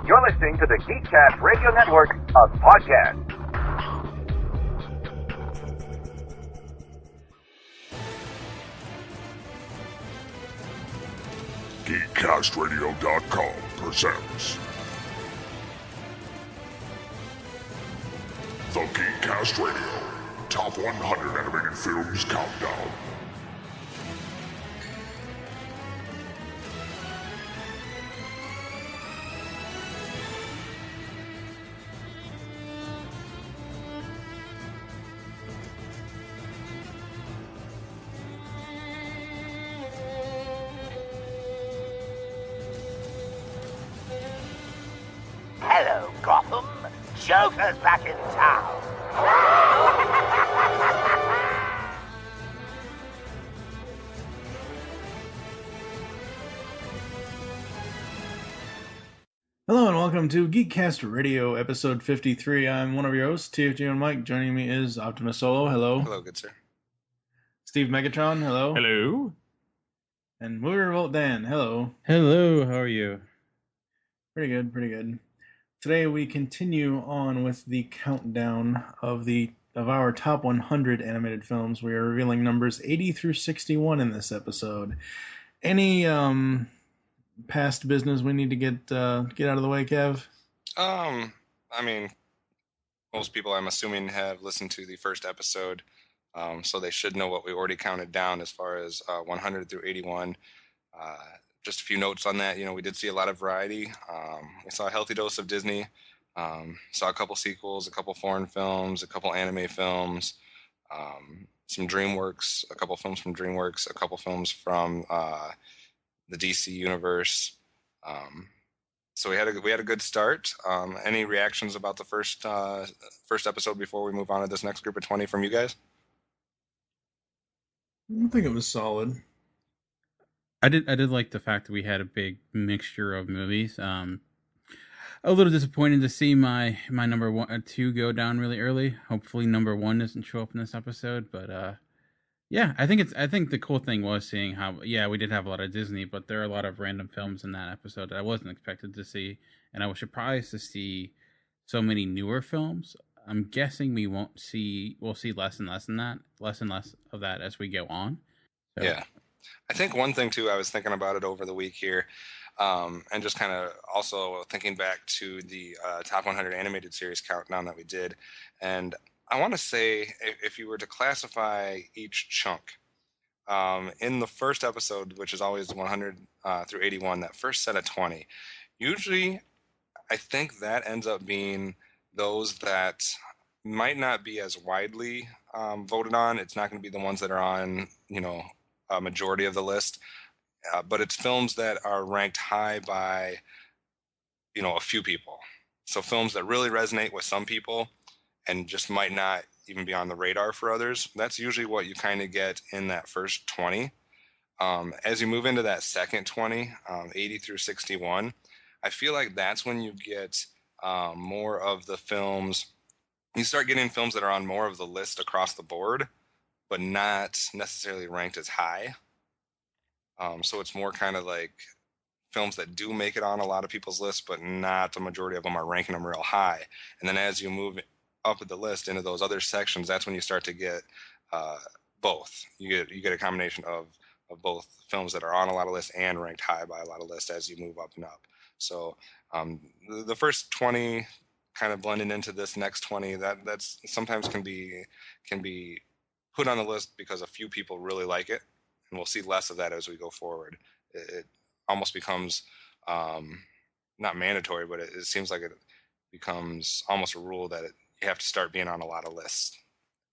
You're listening to the Geekcast Radio Network of podcasts. GeekCastRadio.com presents the Geekcast Radio Top 100 Animated Films Countdown. Hello, Gotham. Joker's back in town. Hello and welcome to Geekcast Radio, episode 53. I'm one of your hosts, TFG and Mike. Joining me is Optimus Solo. Hello. Hello, good sir. Steve Megatron. Hello. Hello. And Movie Revolt Dan. Hello. Hello, how are you? Pretty good, pretty good. Today we continue on with the countdown of our top 100 animated films. We are revealing numbers 80 through 61 in this episode. Any past business we need to get out of the way, Kev? I mean, most people, I'm assuming, have listened to the first episode, so they should know what we already counted down as far as 100 through 81. Just a few notes on that. You know, we did see a lot of variety. We saw a healthy dose of Disney. Saw a couple sequels, a couple foreign films, a couple anime films, some DreamWorks, a couple films from DreamWorks, a couple films from the DC universe. So we had a good start. Any reactions about the first episode before we move on to this next group of 20 from you guys? I think it was solid. I did like the fact that we had a big mixture of movies. A little disappointed to see my number 1 or 2 go down really early. Hopefully number 1 doesn't show up in this episode, but yeah, I think the cool thing was seeing how, yeah, we did have a lot of Disney, but there are a lot of random films in that episode that I wasn't expected to see, and I was surprised to see so many newer films. I'm guessing we'll see less and less of that as we go on. So. Yeah. I think one thing too, I was thinking about it over the week here, and just kind of also thinking back to the top 100 animated series countdown that we did, and I want to say if you were to classify each chunk in the first episode, which is always 100 through 81, that first set of 20, usually I think that ends up being those that might not be as widely voted on. It's not going to be the ones that are on, a majority of the list, but it's films that are ranked high by, a few people. So films that really resonate with some people and just might not even be on the radar for others. That's usually what you kind of get in that first 20. As you move into that second 20, 80 through 61, I feel like that's when you get more of the films. You start getting films that are on more of the list across the board, but not necessarily ranked as high. So it's more kind of like films that do make it on a lot of people's lists, but not the majority of them are ranking them real high. And then as you move up the list into those other sections, that's when you start to get both. You get a combination of both films that are on a lot of lists and ranked high by a lot of lists as you move up and up. So the first 20 kind of blending into this next 20, that's sometimes can be put on the list because a few people really like it, and we'll see less of that as we go forward. It almost becomes not mandatory, but it seems like it becomes almost a rule that you have to start being on a lot of lists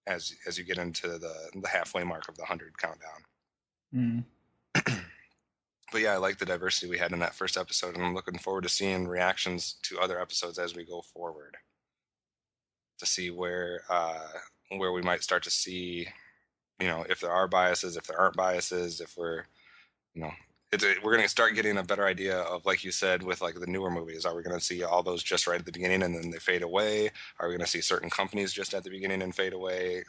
as you get into the halfway mark of the 100 countdown. Mm. But yeah, I like the diversity we had in that first episode, and I'm looking forward to seeing reactions to other episodes as we go forward to see where we might start to see, if there are biases, if there aren't biases, if we're going to start getting a better idea of, like you said, with like the newer movies. Are we going to see all those just right at the beginning and then they fade away? Are we going to see certain companies just at the beginning and fade away?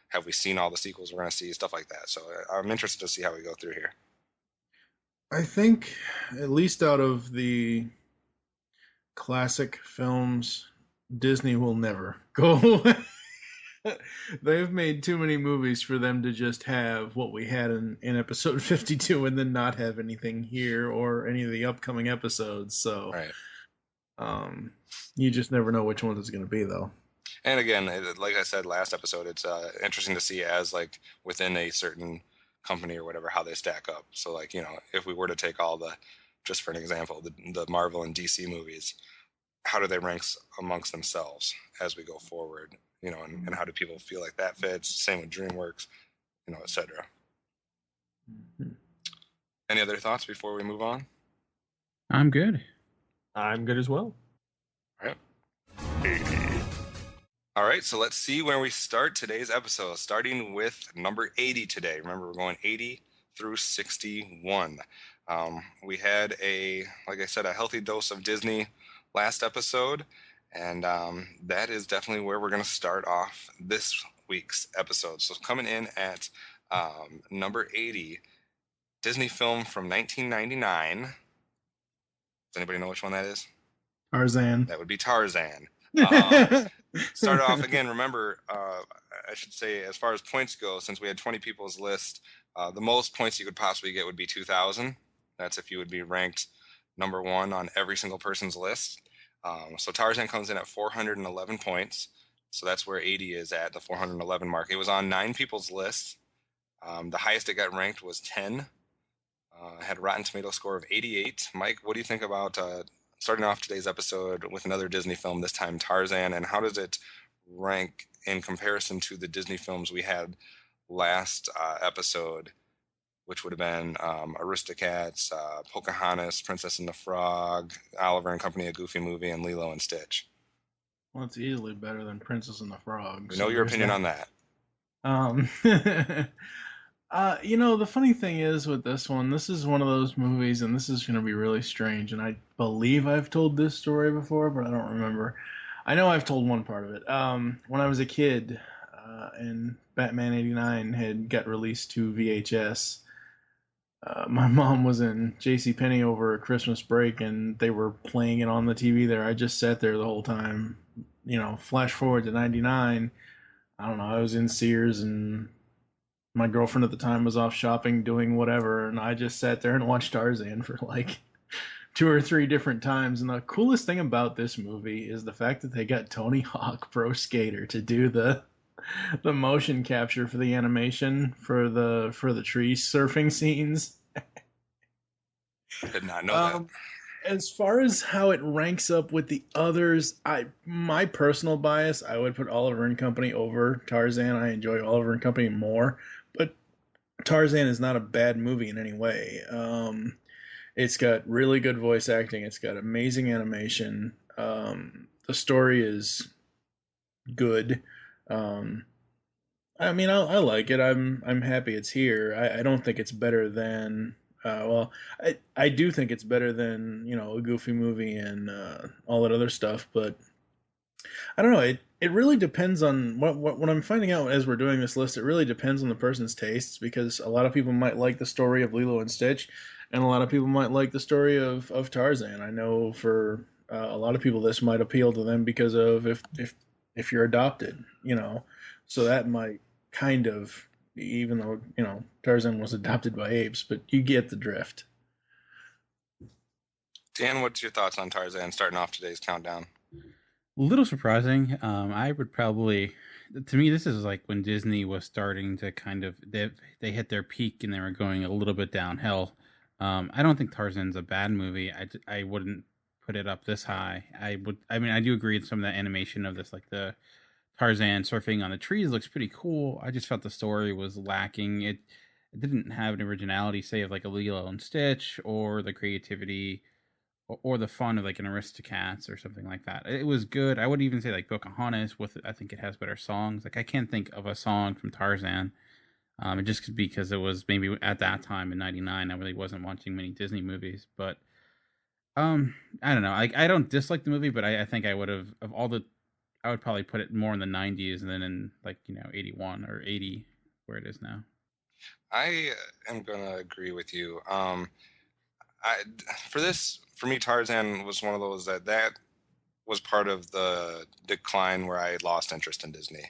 Have we seen all the sequels we're going to see? Stuff like that. So I'm interested to see how we go through here. I think, at least out of the classic films, Disney will never go away. They've made too many movies for them to just have what we had in episode 52 and then not have anything here or any of the upcoming episodes. So, Right. You just never know which one it's going to be, though. And again, like I said last episode, it's interesting to see as like within a certain company or whatever how they stack up. So like if we were to take all the, just for an example, the Marvel and DC movies, how do they rank amongst themselves as we go forward? And how do people feel like that fits? Same with DreamWorks, etc. Mm-hmm. Any other thoughts before we move on? I'm good. I'm good as well. All right. 80. All right, so let's see where we start today's episode, starting with number 80 today. Remember, we're going 80 through 61. We had like I said, a healthy dose of Disney last episode, and that is definitely where we're going to start off this week's episode. So coming in at number 80, Disney film from 1999. Does anybody know which one that is? Tarzan. That would be Tarzan. Start off again. Remember, I should say, as far as points go, since we had 20 people's list, the most points you could possibly get would be 2,000. That's if you would be ranked number one on every single person's list. So Tarzan comes in at 411 points. So that's where 80 is at, the 411 mark. It was on 9 people's list. The highest it got ranked was 10. Had a Rotten Tomato score of 88. Mike, what do you think about starting off today's episode with another Disney film, this time Tarzan, and how does it rank in comparison to the Disney films we had last episode, which would have been Aristocats, Pocahontas, Princess and the Frog, Oliver and Company, A Goofy Movie, and Lilo and Stitch? Well, it's easily better than Princess and the Frog. We know your opinion on that. The funny thing is with this one, this is one of those movies, and this is going to be really strange, and I believe I've told this story before, but I don't remember. I know I've told one part of it. When I was a kid, and Batman 89 had got released to VHS, my mom was in JCPenney over Christmas break, and they were playing it on the TV there. I just sat there the whole time. Flash forward to 99, I don't know, I was in Sears, and my girlfriend at the time was off shopping, doing whatever, and I just sat there and watched Tarzan for like 2 or 3 different times. And the coolest thing about this movie is the fact that they got Tony Hawk Pro Skater to do the motion capture for the animation for the tree surfing scenes. I did not know that. As far as how it ranks up with the others, my personal bias, I would put Oliver and Company over Tarzan. I enjoy Oliver and Company more, but Tarzan is not a bad movie in any way. It's got really good voice acting. It's got amazing animation. The story is good. I mean, I like it. I'm happy it's here. I don't think it's better than. I do think it's better than A Goofy Movie and all that other stuff, but I don't know. It really depends on what I'm finding out as we're doing this list. It really depends on the person's tastes, because a lot of people might like the story of Lilo and Stitch, and a lot of people might like the story of Tarzan. I know for a lot of people this might appeal to them because of if you're adopted, so that might kind of. Even though, Tarzan was adopted by apes, but you get the drift. Dan, what's your thoughts on Tarzan starting off today's countdown? A little surprising. I would probably, to me, this is like when Disney was starting to kind of, they hit their peak and they were going a little bit downhill. I don't think Tarzan's a bad movie. I wouldn't put it up this high. I do agree with some of the animation of this, like the Tarzan surfing on the trees looks pretty cool. I just felt the story was lacking. It didn't have an originality, say, of like a Lilo and Stitch, or the creativity or the fun of like an Aristocats or something like that. It was good. I would even say like Pocahontas, I think it has better songs. Like I can't think of a song from Tarzan. Just because it was maybe at that time in '99, I really wasn't watching many Disney movies. But I don't know. I don't dislike the movie, but I think I would have, of all the, I would probably put it more in the 90s than in 81 or 80 where it is now. I am going to agree with you. For me, Tarzan was one of those that was part of the decline where I lost interest in Disney.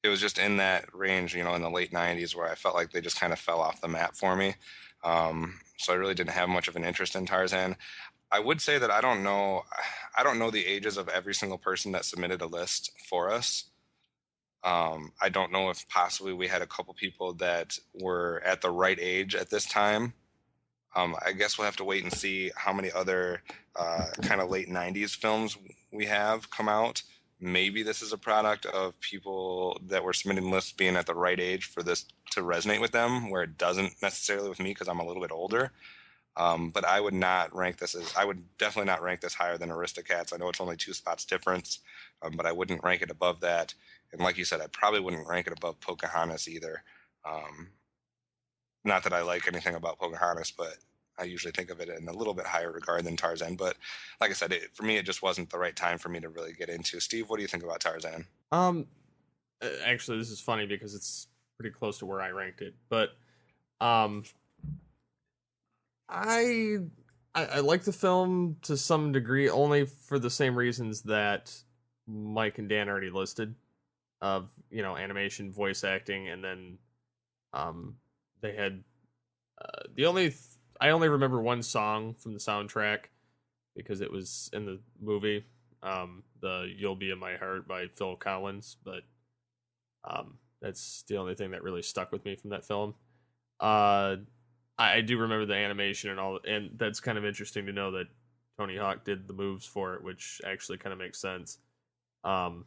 It was just in that range, in the late 90s where I felt like they just kind of fell off the map for me. So I really didn't have much of an interest in Tarzan. I would say that I don't know the ages of every single person that submitted a list for us. I don't know if possibly we had a couple people that were at the right age at this time. I guess we'll have to wait and see how many other kind of late 90s films we have come out. Maybe this is a product of people that were submitting lists being at the right age for this to resonate with them, where it doesn't necessarily with me because I'm a little bit older. But I would definitely not rank this higher than Aristocats. I know it's only 2 spots difference, but I wouldn't rank it above that. And like you said, I probably wouldn't rank it above Pocahontas either. Not that I like anything about Pocahontas, but I usually think of it in a little bit higher regard than Tarzan. But like I said, for me, it just wasn't the right time for me to really get into. Steve, what do you think about Tarzan? Actually, this is funny because it's pretty close to where I ranked it, but I like the film to some degree, only for the same reasons that Mike and Dan already listed, of animation, voice acting, and then they had I only remember one song from the soundtrack because it was in the movie, the "You'll Be in My Heart" by Phil Collins, but that's the only thing that really stuck with me from that film. I do remember the animation and all, and that's kind of interesting to know that Tony Hawk did the moves for it, which actually kind of makes sense. But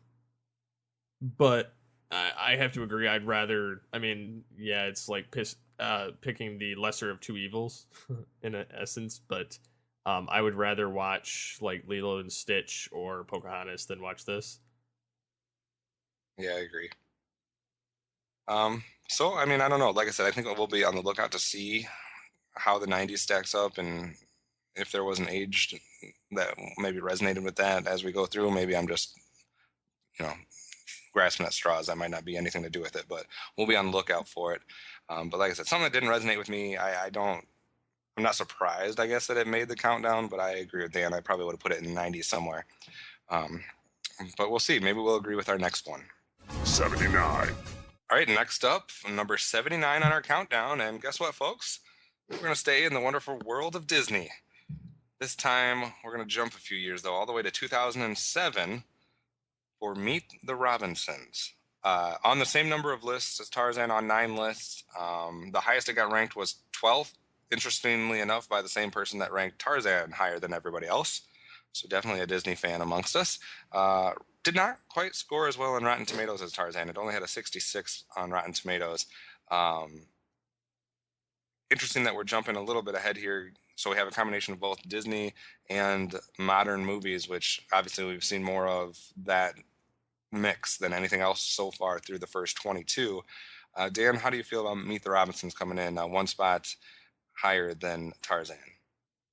I have to agree. I'd rather. I mean, yeah, it's like picking the lesser of two evils in essence, but I would rather watch like Lilo and Stitch or Pocahontas than watch this. Yeah, I agree. So, I mean, I don't know. Like I said, I think we'll be on the lookout to see how the 90s stacks up and if there was an age that maybe resonated with that as we go through. Maybe I'm just, grasping at straws. That might not be anything to do with it, but we'll be on the lookout for it. But like I said, something that didn't resonate with me, I'm not surprised, I guess, that it made the countdown, but I agree with Dan. I probably would have put it in 90s somewhere. But we'll see. Maybe we'll agree with our next one. 79. All right, next up, number 79 on our countdown. And guess what, folks? We're going to stay in the wonderful world of Disney. This time, we're going to jump a few years, though, all the way to 2007 for Meet the Robinsons. On the same number of lists as Tarzan, on 9 lists. The highest it got ranked was 12th, interestingly enough, by the same person that ranked Tarzan higher than everybody else. So definitely a Disney fan amongst us. Did not quite score as well on Rotten Tomatoes as Tarzan. It only had a 66 on Rotten Tomatoes. Interesting that we're jumping a little bit ahead here. So we have a combination of both Disney and modern movies, which obviously we've seen more of that mix than anything else so far through the first 22. Dan, how do you feel about Meet the Robinsons coming in 1 spot higher than Tarzan?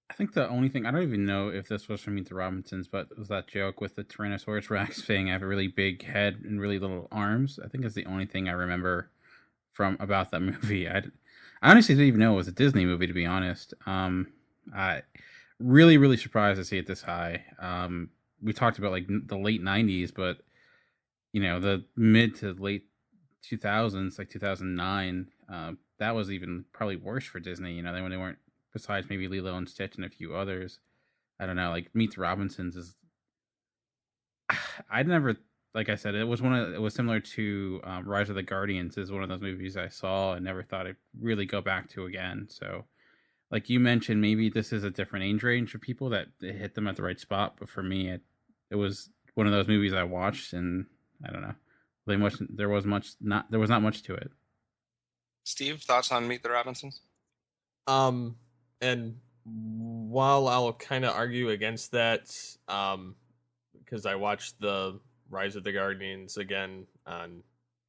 I think the only thing, I don't even know if this was from Meet the Robinsons, but it was that joke with the Tyrannosaurus Rex saying I have a really big head and really little arms. I think it's the only thing I remember about that movie. I honestly didn't even know it was a Disney movie, to be honest. I really, really surprised to see it this high. We talked about like the late 90s, but the mid to late 2000s, like 2009, that was even probably worse for Disney, when they weren't, besides maybe Lilo and Stitch and a few others. I don't know, like Meet the Robinsons is, I'd never, like I said, it was similar to Rise of the Guardians, is one of those movies I saw and never thought I'd really go back to again. So like you mentioned, maybe this is a different age range for people that it hit them at the right spot, but for me, it was one of those movies I watched, and I don't know, there was not much to it. Steve, thoughts on Meet the Robinsons? And while I'll kind of argue against that, because I watched the Rise of the Guardians again on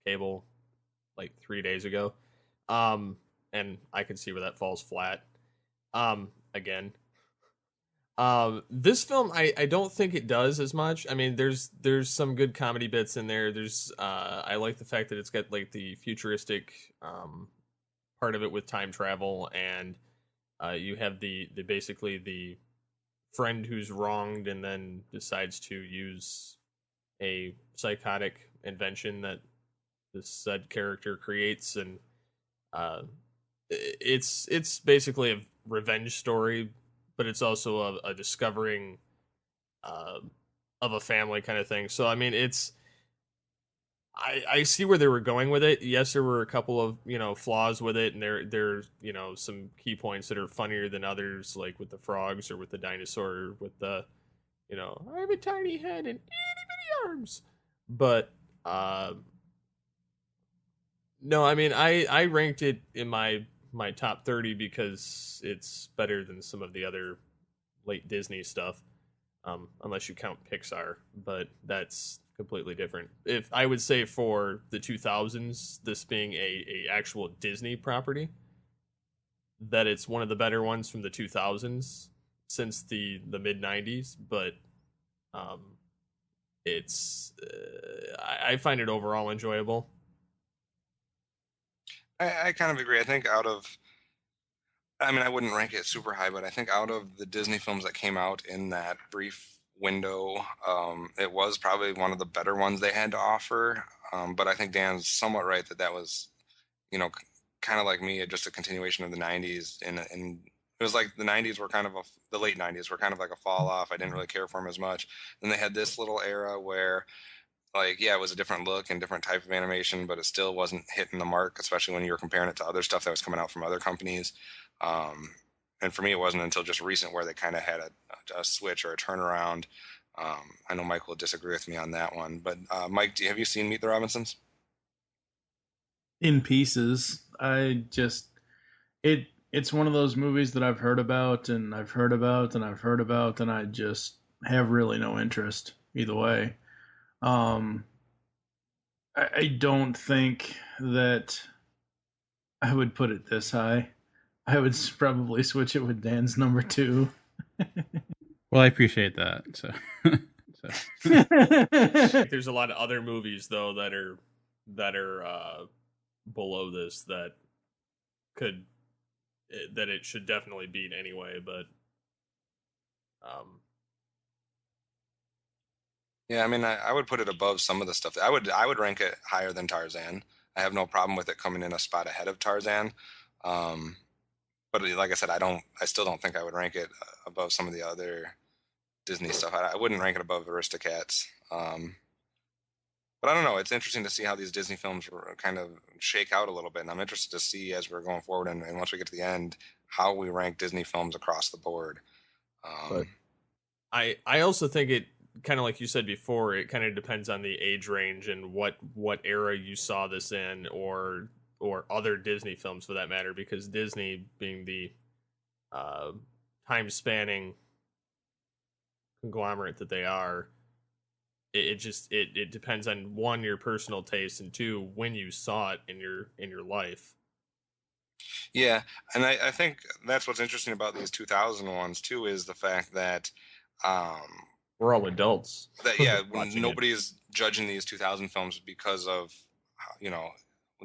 cable like 3 days ago, and I can see where that falls flat. Again, this film, I don't think it does as much. I mean, there's some good comedy bits in there. I like the fact that it's got like the futuristic part of it with time travel, and you have the basically the friend who's wronged and then decides to use a psychotic invention that this said character creates, and uh, it's basically a revenge story, but it's also a discovering uh, of a family kind of thing. So I mean, I see where they were going with it. Yes, there were a couple of flaws with it, and there some key points that are funnier than others, like with the frogs or with the dinosaur, or with the I have a tiny head and itty bitty arms. But no, I mean I ranked it in my top 30 because it's better than some of the other late Disney stuff, unless you count Pixar, but that's completely different. If I would say for the 2000s, this being a actual Disney property, that it's one of the better ones from the 2000s since the mid 90s, but it's I find it overall enjoyable. I kind of agree. I think I mean, I wouldn't rank it super high, but I think out of the Disney films that came out in that brief window, it was probably one of the better ones they had to offer. But I think Dan's somewhat right that was, kind of like me, just a continuation of the 90s. And it was like the 90s were the late 90s were kind of like a fall off. I didn't really care for them as much. Then they had this little era where, like, yeah, it was a different look and different type of animation, but it still wasn't hitting the mark, especially when you were comparing it to other stuff that was coming out from other companies. Um, and for me, it wasn't until just recent where they kind of had a switch or a turnaround. I know Mike will disagree with me on that one, but Mike, have you seen Meet the Robinsons? In pieces. It's one of those movies that I've heard about and I've heard about and I've heard about, and I just have really no interest either way. Um, I don't think that I would put it this high. I would probably switch it with Dan's number 2. Well, I appreciate that. So, There's a lot of other movies though that are below this that it should definitely beat anyway. But Yeah, I mean, I would put it above some of the stuff. I would rank it higher than Tarzan. I have no problem with it coming in a spot ahead of Tarzan. Um, but like I said, I still don't think I would rank it above some of the other Disney stuff. I wouldn't rank it above Aristocats. But I don't know. It's interesting to see how these Disney films kind of shake out a little bit, and I'm interested to see as we're going forward and once we get to the end how we rank Disney films across the board. but I also think it kind of like you said before, it kind of depends on the age range and what era you saw this in, or other Disney films for that matter, because Disney being the time spanning conglomerate that they are, it depends on, one, your personal taste, and two, when you saw it in your life. Yeah, and I think that's what's interesting about these 2000 ones too, is the fact that um, We're all adults. yeah, Watching it. nobody's judging these 2000 films because of you know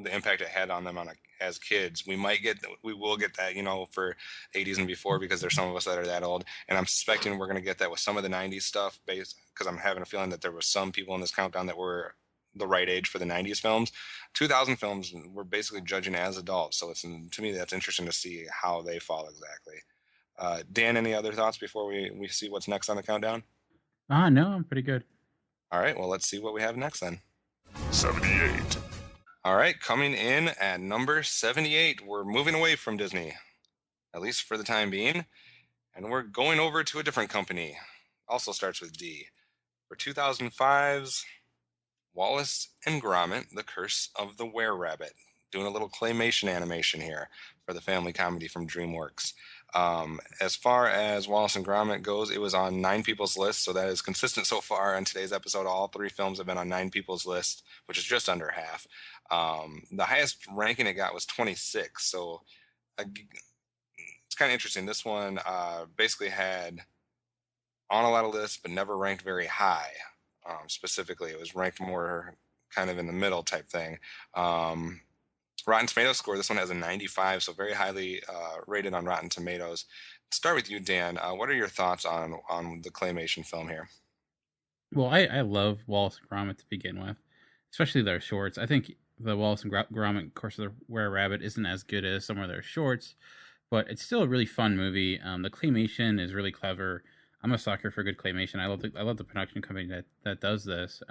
the impact it had on them as kids. We will get that for 80s and before, because there's some of us that are that old, and I'm suspecting we're going to get that with some of the 90s stuff, based because I'm having a feeling that there were some people in this countdown that were the right age for the 90s films. 2000 films we're basically judging as adults, so to me that's interesting to see how they fall exactly. Dan, any other thoughts before we see what's next on the countdown? no, I'm pretty good. All right, well, let's see what we have next then. 78. All right, coming in at number 78, we're moving away from Disney, at least for the time being, and we're going over to a different company. Also starts with D. For 2005's Wallace and Gromit: The Curse of the Were-Rabbit. Doing a little claymation animation here for the family comedy from DreamWorks. As far as Wallace and Gromit goes, it was on 9 people's list, so that is consistent so far on today's episode. All 3 films have been on 9 people's list, which is just under half. The highest ranking it got was 26, so it's kind of interesting. This one basically had on a lot of lists, but never ranked very high. Specifically, it was ranked more kind of in the middle type thing. Rotten Tomatoes score, this one has a 95, so very highly rated on Rotten Tomatoes. Start with you, Dan. What are your thoughts on the claymation film here? Well, I love Wallace and Gromit to begin with, especially their shorts. I think the Wallace and Gromit Course of the Were Rabbit isn't as good as some of their shorts, but it's still a really fun movie. The claymation is really clever. I'm a sucker for good claymation. I love the production company that does this.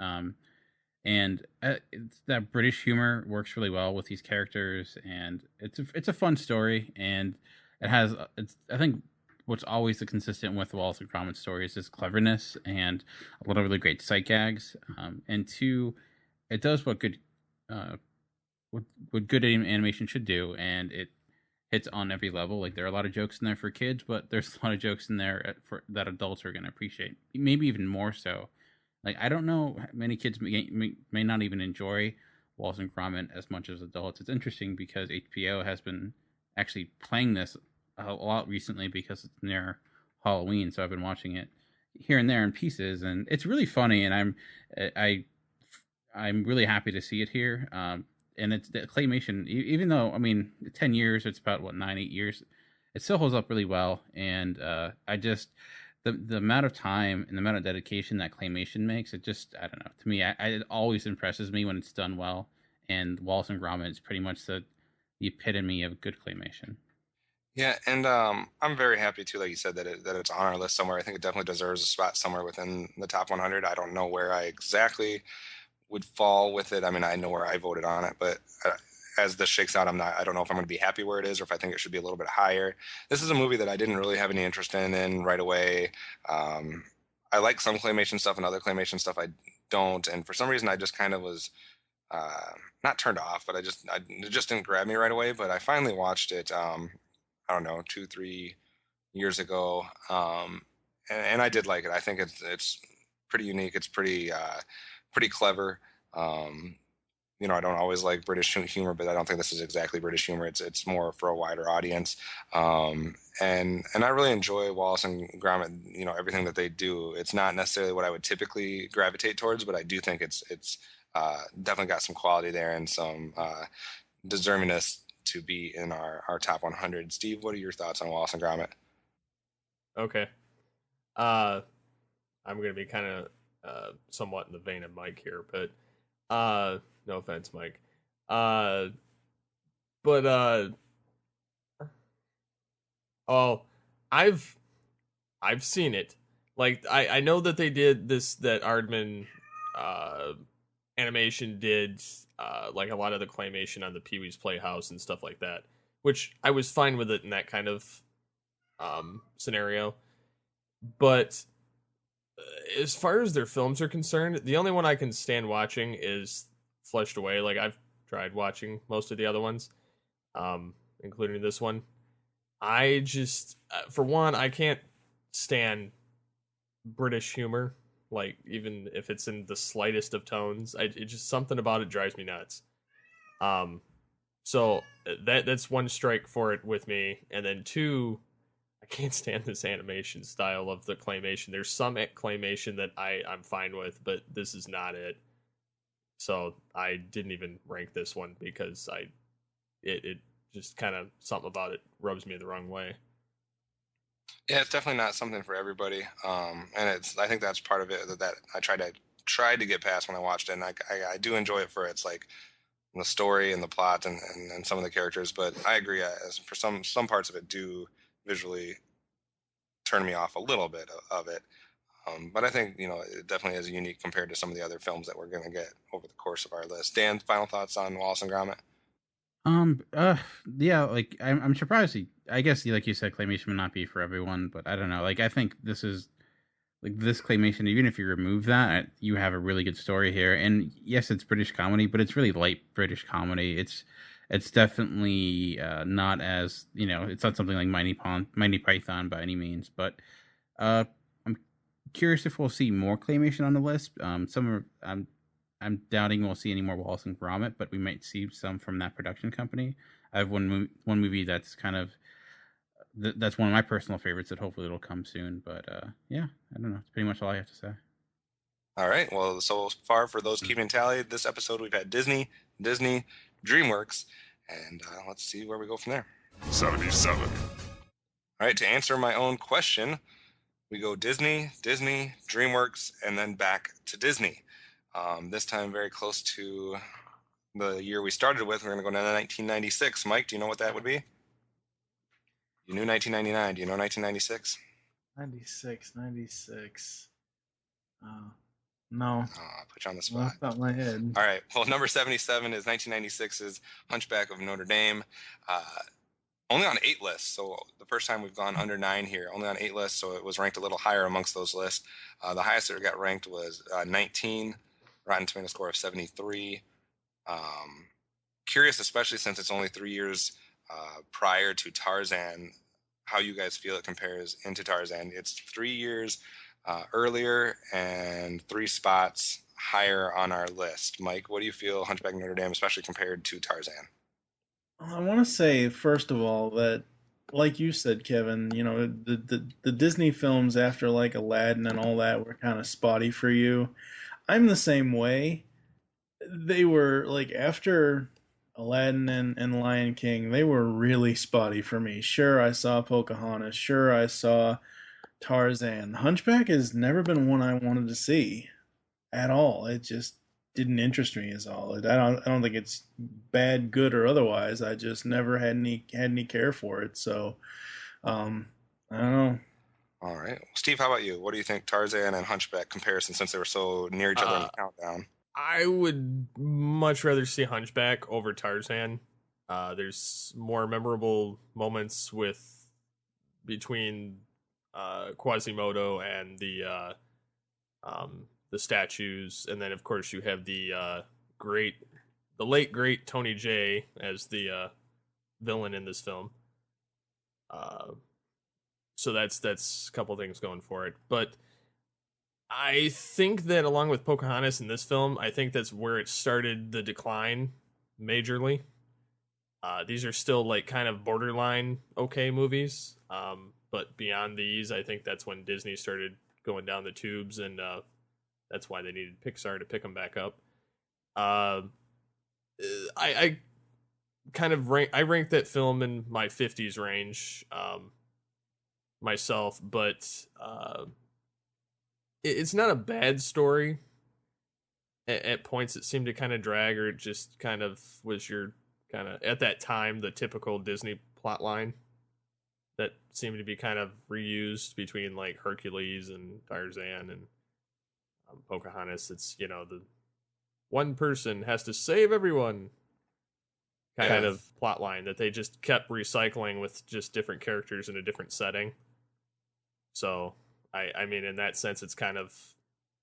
And that British humor works really well with these characters, and it's a fun story, and I think what's always the consistent with Wallace and Gromit stories is cleverness and a lot of really great sight gags, and two, it does uh, what good animation should do, and it hits on every level. Like there are a lot of jokes in there for kids, but there's a lot of jokes in there that adults are going to appreciate, maybe even more so. Like I don't know, many kids may not even enjoy Wallace and Gromit as much as adults. It's interesting because HBO has been actually playing this a lot recently because it's near Halloween. So I've been watching it here and there in pieces, and it's really funny. And I'm really happy to see it here. And it's the claymation, even though I mean 10 years, it's about what 9-8 years, it still holds up really well. And I just the amount of time and the amount of dedication that claymation makes, it just, I don't know, to me, it always impresses me when it's done well. And Wallace and Gromit is pretty much the epitome of good claymation. Yeah, and I'm very happy too, like you said, that it's on our list somewhere. I think it definitely deserves a spot somewhere within the top 100. I don't know where I exactly would fall with it. I mean, I know where I voted on it, but as this shakes out, I don't know if I'm going to be happy where it is or if I think it should be a little bit higher. This is a movie that I didn't really have any interest in right away. I like some claymation stuff and other claymation stuff I don't. And for some reason, I just kind of was not turned off, but it just didn't grab me right away. But I finally watched it, I don't know, 2-3 years ago. And I did like it. I think it's pretty unique. It's pretty clever. I don't always like British humor, but I don't think this is exactly British humor. It's more for a wider audience. And I really enjoy Wallace and Gromit. Everything that they do. It's not necessarily what I would typically gravitate towards, but I do think it's definitely got some quality there and some deservingness to be in our top 100. Steve, what are your thoughts on Wallace and Gromit? Okay. I'm going to be kind of somewhat in the vein of Mike here, but no offense, Mike. But oh, I've seen it. Like I know that they did this, that Aardman animation did like a lot of the claymation on the Pee-wee's Playhouse and stuff like that, which I was fine with it in that kind of scenario. But as far as their films are concerned, the only one I can stand watching is Fleshed Away. Like I've tried watching most of the other ones, including this one. I just, for one, I can't stand British humor. Like even if it's in the slightest of tones, it just, something about it drives me nuts. So that's one strike for it with me, and then two, I can't stand this animation style of the claymation. There's some claymation that I'm fine with, but this is not it. So I didn't even rank this one because it just kind of, something about it rubs me the wrong way. Yeah, it's definitely not something for everybody. And I think that's part of it that I tried to get past when I watched it. And I do enjoy it for its like the story and the plot and some of the characters. But I agree, as for some parts of it do visually turn me off a little bit of it. But I think it definitely is unique compared to some of the other films that we're going to get over the course of our list. Dan, final thoughts on Wallace and Gromit? Yeah, like I'm surprised. I guess, like you said, claymation may not be for everyone, but I don't know. Like I think this is like this claymation. Even if you remove that, you have a really good story here. And yes, it's British comedy, but it's really light British comedy. It's definitely not as it's not something like Mighty Python by any means. But I'm curious if we'll see more claymation on the list. I'm doubting we'll see any more Wallace and Gromit, but we might see some from that production company. I have one movie that's kind of that's one of my personal favorites that hopefully it'll come soon. But yeah, I don't know. It's pretty much all I have to say. All right. Well, so far for those keeping tally, this episode we've had Disney, DreamWorks, and let's see where we go from there. 77. All right, to answer my own question, we go Disney, DreamWorks, and then back to Disney. This time very close to the year we started with. We're going to go to 1996. Mike, do you know what that would be? You knew 1999. Do you know 1996? 96. No. I'll put you on the Off spot. the top of my head. All right. Well, number 77 is 1996's Hunchback of Notre Dame. Only on 8 lists, so the first time we've gone under 9 here. Only on 8 lists, so it was ranked a little higher amongst those lists. The highest that it got ranked was 19, Rotten Tomato score of 73. Curious, especially since it's only 3 years prior to Tarzan, how you guys feel it compares into Tarzan. It's 3 years earlier and 3 spots higher on our list. Mike, what do you feel Hunchback of Notre Dame, especially compared to Tarzan? I want to say, first of all, that, like you said, Kevin, the Disney films after like Aladdin and all that were kind of spotty for you. I'm the same way. They were like after Aladdin and Lion King, they were really spotty for me. Sure, I saw Pocahontas. Sure, I saw Tarzan. Hunchback has never been one I wanted to see at all. It just didn't interest me as all. I don't think it's bad, good, or otherwise. I just never had any care for it. So, I don't know. All right. Steve, how about you? What do you think Tarzan and Hunchback comparison since they were so near each other in the countdown? I would much rather see Hunchback over Tarzan. There's more memorable moments between Quasimodo and the statues, and then of course you have the late great Tony Jay as the villain in this film. So that's a couple things going for it, but I think that along with Pocahontas in this film, I think that's where it started the decline majorly. These are still like kind of borderline okay movies, but beyond these, I think that's when Disney started going down the tubes, and that's why they needed Pixar to pick them back up. I kind of rank that film in my 50s range myself, but it's not a bad story. At points, it seemed to kind of drag, or it just kind of was your kind of at that time the typical Disney plot line that seemed to be kind of reused between like Hercules and Tarzan and Pocahontas. It's the one person has to save everyone kind of plot line that they just kept recycling with just different characters in a different setting. So I mean, in that sense, it's kind of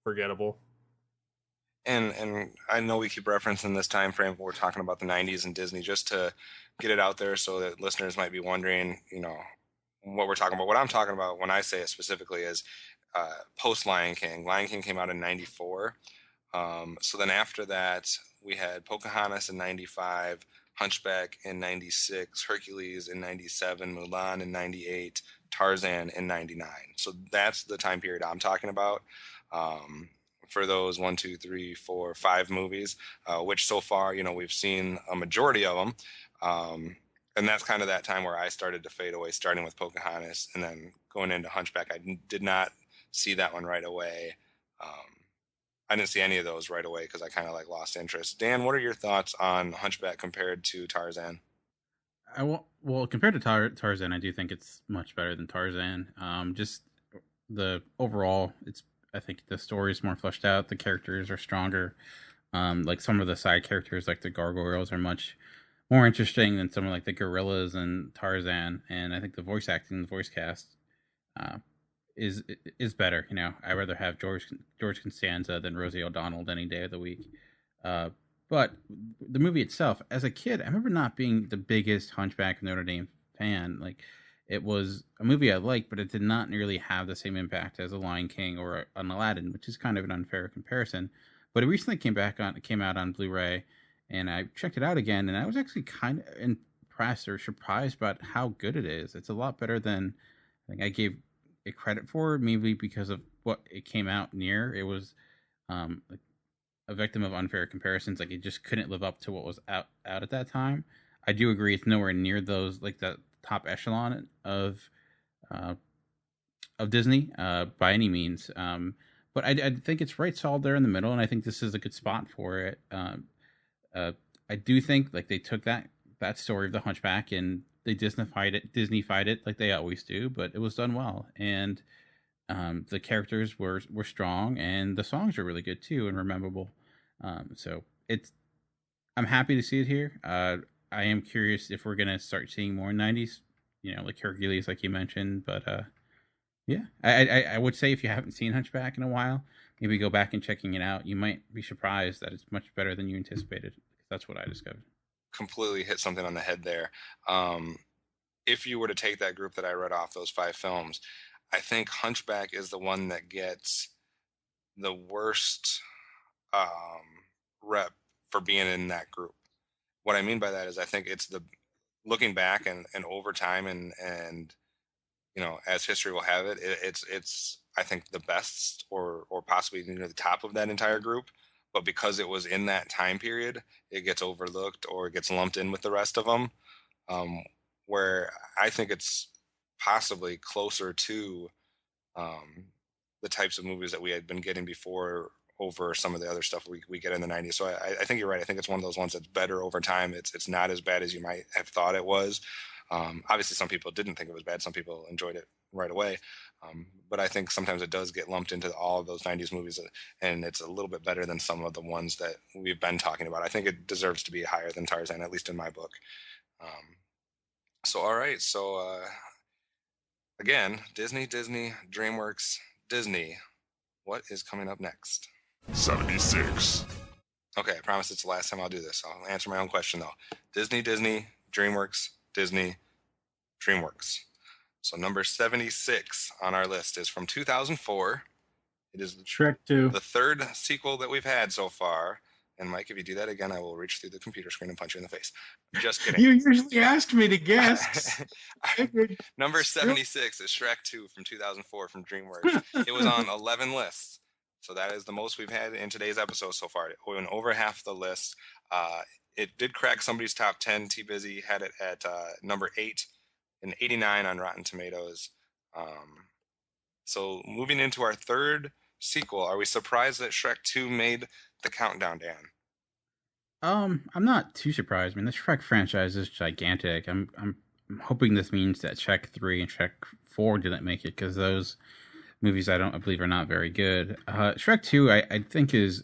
forgettable. And I know we keep referencing this time frame, but we're talking about the 90s and Disney, just to get it out there so that listeners might be wondering, what we're talking about. What I'm talking about when I say it specifically is post Lion King. Lion King came out in 94. So then after that, we had Pocahontas in 95, Hunchback in 96, Hercules in 97, Mulan in 98, Tarzan in 99. So that's the time period I'm talking about. For those 1, 2, 3, 4, 5 movies, which so far, we've seen a majority of them. And that's kind of that time where I started to fade away, starting with Pocahontas and then going into Hunchback. I did not see that one right away. I didn't see any of those right away because I kind of lost interest. Dan, what are your thoughts on Hunchback compared to Tarzan? Well, compared to Tarzan, I do think it's much better than Tarzan. Just the overall, I think the story is more fleshed out. The characters are stronger. Like some of the side characters, like the gargoyles, are much more interesting than some of like the gorillas and Tarzan. And I think the voice acting, the voice cast, is better. I'd rather have George Costanza than Rosie O'Donnell any day of the week. But the movie itself, as a kid, I remember not being the biggest Hunchback of Notre Dame fan. Like, it was a movie I liked, but it did not nearly have the same impact as a Lion King or an Aladdin, which is kind of an unfair comparison. But it recently came out on Blu-ray, and I checked it out again, and I was actually kind of impressed or surprised about how good it is. It's a lot better than I think I gave it credit for, maybe because of what it came out near. It was like a victim of unfair comparisons. Like, it just couldn't live up to what was out at that time. I do agree it's nowhere near those, like the top echelon of uh, of Disney by any means. But I think it's right solid there in the middle, and I think this is a good spot for it. I do think like they took that story of the Hunchback and they Disneyfied it like they always do, but it was done well, and the characters were strong, and the songs are really good too and rememberable. So it's I'm happy to see it here. I am curious if we're gonna start seeing more '90s, like Hercules, like you mentioned. But yeah, I would say if you haven't seen Hunchback in a while, maybe go back and checking it out. You might be surprised that it's much better than you anticipated. That's what I discovered. Completely hit something on the head there. If you were to take that group that I read off, those 5 films, I think Hunchback is the one that gets the worst rep for being in that group. What I mean by that is I think it's the looking back and over time and as history will have it, it's I think the best or possibly the top of that entire group. But because it was in that time period, it gets overlooked or it gets lumped in with the rest of them. Where I think it's possibly closer to the types of movies that we had been getting before over some of the other stuff we get in the 90s. So I think you're right. I think it's one of those ones that's better over time. It's not as bad as you might have thought it was. Obviously, some people didn't think it was bad. Some people enjoyed it right away. But I think sometimes it does get lumped into all of those 90s movies, and it's a little bit better than some of the ones that we've been talking about. I think it deserves to be higher than Tarzan, at least in my book. All right. So, again, Disney, DreamWorks, Disney. What is coming up next? 76. Okay, I promise it's the last time I'll do this. I'll answer my own question, though. Disney, DreamWorks, Disney, DreamWorks. So number 76 on our list is from 2004. It is Shrek 2. The third sequel that we've had so far. And Mike, if you do that again, I will reach through the computer screen and punch you in the face. Just kidding. You usually ask me to guess. Number 76 is Shrek 2 from 2004 from DreamWorks. It was on 11 lists. So that is the most we've had in today's episode so far. It went over half the list. It did crack somebody's top 10. T-Busy had it at number 8 and 89 on Rotten Tomatoes. So moving into our third sequel, are we surprised that Shrek 2 made the countdown, Dan? I'm not too surprised. I mean, the Shrek franchise is gigantic. I'm hoping this means that Shrek 3 and Shrek 4 didn't make it, because those movies I believe are not very good. Shrek 2 I think is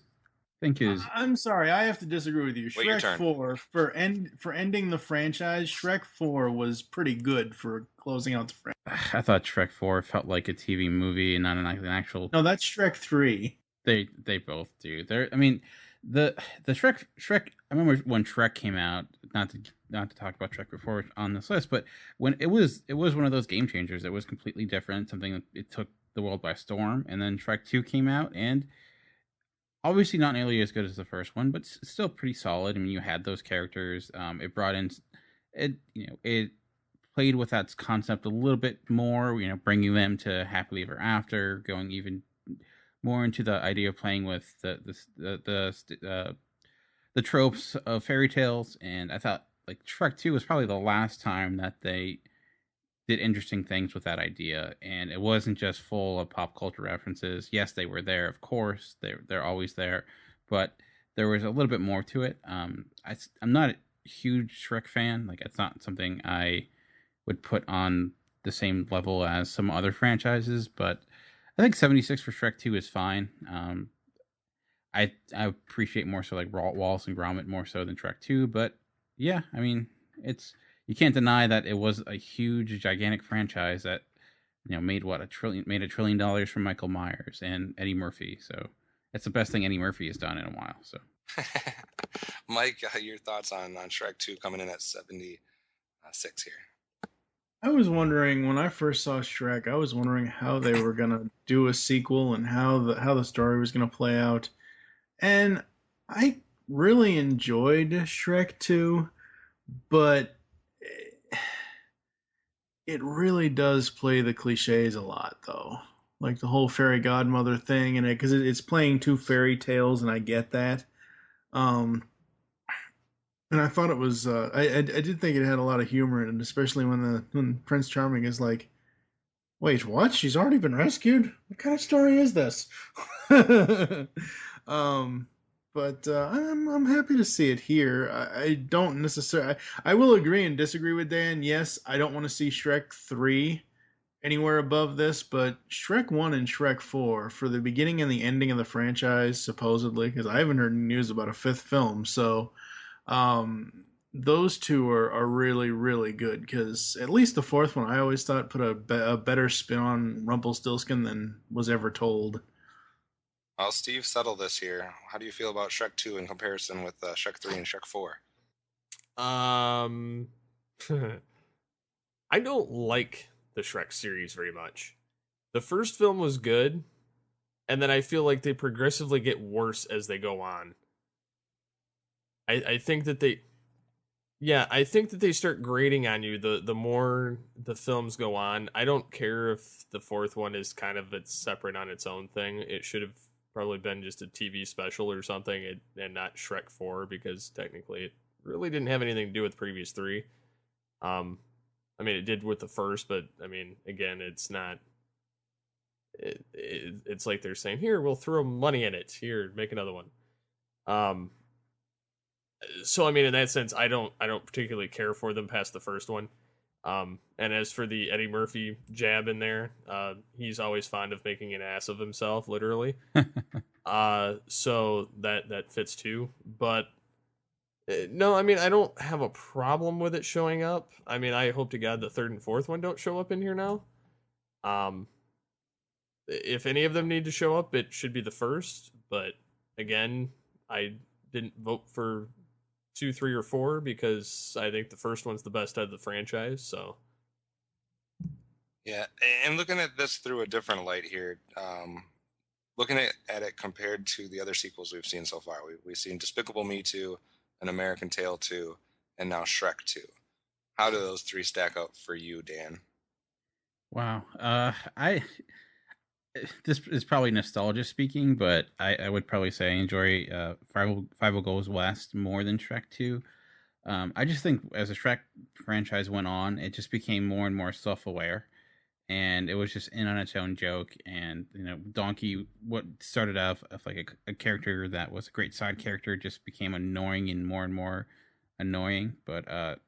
I'm sorry, I have to disagree with you. Wait, your Shrek turn. 4 for ending the franchise, Shrek 4 was pretty good for closing out the franchise. I thought Shrek 4 felt like a TV movie and not an actual. No, that's Shrek 3. They both do. I mean, the Shrek. I remember when Shrek came out. Not to talk about Shrek before on this list, but when it was one of those game changers. It was completely different. Something that it took the world by storm. And then Shrek 2 came out, and obviously not nearly as good as the first one, but still pretty solid. I mean, you had those characters. It brought in it played with that concept a little bit more. Bringing them to happily ever after, going even more into the idea of playing with the tropes of fairy tales. And I thought like Shrek 2 was probably the last time that they did interesting things with that idea, and it wasn't just full of pop culture references. Yes, they were there, of course. They're always there, but there was a little bit more to it. I'm not a huge Shrek fan. Like, it's not something I would put on the same level as some other franchises, but I think 76 for Shrek 2 is fine. I appreciate more so like Wallace and Gromit more so than Shrek 2, but yeah, I mean, you can't deny that it was a huge, gigantic franchise that made $1 trillion from Michael Myers and Eddie Murphy. So it's the best thing Eddie Murphy has done in a while. So, Mike, your thoughts on Shrek 2 coming in at 76 here? I was wondering when I first saw Shrek, I was wondering how they were gonna do a sequel and how the story was gonna play out, and I really enjoyed Shrek 2, but it really does play the cliches a lot, though. Like the whole fairy godmother thing, and because it's playing two fairy tales, and I get that. And I thought it was, I did think it had a lot of humor in it, especially when Prince Charming is like, Wait, what? She's already been rescued? What kind of story is this? um, but I'm happy to see it here. I don't necessarily. I will agree and disagree with Dan. Yes, I don't want to see Shrek 3 anywhere above this, but Shrek 1 and Shrek 4 for the beginning and the ending of the franchise, supposedly, because I haven't heard any news about a fifth film. So those two are really, really good because at least the fourth one I always thought put a better spin on Rumpelstiltskin than was ever told. Well, Steve, settle this here. How do you feel about Shrek 2 in comparison with Shrek 3 and Shrek 4? Um, I don't like the Shrek series very much. The first film was good, and then I feel like they progressively get worse as they go on. I think that they Yeah, I think that they start grading on you the more the films go on. I don't care if the fourth one is kind of it's separate on its own thing. It should have probably been just a TV special or something, and not Shrek 4 because technically it really didn't have anything to do with the previous three. Um, I mean, it did with the first, but I mean, again, it's not. It's like they're saying, "Here, we'll throw money in it. Here, make another one." Um, so I mean, in that sense, I don't particularly care for them past the first one. And as for the Eddie Murphy jab in there, he's always fond of making an ass of himself, literally. So that fits too. But no, I mean, I don't have a problem with it showing up. I mean, I hope to God the third and fourth one don't show up in here now. Um, if any of them need to show up, it should be the first. But again, I didn't vote for 2, 3, or 4 because I think the first one's the best out of the franchise. So Yeah, and looking at this through a different light here, looking at it compared to the other sequels we've seen so far, we've seen Despicable Me 2, An American Tail 2, and now Shrek 2. How do those three stack up for you, Dan? Wow. I this is probably nostalgia speaking, but I would probably say I enjoy Five Goes West more than Shrek 2. I just think as the Shrek franchise went on, it just became more and more self aware, and it was just in on its own joke. And Donkey, what started off as like a character that was a great side character, just became annoying and more annoying. But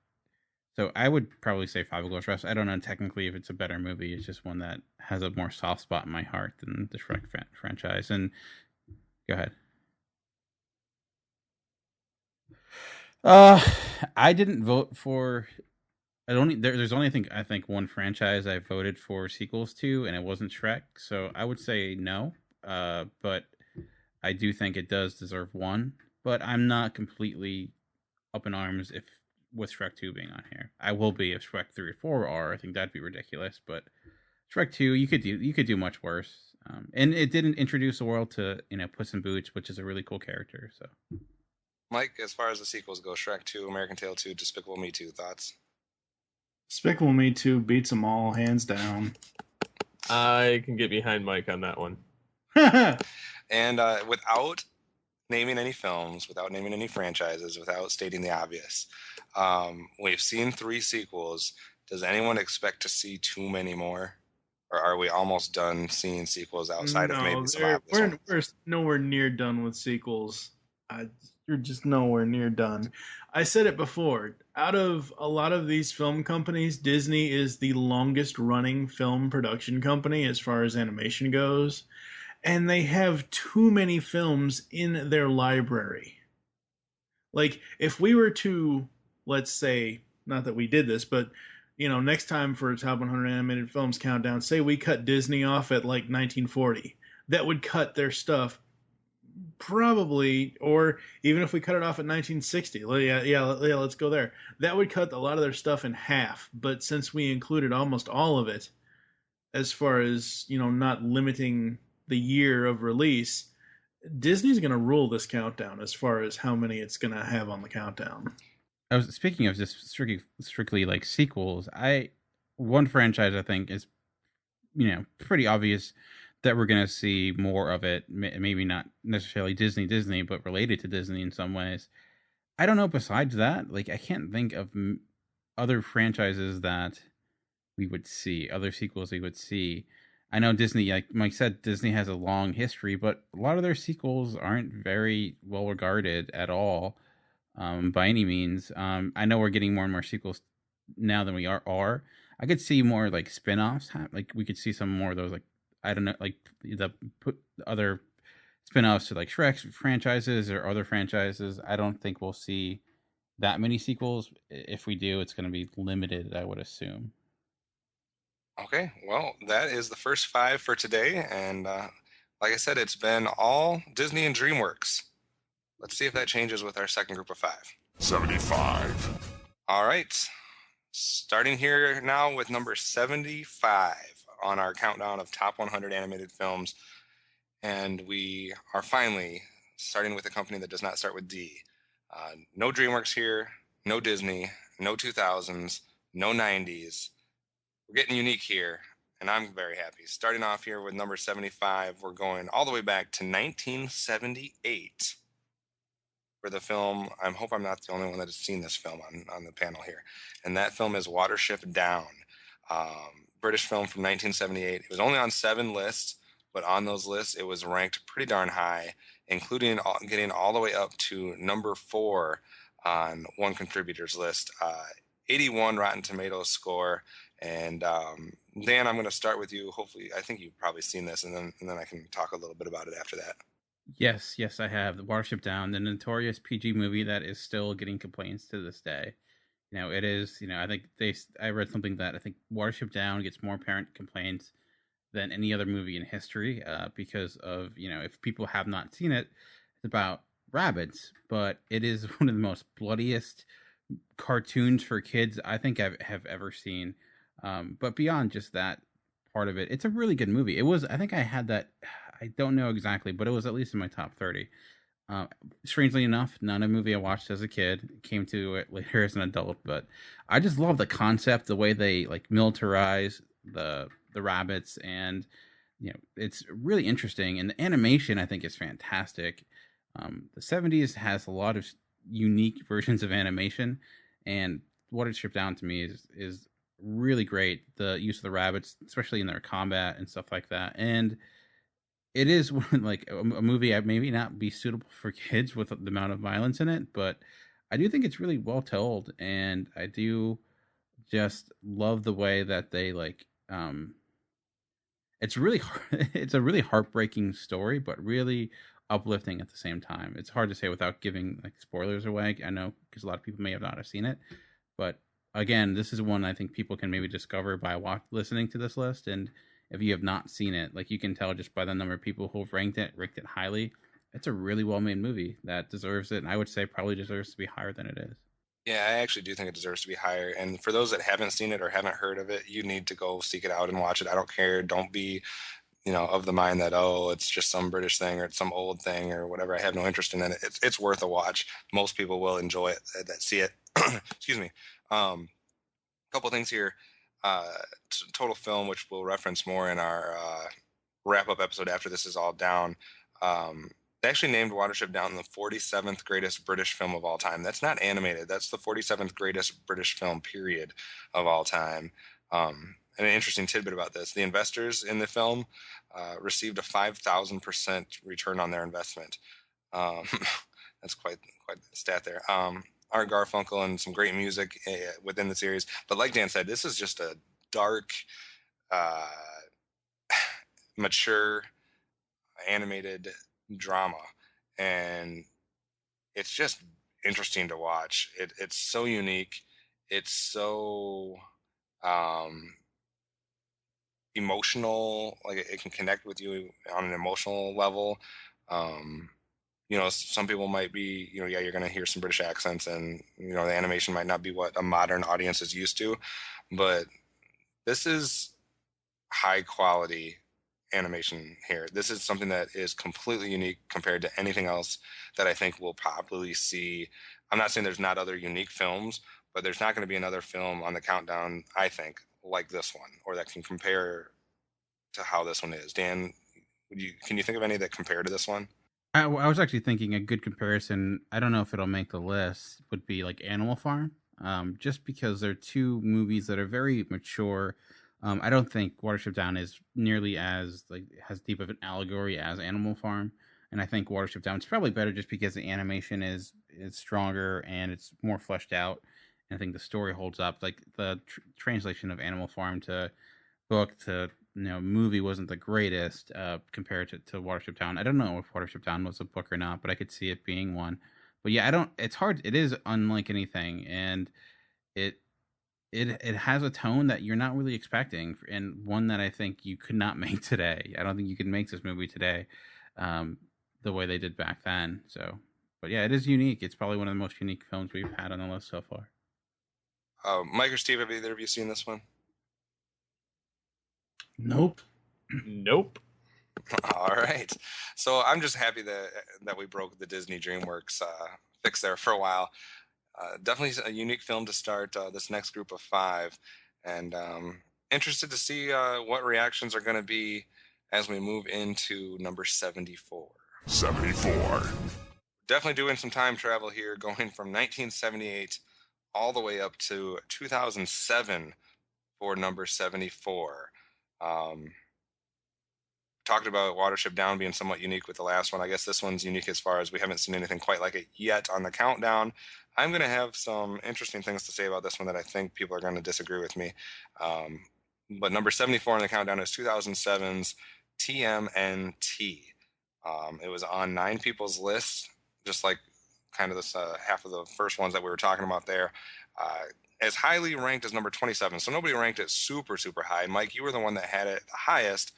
so I would probably say Five Goes West. I don't know technically if it's a better movie. It's just one that has a more soft spot in my heart than the Shrek franchise. And go ahead. Uh, I didn't vote for. There's only I think one franchise I voted for sequels to, and it wasn't Shrek. So I would say no. But I do think it does deserve one. But I'm not completely up in arms if with Shrek 2 being on here. I will be if Shrek 3 or 4 are. I think that'd be ridiculous. But Shrek 2, you could do much worse. And it didn't introduce the world to Puss in Boots, which is a really cool character. So Mike, as far as the sequels go, Shrek 2, American Tail 2, Despicable Me 2, thoughts? Despicable Me 2 beats them all, hands down. I can get behind Mike on that one. And without naming any films, without naming any franchises, without stating the obvious, we've seen 3 sequels. Does anyone expect to see too many more? Or are we almost done seeing sequels outside of maybe some obvious ones? we're nowhere near done with sequels. You're just nowhere near done. I said it before. Out of a lot of these film companies, Disney is the longest running film production company as far as animation goes. And they have too many films in their library. Like, if we were to, let's say, not that we did this, but next time for a top 100 animated films countdown, say we cut Disney off at like 1940, that would cut their stuff probably, or even if we cut it off at 1960, yeah, let's go there. That would cut a lot of their stuff in half. But since we included almost all of it, as far as not limiting the year of release, Disney's going to rule this countdown as far as how many it's going to have on the countdown. I was speaking of just strictly like sequels. One franchise I think is pretty obvious that we're going to see more of it. Maybe not necessarily Disney, but related to Disney in some ways. I don't know. Besides that, like I can't think of other franchises that we would see, other sequels we would see. I know Disney, like Mike said, Disney has a long history, but a lot of their sequels aren't very well regarded at all, by any means. I know we're getting more and more sequels now than we are. I could see more like spin-offs. Like we could see some more of those, like, I don't know, like the put other spin-offs to like Shrek franchises or other franchises. I don't think we'll see that many sequels. If we do, it's going to be limited, I would assume. Okay, well, that is the first 5 for today, and like I said, it's been all Disney and DreamWorks. Let's see if that changes with our second group of 5. 75. All right, starting here now with number 75 on our countdown of top 100 animated films, and we are finally starting with a company that does not start with D. No DreamWorks here, no Disney, no 2000s, no 90s. We're getting unique here, and I'm very happy. Starting off here with number 75, we're going all the way back to 1978 for the film. I hope I'm not the only one that has seen this film on the panel here. And that film is Watership Down, British film from 1978. It was only on 7 lists, but on those lists, it was ranked pretty darn high, including getting all the way up to number 4 on one contributor's list. 81 Rotten Tomatoes score. And Dan, I'm going to start with you. Hopefully, I think you've probably seen this, and then I can talk a little bit about it after that. Yes, I have. The Watership Down, the notorious PG movie that is still getting complaints to this day. It is. I think I read something that I think Watership Down gets more parent complaints than any other movie in history, because of if people have not seen it, it's about rabbits, but it is one of the most bloodiest cartoons for kids I think I have ever seen. But beyond just that part of it, it's a really good movie. It was, I think I had that, I don't know exactly, but it was at least in my top 30. Strangely enough, not a movie I watched as a kid. Came to it later as an adult, but I just love the concept, the way they like militarize the rabbits, and it's really interesting. And the animation I think is fantastic. The 70s has a lot of unique versions of animation, and Watership Down to me is really great. The use of the rabbits, especially in their combat and stuff like that, and it is like a movie I maybe not be suitable for kids with the amount of violence in it, but I do think it's really well told, and I do just love the way that they like. It's really it's a really heartbreaking story, but really uplifting at the same time. It's hard to say without giving like spoilers away. I know because a lot of people may have not have seen it, but again, this is one I think people can maybe discover by listening to this list. And if you have not seen it, like you can tell just by the number of people who've ranked it highly, it's a really well-made movie that deserves it. And I would say probably deserves to be higher than it is. Yeah, I actually do think it deserves to be higher. And for those that haven't seen it or haven't heard of it, you need to go seek it out and watch it. I don't care. Don't be, of the mind that, oh, it's just some British thing or it's some old thing or whatever. I have no interest in it. It's worth a watch. Most people will enjoy it that see it. Excuse me. Couple things here. Total film, which we'll reference more in our wrap-up episode after this is all down. They actually named Watership Down the 47th greatest British film of all time. That's not animated. That's the 47th greatest British film, period, of all time. And an interesting tidbit about this, the investors in the film received a 5,000% return on their investment. That's quite a stat there. Art Garfunkel and some great music within the series. But like Dan said, this is just a dark, mature, animated drama. And it's just interesting to watch. It's so unique. It's so emotional. Like it can connect with you on an emotional level. Some people might be, you're going to hear some British accents and, the animation might not be what a modern audience is used to, but this is high quality animation here. This is something that is completely unique compared to anything else that I think we'll probably see. I'm not saying there's not other unique films, but there's not going to be another film on the countdown, I think, like this one, or that can compare to how this one is. Dan, can you think of any that compare to this one? I was actually thinking a good comparison. I don't know if it'll make the list. Would be like Animal Farm. just because they're two movies that are very mature. I don't think Watership Down is nearly as has deep of an allegory as Animal Farm, and I think Watership Down is probably better just because the animation is stronger and it's more fleshed out. And I think the story holds up. Like the translation of Animal Farm to book to movie wasn't the greatest compared to Watership Down. I don't know if Watership Down was a book or not, but I could see it being one. But yeah, I don't. It's hard. It is unlike anything, and it it has a tone that you're not really expecting, and one that I think you could not make today. I don't think you could make this movie today, the way they did back then. So, but yeah, it is unique. It's probably one of the most unique films we've had on the list so far. Mike or Steve, have either of you seen this one? Nope. Nope. All right. So I'm just happy that we broke the Disney DreamWorks fix there for a while. Definitely a unique film to start this next group of five, and interested to see what reactions are going to be as we move into number 74. 74. Definitely doing some time travel here, going from 1978 all the way up to 2007 for number 74. Talked about Watership Down being somewhat unique with the last one. I guess this one's unique as far as we haven't seen anything quite like it yet on the countdown. I'm going to have some interesting things to say about this one that I think people are going to disagree with me. But number 74 on the countdown is 2007's TMNT. It was on 9 people's list, just like kind of this half of the first ones that we were talking about there. As highly ranked as number 27. So nobody ranked it super, super high. Mike, you were the one that had it the highest.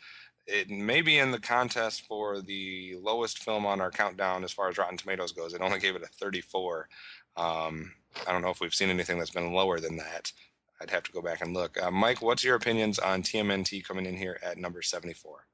It may be in the contest for the lowest film on our countdown as far as Rotten Tomatoes goes. It only gave it a 34. I don't know if we've seen anything that's been lower than that. I'd have to go back and look. Mike, what's your opinions on TMNT coming in here at number 74?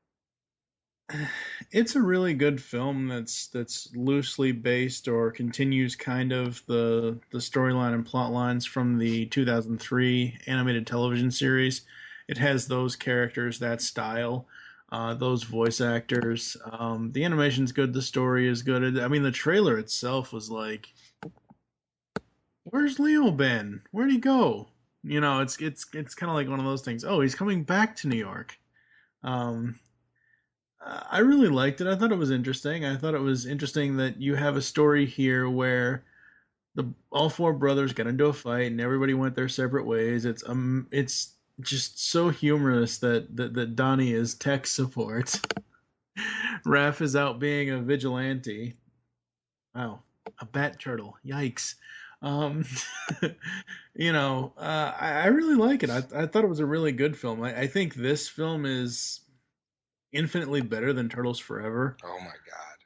It's a really good film that's loosely based or continues kind of the storyline and plot lines from the 2003 animated television series. It has those characters, that style, those voice actors. The animation's good, the story is good. I mean, the trailer itself was like, "Where's Leo been? Where'd he go?" It's kind of like one of those things. Oh, he's coming back to New York. I really liked it. I thought it was interesting. I thought it was interesting that you have a story here where all 4 brothers got into a fight and everybody went their separate ways. It's just so humorous that Donnie is tech support. Raph is out being a vigilante. Wow, a bat turtle. Yikes. I really like it. I thought it was a really good film. I think this film is infinitely better than Turtles Forever. Oh my God.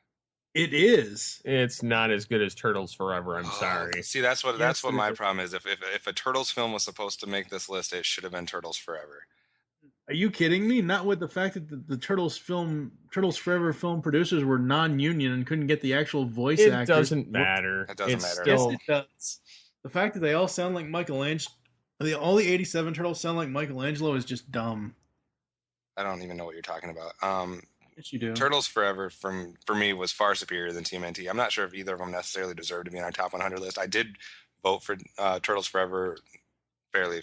It is. It's not as good as Turtles Forever. I'm sorry. See, that's what my is. problem is. If a Turtles film was supposed to make this list, it should have been Turtles Forever. Are you kidding me? Not with the fact that the Turtles Forever film producers were non-union and couldn't get the actual voice actors. It doesn't matter. It doesn't matter. Yes, it does. The fact that they all sound like Michelangelo, all the 87 Turtles sound like Michelangelo is just dumb. I don't even know what you're talking about. Yes, you do. Turtles Forever for me was far superior than TMNT. I'm not sure if either of them necessarily deserve to be on our top 100 list. I did vote for Turtles Forever fairly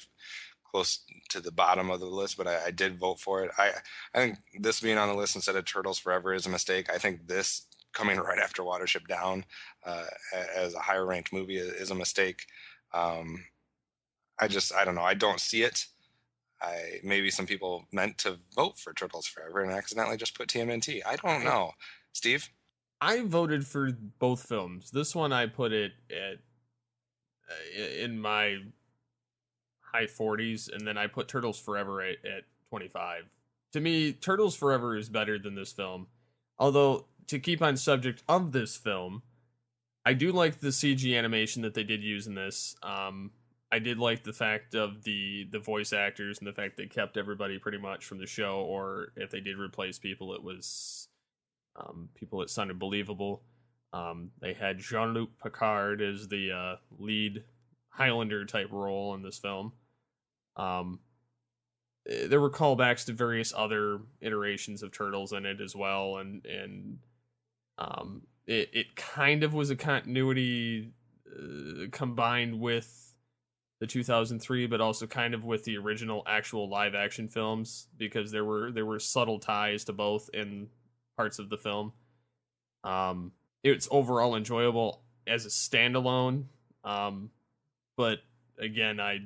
close to the bottom of the list, but I did vote for it. I think this being on the list instead of Turtles Forever is a mistake. I think this coming right after Watership Down as a higher ranked movie is a mistake. I don't know. I don't see it. Maybe some people meant to vote for Turtles Forever and accidentally just put TMNT. I don't know. Steve? I voted for both films. This one I put it at in my high 40s, and then I put Turtles Forever at 25. To me, Turtles Forever is better than this film. Although, to keep on subject of this film, I do like the CG animation that they did use in this. I did like the fact of the voice actors and the fact they kept everybody pretty much from the show, or if they did replace people, it was people that sounded believable. They had Jean-Luc Picard as the lead Highlander type role in this film. There were callbacks to various other iterations of Turtles in it as well, and it kind of was a continuity combined with the 2003, but also kind of with the original actual live action films, because there were subtle ties to both in parts of the film. It's overall enjoyable as a standalone, but again, I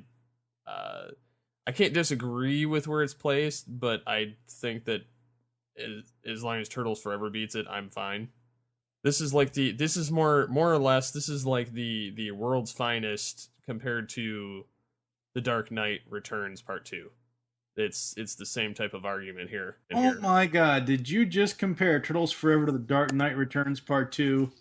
can't disagree with where it's placed, but I think that as long as Turtles Forever beats it, I'm fine. This is like this is more or less, this is like the world's finest compared to The Dark Knight Returns Part 2. It's the same type of argument here. Oh my God! Did you just compare Turtles Forever to The Dark Knight Returns Part 2?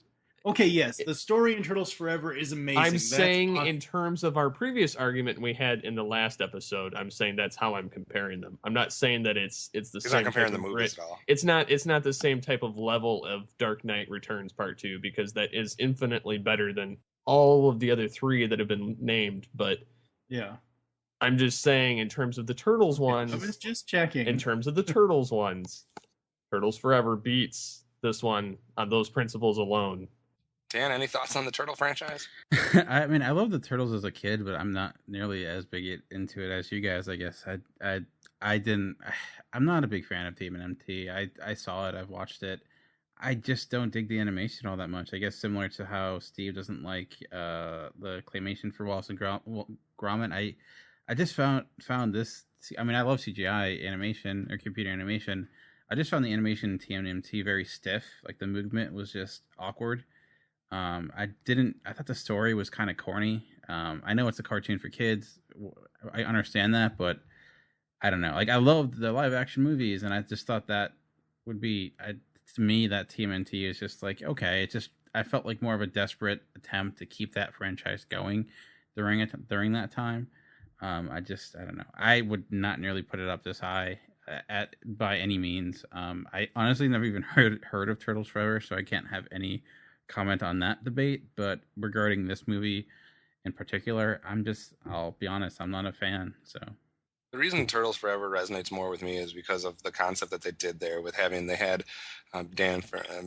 Okay, yes, the story in Turtles Forever is amazing. I'm saying in terms of our previous argument we had in the last episode, I'm saying that's how I'm comparing them. I'm not saying that it's the He's same. not comparing type the of movies at all. It's not the same type of level of Dark Knight Returns Part 2, because that is infinitely better than all of the other three that have been named. But yeah, I'm just saying in terms of the Turtles ones. I was just checking. In terms of the Turtles ones, Turtles Forever beats this one on those principles alone. Dan, any thoughts on the Turtle franchise? I mean, I love the Turtles as a kid, but I'm not nearly as big into it as you guys. I guess I didn't. I'm not a big fan of TMNT. I saw it. I've watched it. I just don't dig the animation all that much. I guess similar to how Steve doesn't like the claymation for Wallace and Gromit. I just found this. I mean, I love CGI animation or computer animation. I just found the animation in TMNT very stiff. Like the movement was just awkward. I thought the story was kind of corny. I know it's a cartoon for kids. I understand that, but I don't know. Like, I loved the live action movies, and I just thought that would be, to me, that TMNT is just like, okay, I felt like more of a desperate attempt to keep that franchise going during that time. I don't know. I would not nearly put it up this high by any means. I honestly never even heard of Turtles Forever, so I can't have any comment on that debate. But regarding this movie in particular, I'll be honest, I'm not a fan. So the reason Turtles Forever resonates more with me is because of the concept that they did there with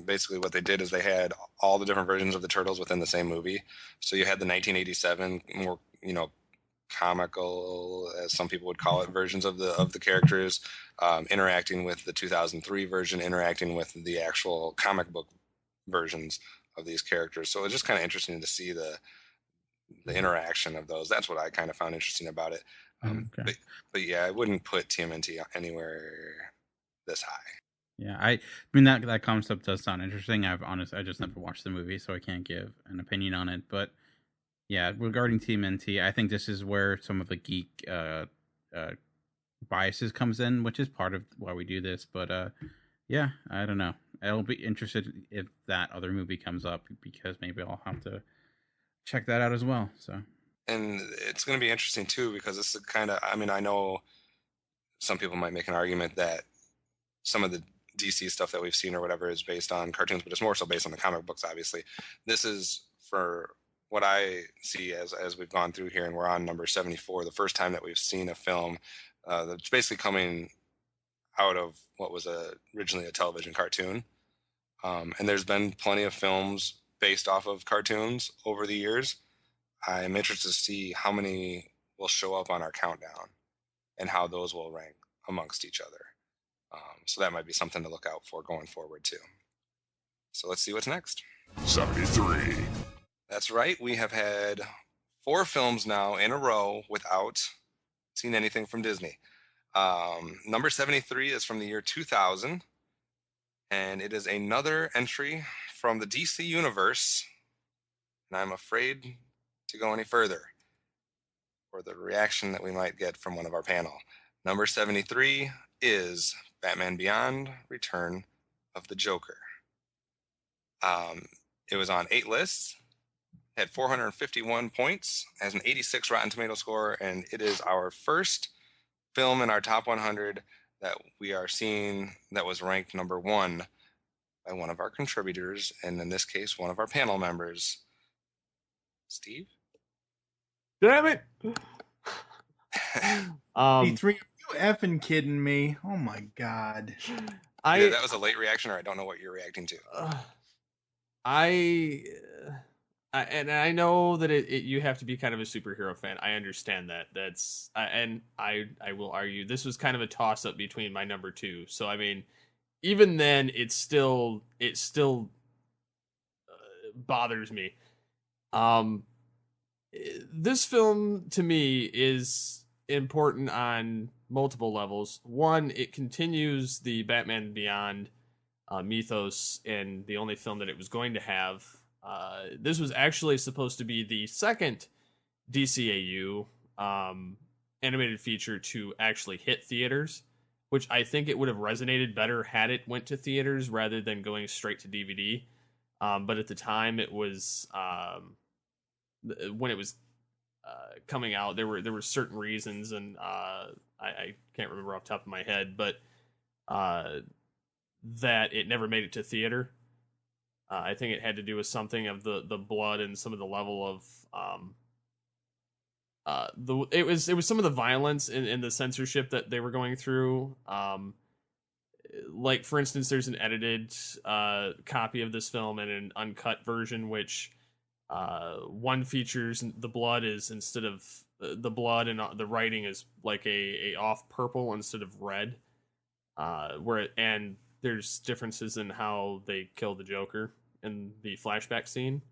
basically what they did is they had all the different versions of the Turtles within the same movie. So you had the 1987 more, comical, as some people would call it, versions of the characters interacting with the 2003 version, interacting with the actual comic book versions of these characters. So it's just kind of interesting to see the interaction of those. That's what I kind of found interesting about it. okay. But yeah, I wouldn't put TMNT anywhere this high. Yeah, I mean that concept does sound interesting. I just never watched the movie, so I can't give an opinion on it. But yeah, regarding TMNT, I think this is where some of the geek biases comes in, which is part of why we do this. But yeah, I don't know. I'll be interested if that other movie comes up, because maybe I'll have to check that out as well. So, and it's going to be interesting too, because this is kind of, I mean, I know some people might make an argument that some of the DC stuff that we've seen or whatever is based on cartoons, but it's more so based on the comic books. Obviously, this is, for what I see as we've gone through here, and we're on number 74, the first time that we've seen a film that's basically coming out of what was originally a television cartoon. And there's been plenty of films based off of cartoons over the years. I'm interested to see how many will show up on our countdown and how those will rank amongst each other. So that might be something to look out for going forward too. So let's see what's next. 73. That's right. We have had 4 films now in a row without seeing anything from Disney. Number 73 is from the year 2000. And it is another entry from the DC universe. And I'm afraid to go any further for the reaction that we might get from one of our panel. Number 73 is Batman Beyond: Return of the Joker. It was on 8 lists, had 451 points, has an 86 Rotten Tomato score, and it is our first film in our top 100 that we are seeing that was ranked number 1 by one of our contributors, and in this case, one of our panel members. Steve? Damn it! E3, are you effing kidding me? Oh my God. Yeah, that was a late reaction, or I don't know what you're reacting to. I and I know that you have to be kind of a superhero fan. I understand that. And I will argue this was kind of a toss up between my number two. So I mean, even then, it still bothers me. Um, this film to me is important on multiple levels. One, it continues the Batman Beyond mythos and the only film that it was going to have. This was actually supposed to be the second DCAU animated feature to actually hit theaters, which I think it would have resonated better had it went to theaters rather than going straight to DVD. But at the time, it was when it was coming out, there were certain reasons, and I can't remember off the top of my head, but that it never made it to theater. I think it had to do with something of the blood and some of the level of it was some of the violence and the censorship that they were going through. Like for instance, there's an edited copy of this film and an uncut version, which one features the blood is instead of the blood and the writing is like a off purple instead of red. And there's differences in how they kill the Joker in the flashback scene.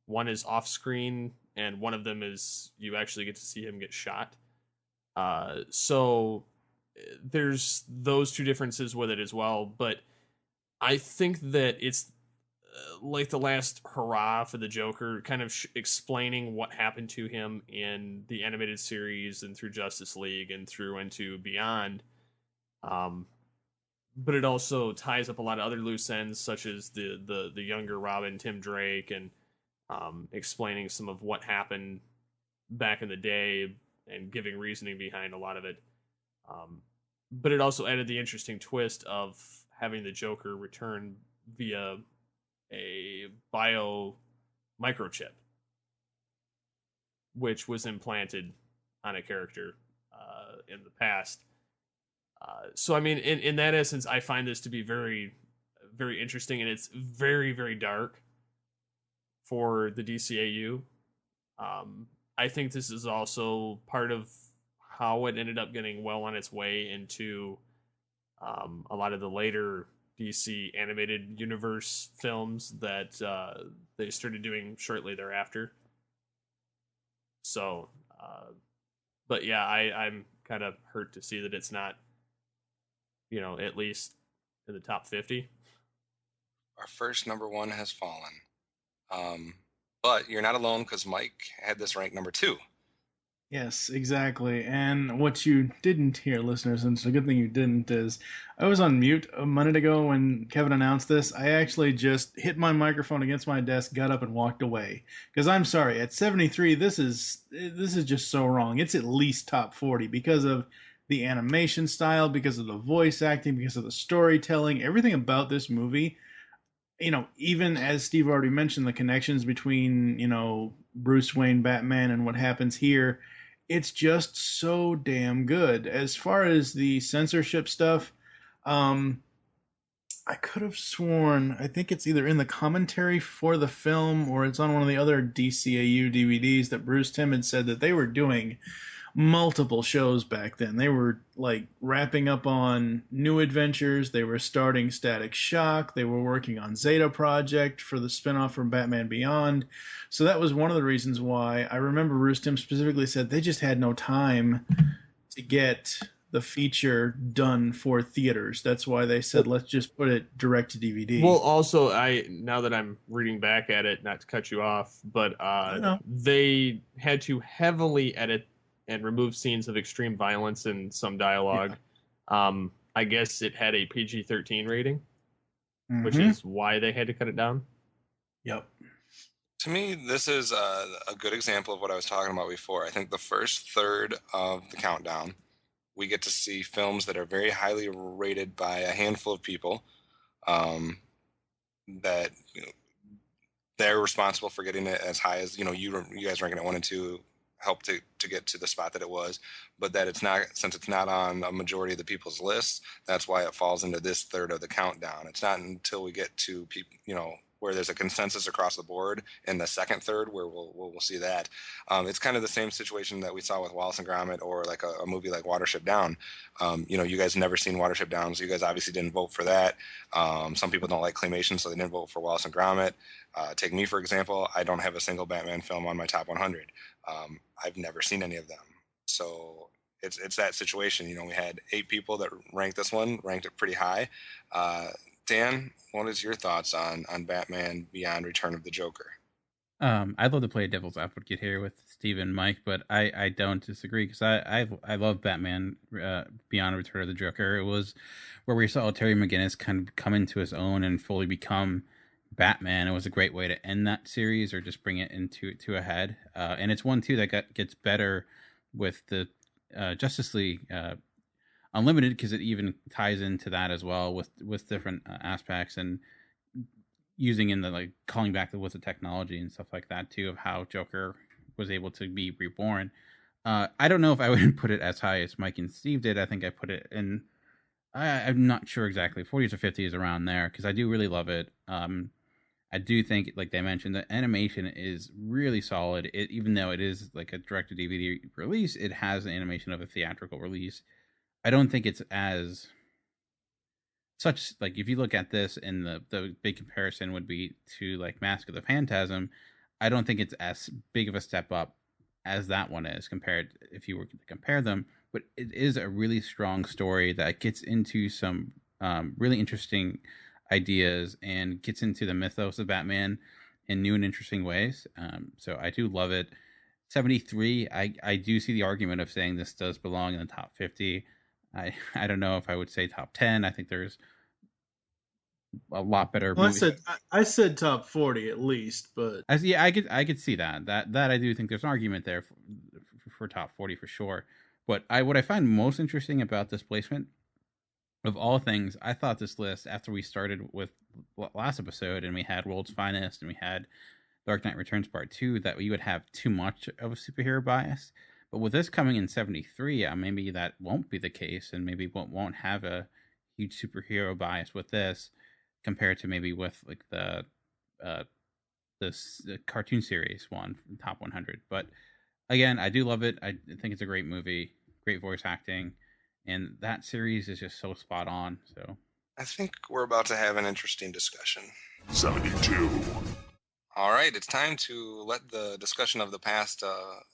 One is off screen, and one of them is you actually get to see him get shot. So there's those two differences with it as well. But I think that it's like the last hurrah for the Joker, kind of explaining what happened to him in the animated series and through Justice League and through into Beyond. But it also ties up a lot of other loose ends, such as the younger Robin, Tim Drake, and explaining some of what happened back in the day and giving reasoning behind a lot of it. But it also added the interesting twist of having the Joker return via a bio microchip, which was implanted on a character in the past. So I mean, in that essence, I find this to be very, very interesting, and it's very, very dark for the DCAU. I think this is also part of how it ended up getting well on its way into a lot of the later DC animated universe films that they started doing shortly thereafter. So, but yeah, I'm kind of hurt to see that it's not, at least in the top 50. Our first number one has fallen. But you're not alone because Mike had this ranked number two. Yes, exactly. And what you didn't hear, listeners, and it's a good thing you didn't, is I was on mute a minute ago when Kevin announced this. I actually just hit my microphone against my desk, got up, and walked away. Because I'm sorry, at 73, this is just so wrong. It's at least top 40 because of the animation style, because of the voice acting, because of the storytelling, everything about this movie. Even as Steve already mentioned, the connections between, Bruce Wayne, Batman, and what happens here, it's just so damn good. As far as the censorship stuff, I could have sworn, I think it's either in the commentary for the film or it's on one of the other DCAU DVDs that Bruce Timm had said that they were doing multiple shows back then. They were like wrapping up on New Adventures. They were starting Static Shock. They were working on Zeta Project for the spinoff from Batman Beyond. So that was one of the reasons why I remember Bruce Timm specifically said they just had no time to get the feature done for theaters. That's why they said, let's just put it direct to DVD. Well, also, now that I'm reading back at it, not to cut you off, but they had to heavily edit and remove scenes of extreme violence and some dialogue. Yeah. I guess it had a PG-13 rating, which is why they had to cut it down. Yep. To me, this is a good example of what I was talking about before. I think the first third of the countdown, we get to see films that are very highly rated by a handful of people that they're responsible for getting it as high as, you guys ranking it 1 and 2 helped to get to the spot that it was, but that since it's not on a majority of the people's lists, that's why it falls into this third of the countdown. It's not until we get to people, where there's a consensus across the board in the second third, where we'll see that. It's kind of the same situation that we saw with Wallace and Gromit, or like a movie like Watership Down. You guys never seen Watership Down, so you guys obviously didn't vote for that. Some people don't like claymation, so they didn't vote for Wallace and Gromit. Take me, for example. I don't have a single Batman film on my top 100. I've never seen any of them. So it's that situation. We had 8 people that ranked this one, ranked it pretty high. Dan, what is your thoughts on Batman Beyond Return of the Joker? I'd love to play devil's advocate here with Steve and Mike, but I don't disagree, because I love Batman Beyond Return of the Joker. It was where we saw Terry McGinnis kind of come into his own and fully become Batman. It was a great way to end that series, or just bring it to a head. And it's one too that gets better with the Justice League Unlimited, because it even ties into that as well with different aspects, and using in the like calling back with the technology and stuff like that too, of how Joker was able to be reborn. I don't know if I would put it as high as Mike and Steve did. I think I put it in. I'm not sure exactly. 40s or 50s around there, because I do really love it. I do think, like they mentioned, the animation is really solid. Even though it is like a direct-to-DVD release, it has an animation of a theatrical release. I don't think it's as such, like, if you look at this, and the big comparison would be to like Mask of the Phantasm, I don't think it's as big of a step up as that one is, compared, if you were to compare them. But it is a really strong story that gets into some really interesting ideas, and gets into the mythos of Batman in new and interesting ways. So I do love it. 73, I do see the argument of saying this does belong in the top 50. I don't know if I would say top 10. I think there's a lot better movies. I said top 40 at least, but I could see that I do think there's an argument there for top 40 for sure. But what I find most interesting about this placement, of all things, I thought this list, after we started with last episode and we had World's Finest and we had Dark Knight Returns Part 2, that we would have too much of a superhero bias. But with this coming in 73, maybe that won't be the case, and maybe won't have a huge superhero bias with this, compared to maybe with like the cartoon series one, top 100. But again, I do love it. I think it's a great movie, great voice acting, and that series is just so spot on. So I think we're about to have an interesting discussion. 72. All right, it's time to let the discussion of the past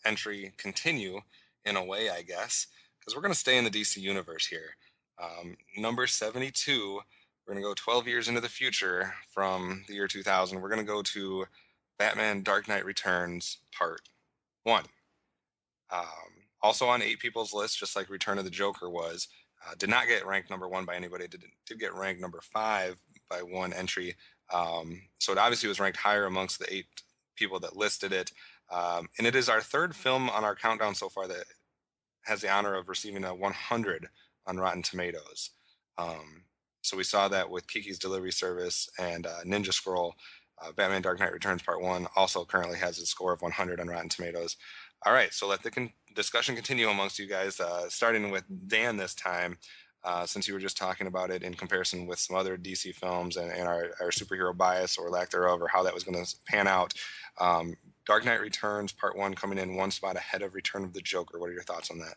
entry continue, in a way, I guess, because we're going to stay in the DC universe here. Number 72, we're going to go 12 years into the future from the year 2000. We're going to go to Batman Dark Knight Returns Part 1. Also on 8 people's list, just like Return of the Joker was. Did not get ranked number 1 by anybody. Did get ranked number 5 by one entry. So it obviously was ranked higher amongst the 8 people that listed it. And it is our 3rd film on our countdown so far that has the honor of receiving a 100 on Rotten Tomatoes. So we saw that with Kiki's Delivery Service and Ninja Scroll. Batman Dark Knight Returns Part 1 also currently has a score of 100 on Rotten Tomatoes. All right, so let the discussion continue amongst you guys, starting with Dan this time. Since you were just talking about it in comparison with some other DC films and our superhero bias or lack thereof, or how that was going to pan out. Dark Knight Returns Part 1 coming in 1 spot ahead of Return of the Joker. What are your thoughts on that?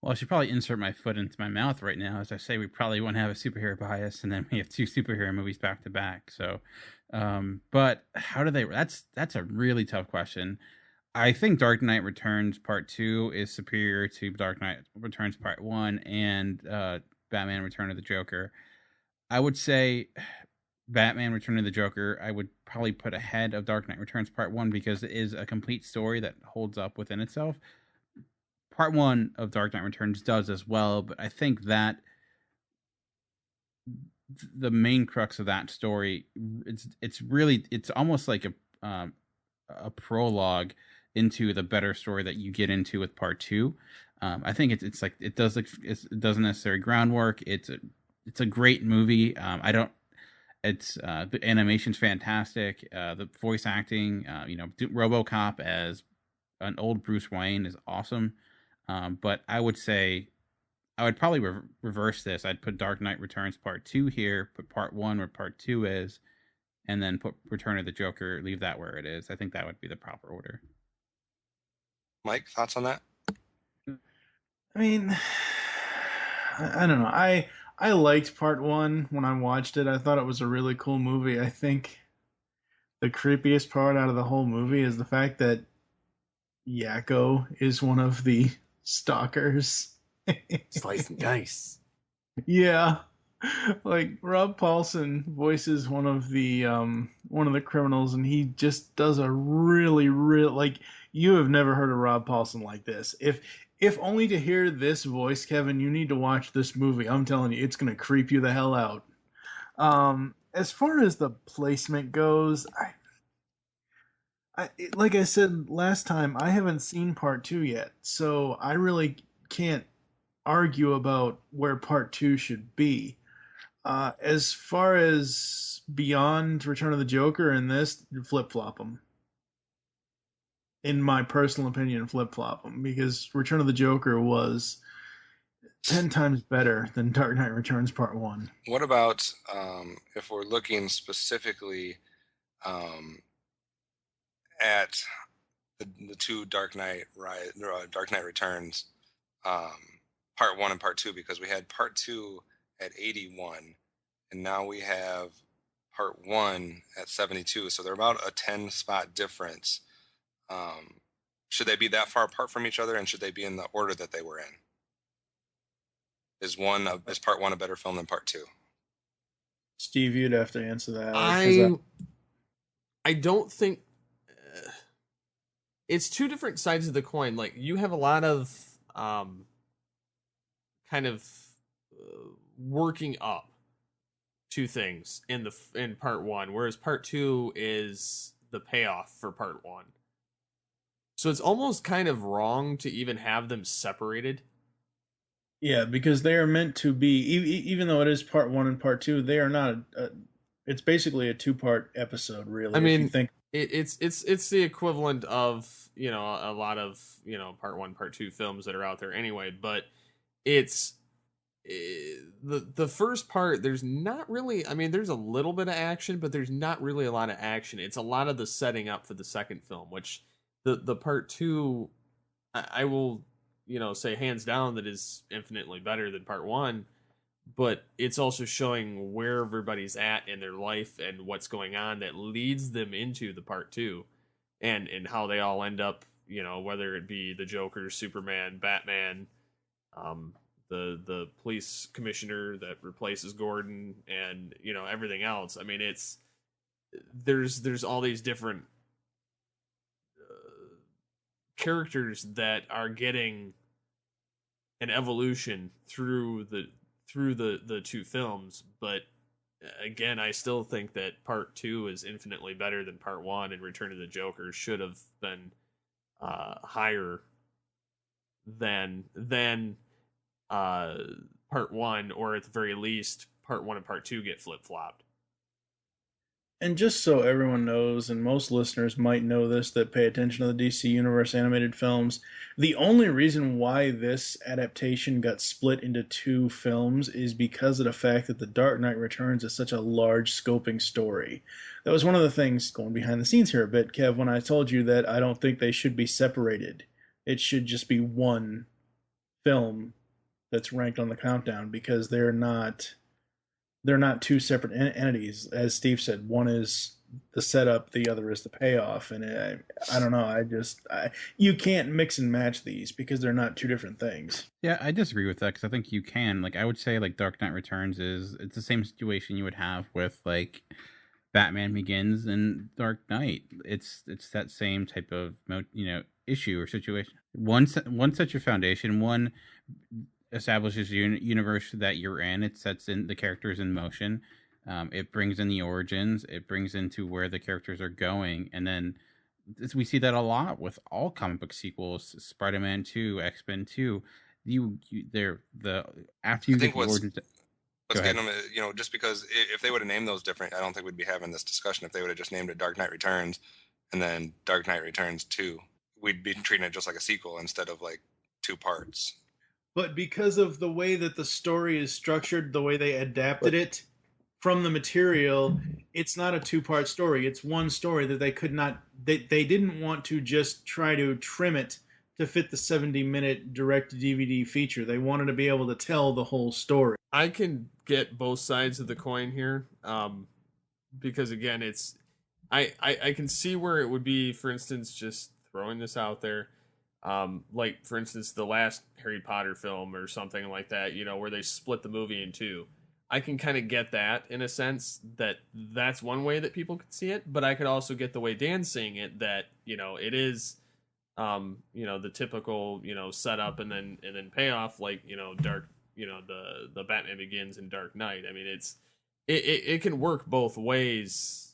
Well, I should probably insert my foot into my mouth right now as I say we probably won't have a superhero bias, and then we have 2 superhero movies back to back. So, but how do they? That's a really tough question. I think Dark Knight Returns Part 2 is superior to Dark Knight Returns Part 1 and Batman Return of the Joker. I would say Batman Return of the Joker I would probably put ahead of Dark Knight Returns Part 1, because it is a complete story that holds up within itself. Part 1 of Dark Knight Returns does as well, but I think that the main crux of that story, it's almost like a prologue into the better story that you get into with Part 2. I think it's like it doesn't necessary groundwork. It's a great movie. The animation's fantastic. The voice acting, RoboCop as an old Bruce Wayne is awesome. But I would say I would probably reverse this. I'd put Dark Knight Returns Part 2 here, put Part 1 where Part 2 is, and then put Return of the Joker, leave that where it is. I think that would be the proper order. Mike, thoughts on that? I mean, I don't know. I liked part one when I watched it. I thought it was a really cool movie. I think the creepiest part out of the whole movie is the fact that Yakko is one of the stalkers. Slice and dice. Yeah. Like Rob Paulson voices one of the criminals, and he just does a really like, you have never heard of Rob Paulson like this. If only to hear this voice, Kevin, you need to watch this movie. I'm telling you, it's gonna creep you the hell out. As far as the placement goes, like I said last time, I haven't seen part two yet, so I really can't argue about where part two should be. As far as beyond Return of the Joker and this, flip flop them. In my personal opinion, flip flop them, because Return of the Joker was 10 times better than Dark Knight Returns Part 1. What about if we're looking specifically at the two Dark Knight Returns, Part 1 and Part 2, because we had Part 2 at 81, and now we have Part 1 at 72, so they're about a 10 spot difference. Should they be that far apart from each other, and should they be in the order that they were in? Is Part 1 a better film than Part 2? Steve, you'd have to answer that. I don't think it's two different sides of the coin. Like, you have a lot of kind of working up to things in Part 1, whereas Part 2 is the payoff for Part 1. So it's almost kind of wrong to even have them separated. Yeah, because they are meant to be, even though it is Part 1 and Part 2, they are not. It's basically a two-part episode, really. I mean, if you think it's the equivalent of, a lot of, Part 1, Part 2 films that are out there anyway. But it's the first part. There's not really. I mean, there's a little bit of action, but there's not really a lot of action. It's a lot of the setting up for the second film, which the Part 2, I will say hands down that is infinitely better than Part 1, but it's also showing where everybody's at in their life and what's going on that leads them into the Part 2, and how they all end up, whether it be the Joker, Superman, Batman, the police commissioner that replaces Gordon, and everything else. I mean, there's all these different characters that are getting an evolution through the two films, but again, I still think that Part 2 is infinitely better than Part 1, and Return of the Joker should have been higher than Part 1, or at the very least, Part 1 and Part 2 get flip-flopped. And just so everyone knows, and most listeners might know this that pay attention to the DC Universe animated films, the only reason why this adaptation got split into two films is because of the fact that The Dark Knight Returns is such a large scoping story. That was one of the things, going behind the scenes here a bit, Kev, when I told you that I don't think they should be separated. It should just be one film that's ranked on the countdown, because they're not two separate entities. As Steve said, one is the setup, the other is the payoff. And I don't know. You can't mix and match these because they're not two different things. Yeah, I disagree with that, because I think you can. Like, I would say, like, Dark Knight Returns it's the same situation you would have with, like, Batman Begins and Dark Knight. It's that same type of issue or situation. One sets your foundation. One establishes universe that you're in. It sets in the characters in motion. It brings in the origins. It brings into where the characters are going, and then we see that a lot with all comic book sequels. Spider-Man 2, X-Men 2. After you get the origins. Let's get them. Just because if they would have named those different, I don't think we'd be having this discussion. If they would have just named it Dark Knight Returns and then Dark Knight Returns 2, we'd be treating it just like a sequel instead of like two parts. But because of the way that the story is structured, the way they adapted it from the material, it's not a two-part story. It's one story that they could not. They didn't want to just try to trim it to fit the 70-minute direct-to-DVD feature. They wanted to be able to tell the whole story. I can get both sides of the coin here, because again, I can see where it would be, for instance, just throwing this out there, like for instance, the last Harry Potter film or something like that, where they split the movie in two. I can kind of get that in a sense that that's one way that people could see it, but I could also get the way Dan's saying it that it is, the typical setup and then payoff, like Dark, the Batman Begins and Dark Knight. I mean, it can work both ways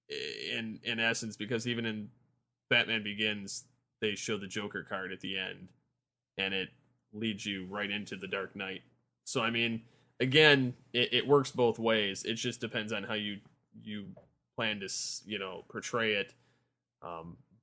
in essence, because even in Batman Begins they show the Joker card at the end and it leads you right into the Dark Knight. So I mean, again, it works both ways. It just depends on how you plan to portray it.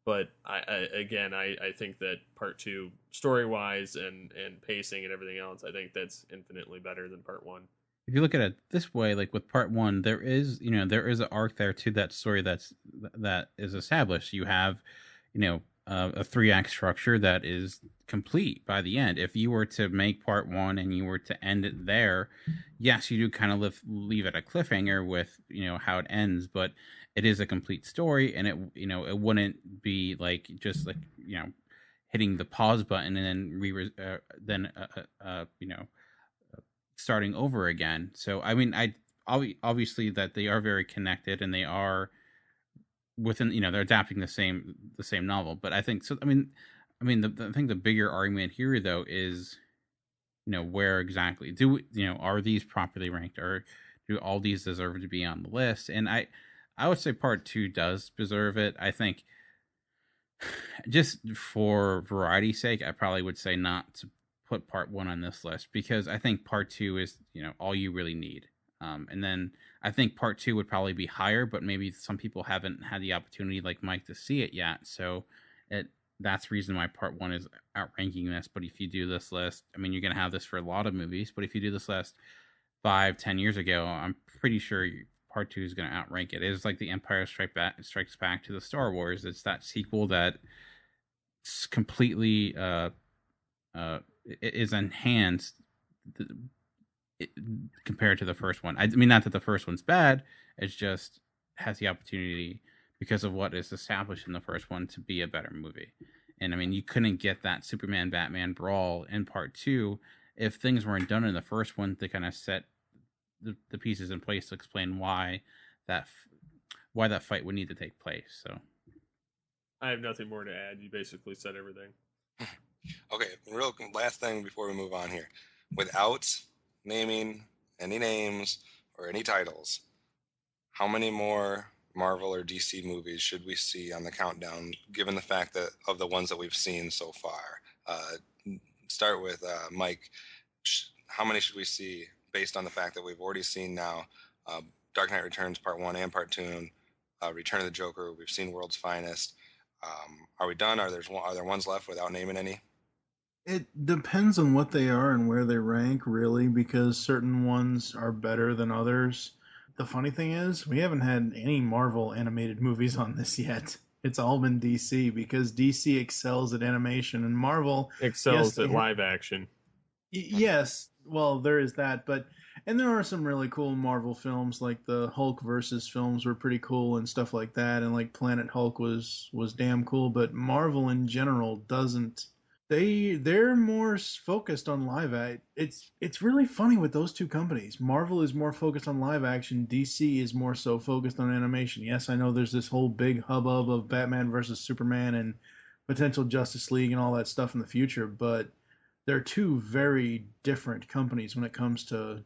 But I think that part two, story wise and pacing and everything else, I think that's infinitely better than part one. If you look at it this way, like with part one, there is an arc there to that story that is established. You have, a 3-act structure that is complete by the end. If you were to make part one and you were to end it there, yes, you do kind of leave it a cliffhanger with how it ends, but it is a complete story, and it wouldn't be like just like hitting the pause button and then starting over again. So I mean, obviously that they are very connected and they are within they're adapting the same novel. But I think so. I mean, I think the bigger argument here though is where exactly are these properly ranked, or do all these deserve to be on the list? And I would say part two does deserve it. I think just for variety's sake, I probably would say not to put part one on this list, because I think part two is all you really need. And then I think part two would probably be higher, but maybe some people haven't had the opportunity like Mike to see it yet. So that's the reason why part one is outranking this. But if you do this list, I mean, you're going to have this for a lot of movies, but if you do this list 5-10 years ago, I'm pretty sure part two is going to outrank it. It is like the Empire Strikes Back to the Star Wars. It's that sequel that completely is enhanced compared to the first one. I mean, not that the first one's bad. It's just has the opportunity, because of what is established in the first one, to be a better movie. And I mean, you couldn't get that Superman Batman brawl in part two if things weren't done in the first one to kind of set the pieces in place to explain why that fight would need to take place. So I have nothing more to add. You basically said everything. Okay, real last thing before we move on here. Without naming any names or any titles, how many more Marvel or DC movies should we see on the countdown, given the fact that of the ones that we've seen so far? Start with Mike. How many should we see based on the fact that we've already seen now Dark Knight Returns Part 1 and Part 2, Return of the Joker, we've seen World's Finest. Are we done? Are there ones left without naming any? It depends on what they are and where they rank, really, because certain ones are better than others. The funny thing is, we haven't had any Marvel animated movies on this yet. It's all been DC, because DC excels at animation, and Marvel excels at live action. Yes, well, there is that, and there are some really cool Marvel films, like the Hulk versus films were pretty cool and stuff like that, and like Planet Hulk was damn cool, but Marvel in general doesn't. They're more focused on live act. It's really funny with those two companies. Marvel is more focused on live action. DC is more so focused on animation. Yes, I know there's this whole big hubbub of Batman versus Superman and potential Justice League and all that stuff in the future, but they're two very different companies when it comes to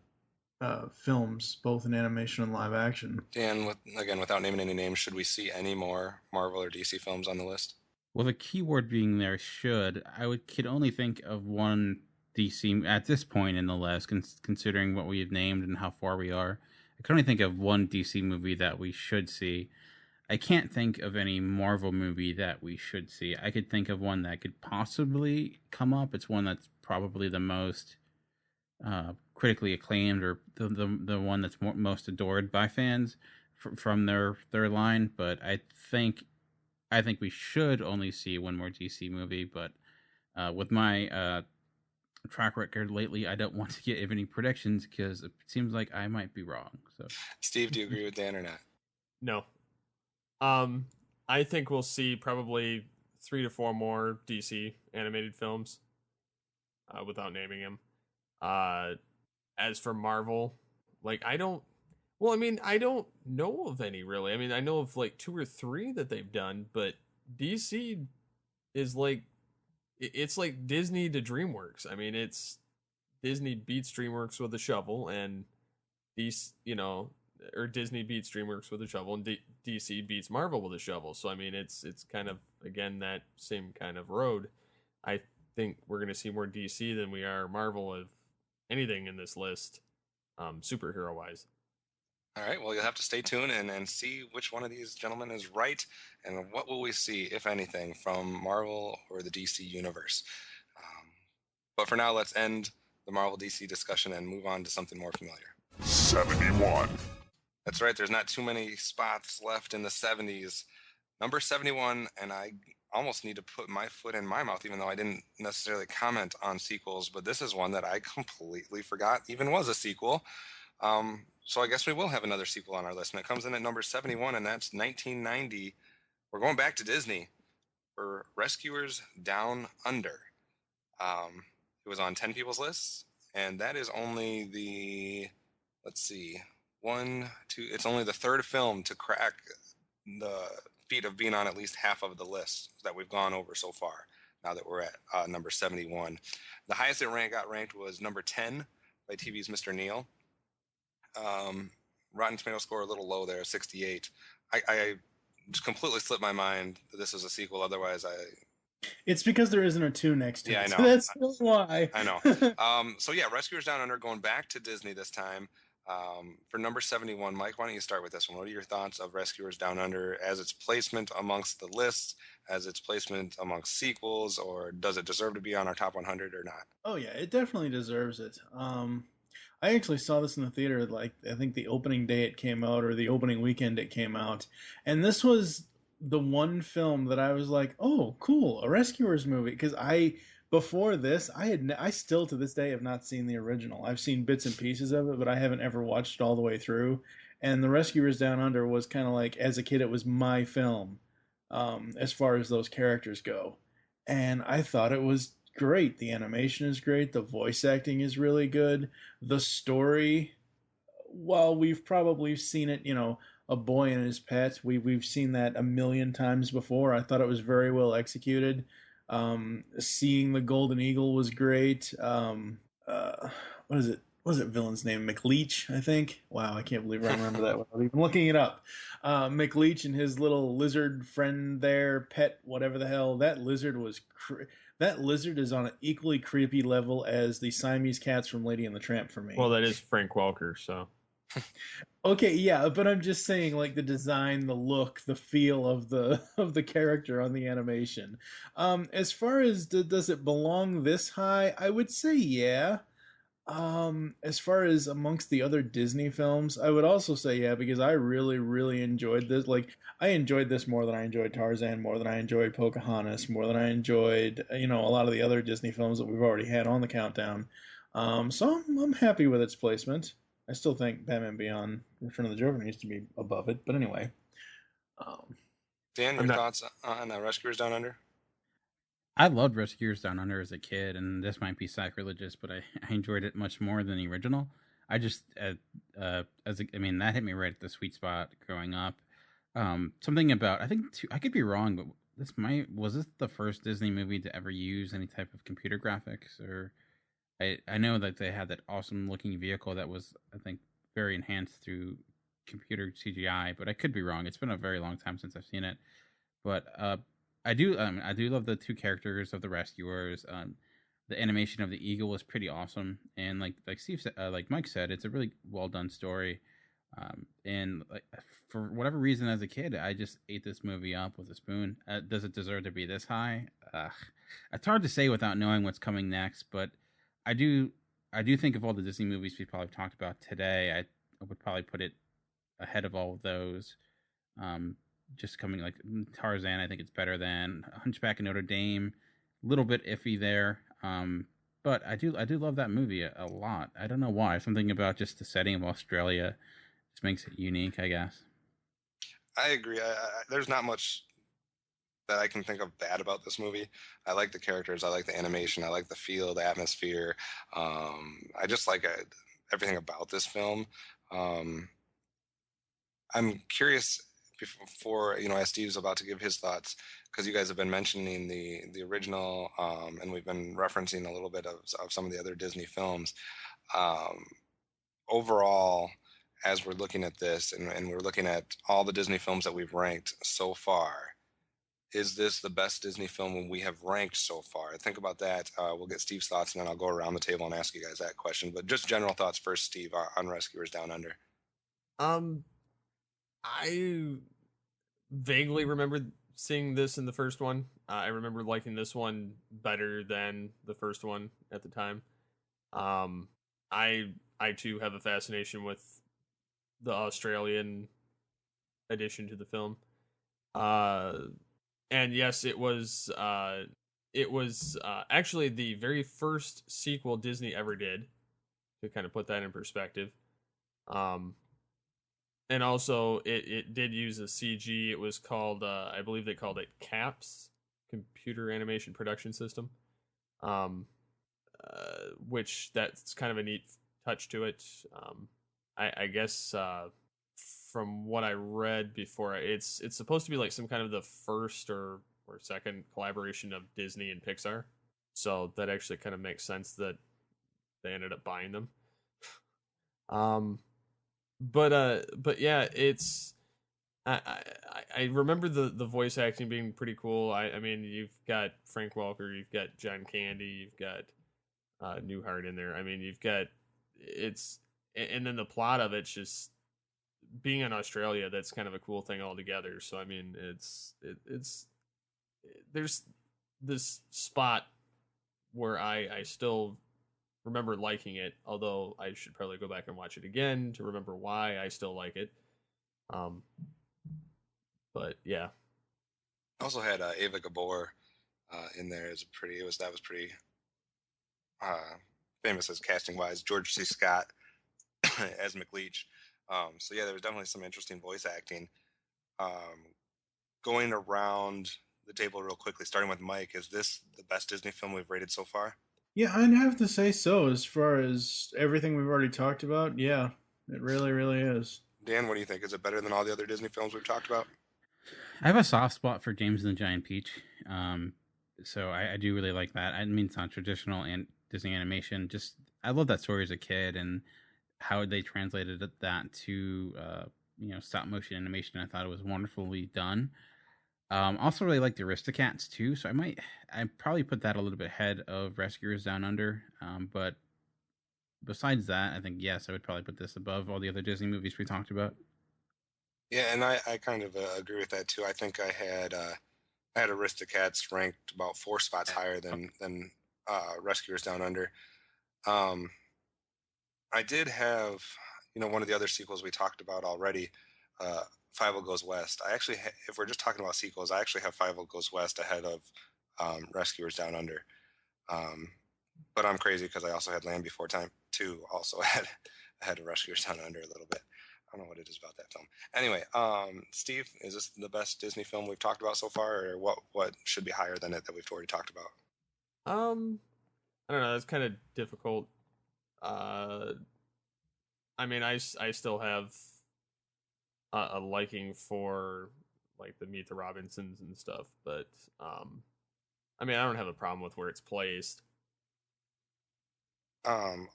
films, both in animation and live action. Dan, without naming any names, should we see any more Marvel or DC films on the list? Well, the keyword being there should. Could only think of one DC at this point in the list, considering what we've named and how far we are. I could only think of one DC movie that we should see. I can't think of any Marvel movie that we should see. I could think of one that could possibly come up. It's one that's probably the most critically acclaimed, or the one that's most adored by fans. from their line, but I think we should only see one more DC movie. But with my track record lately, I don't want to give any predictions because it seems like I might be wrong. So, Steve, do you agree with Dan or not? No. I think we'll see probably 3 to 4 more DC animated films, without naming them. As for Marvel, like I don't know of any really. I mean, I know of like 2 or 3 that they've done, but DC is like it's like Disney to DreamWorks. I mean, it's Disney beats DreamWorks with a shovel, and these, or Disney beats DreamWorks with a shovel, and DC beats Marvel with a shovel. So I mean, it's kind of again that same kind of road. I think we're going to see more DC than we are Marvel of anything in this list, superhero wise. All right, well, you'll have to stay tuned and see which one of these gentlemen is right, and what will we see, if anything, from Marvel or the DC universe. But for now, let's end the Marvel DC discussion and move on to something more familiar. 71. That's right, there's not too many spots left in the 70s. Number 71, and I almost need to put my foot in my mouth, even though I didn't necessarily comment on sequels, but this is one that I completely forgot even was a sequel. So I guess we will have another sequel on our list, and it comes in at number 71, and that's 1990. We're going back to Disney for Rescuers Down Under. It was on 10 people's lists, and that is only the, let's see, it's only the third film to crack the feat of being on at least half of the list that we've gone over so far, now that we're at number 71. The highest it got ranked was number 10 by TV's Mr. Neil. Rotten Tomato score a little low there, 68. I just completely slipped my mind that this is a sequel. Otherwise, It's because there isn't a 2 next to it. Yeah, I know. So that's why. I know. So yeah, Rescuers Down Under going back to Disney this time. For number 71, Mike, why don't you start with this one? What are your thoughts of Rescuers Down Under as its placement amongst the lists, as its placement amongst sequels, or does it deserve to be on our top 100 or not? Oh yeah, it definitely deserves it. I actually saw this in the theater, like I think the opening day it came out, or the opening weekend it came out, and this was the one film that I was like, oh, cool, a Rescuers movie, because before this, I still to this day have not seen the original. I've seen bits and pieces of it, but I haven't ever watched it all the way through. And The Rescuers Down Under was kind of like, as a kid, it was my film, as far as those characters go, and I thought it was great. The animation is great. The voice acting is really good. The story, while we've probably seen it, A Boy and His Pet, we've seen that a million times before. I thought it was very well executed. Seeing the Golden Eagle was great. What is it? What was it villain's name? McLeach, I think. Wow, I can't believe I remember that without even looking it up. McLeach and his little lizard friend there, Pet, whatever the hell. That lizard was... that lizard is on an equally creepy level as the Siamese cats from Lady and the Tramp for me. Well, that is Frank Welker, so... Okay, yeah, but I'm just saying, like, the design, the look, the feel of the character on the animation. As far as does it belong this high, I would say yeah. As far as amongst the other Disney films, I would also say yeah, because I really, really enjoyed this. Like, I enjoyed this more than I enjoyed Tarzan, more than I enjoyed Pocahontas, more than I enjoyed, a lot of the other Disney films that we've already had on the countdown. So I'm happy with its placement. I still think Batman Beyond Return of the Joker needs to be above it, but anyway. Dan, your thoughts on Rescuers Down Under? I loved Rescuers Down Under as a kid, and this might be sacrilegious, but I enjoyed it much more than the original. I just, that hit me right at the sweet spot growing up. Something about, I could be wrong, but was this the first Disney movie to ever use any type of computer graphics? Or I know that they had that awesome looking vehicle that was, I think, very enhanced through computer CGI, but I could be wrong. It's been a very long time since I've seen it, but I do love the 2 characters of the rescuers. The animation of the eagle was pretty awesome, and like Steve said, like Mike said, it's a really well done story. And like, for whatever reason, as a kid, I just ate this movie up with a spoon. Does it deserve to be this high? It's hard to say without knowing what's coming next, but I do think of all the Disney movies we probably talked about today, I would probably put it ahead of all of those. Just coming like Tarzan, I think it's better than Hunchback of Notre Dame. A little bit iffy there, but I do love that movie a lot. I don't know why. Something about just the setting of Australia just makes it unique, I guess. I agree. There's not much that I can think of bad about this movie. I like the characters. I like the animation. I like the feel, the atmosphere. I just like everything about this film. Um, I'm curious before, as Steve's about to give his thoughts, because you guys have been mentioning the original, and we've been referencing a little bit of some of the other Disney films. Um, Overall, as we're looking at this and we're looking at all the Disney films that we've ranked so far, is this the best Disney film we have ranked so far? Think about that. We'll get Steve's thoughts, and then I'll go around the table and ask you guys that question. But just general thoughts first, Steve, on Rescuers Down Under. Um, I vaguely remember seeing this in the first one. I remember liking this one better than the first one at the time. Um, I too have a fascination with the Australian addition to the film. Uh, and yes, it was actually the very first sequel Disney ever did, to kind of put that in perspective. Um, and also it did use a CG. It was called I believe they called it CAPS, Computer Animation Production System. Um, which that's kind of a neat touch to it. I guess from what I read before, it's supposed to be like some kind of the first or second collaboration of Disney and Pixar. So that actually kind of makes sense that they ended up buying them. Um, but yeah, it's I remember the voice acting being pretty cool. I mean, you've got Frank Welker, you've got John Candy, you've got Newhart in there. I mean, you've got it's and then the plot of it's just being in Australia. That's kind of a cool thing altogether. So I mean, it's there's this spot where I still remember liking it, although I should probably go back and watch it again to remember why I still like it. Um, but yeah, Also had Ava Gabor in there as that was pretty uh, famous as casting wise. George C. Scott as McLeach. So yeah, there was definitely some interesting voice acting. Um, Going around the table real quickly, starting with Mike, is this the best Disney film we've rated so far? Yeah, I'd have to say so. As far as everything we've already talked about, yeah, it really, really is. Dan, what do you think? Is it better than all the other Disney films we've talked about? I have a soft spot for James and the Giant Peach. So I do really like that. I mean, it's not traditional and Disney animation. Just I love that story as a kid and how they translated that to stop motion animation. I thought it was wonderfully done. Also really like the Aristocats too. So I probably put that a little bit ahead of Rescuers Down Under. But besides that, I think yes, I would probably put this above all the other Disney movies we talked about. Yeah, and I kind of agree with that too. I think I had Aristocats ranked about 4 spots higher than Rescuers Down Under. Um, I did have, one of the other sequels we talked about already, Five Goes West. I actually, if we're just talking about sequels, I actually have Five Goes West ahead of Rescuers Down Under. Um, but I'm crazy because I also had Land Before Time 2 also ahead of Rescuers Down Under a little bit. I don't know what it is about that film. Anyway, Steve, is this the best Disney film we've talked about so far, or what should be higher than it that we've already talked about? um, I don't know. That's kind of difficult. Uh, I mean, I still have a liking for like the Meet the Robinsons and stuff, but I mean, I don't have a problem with where it's placed.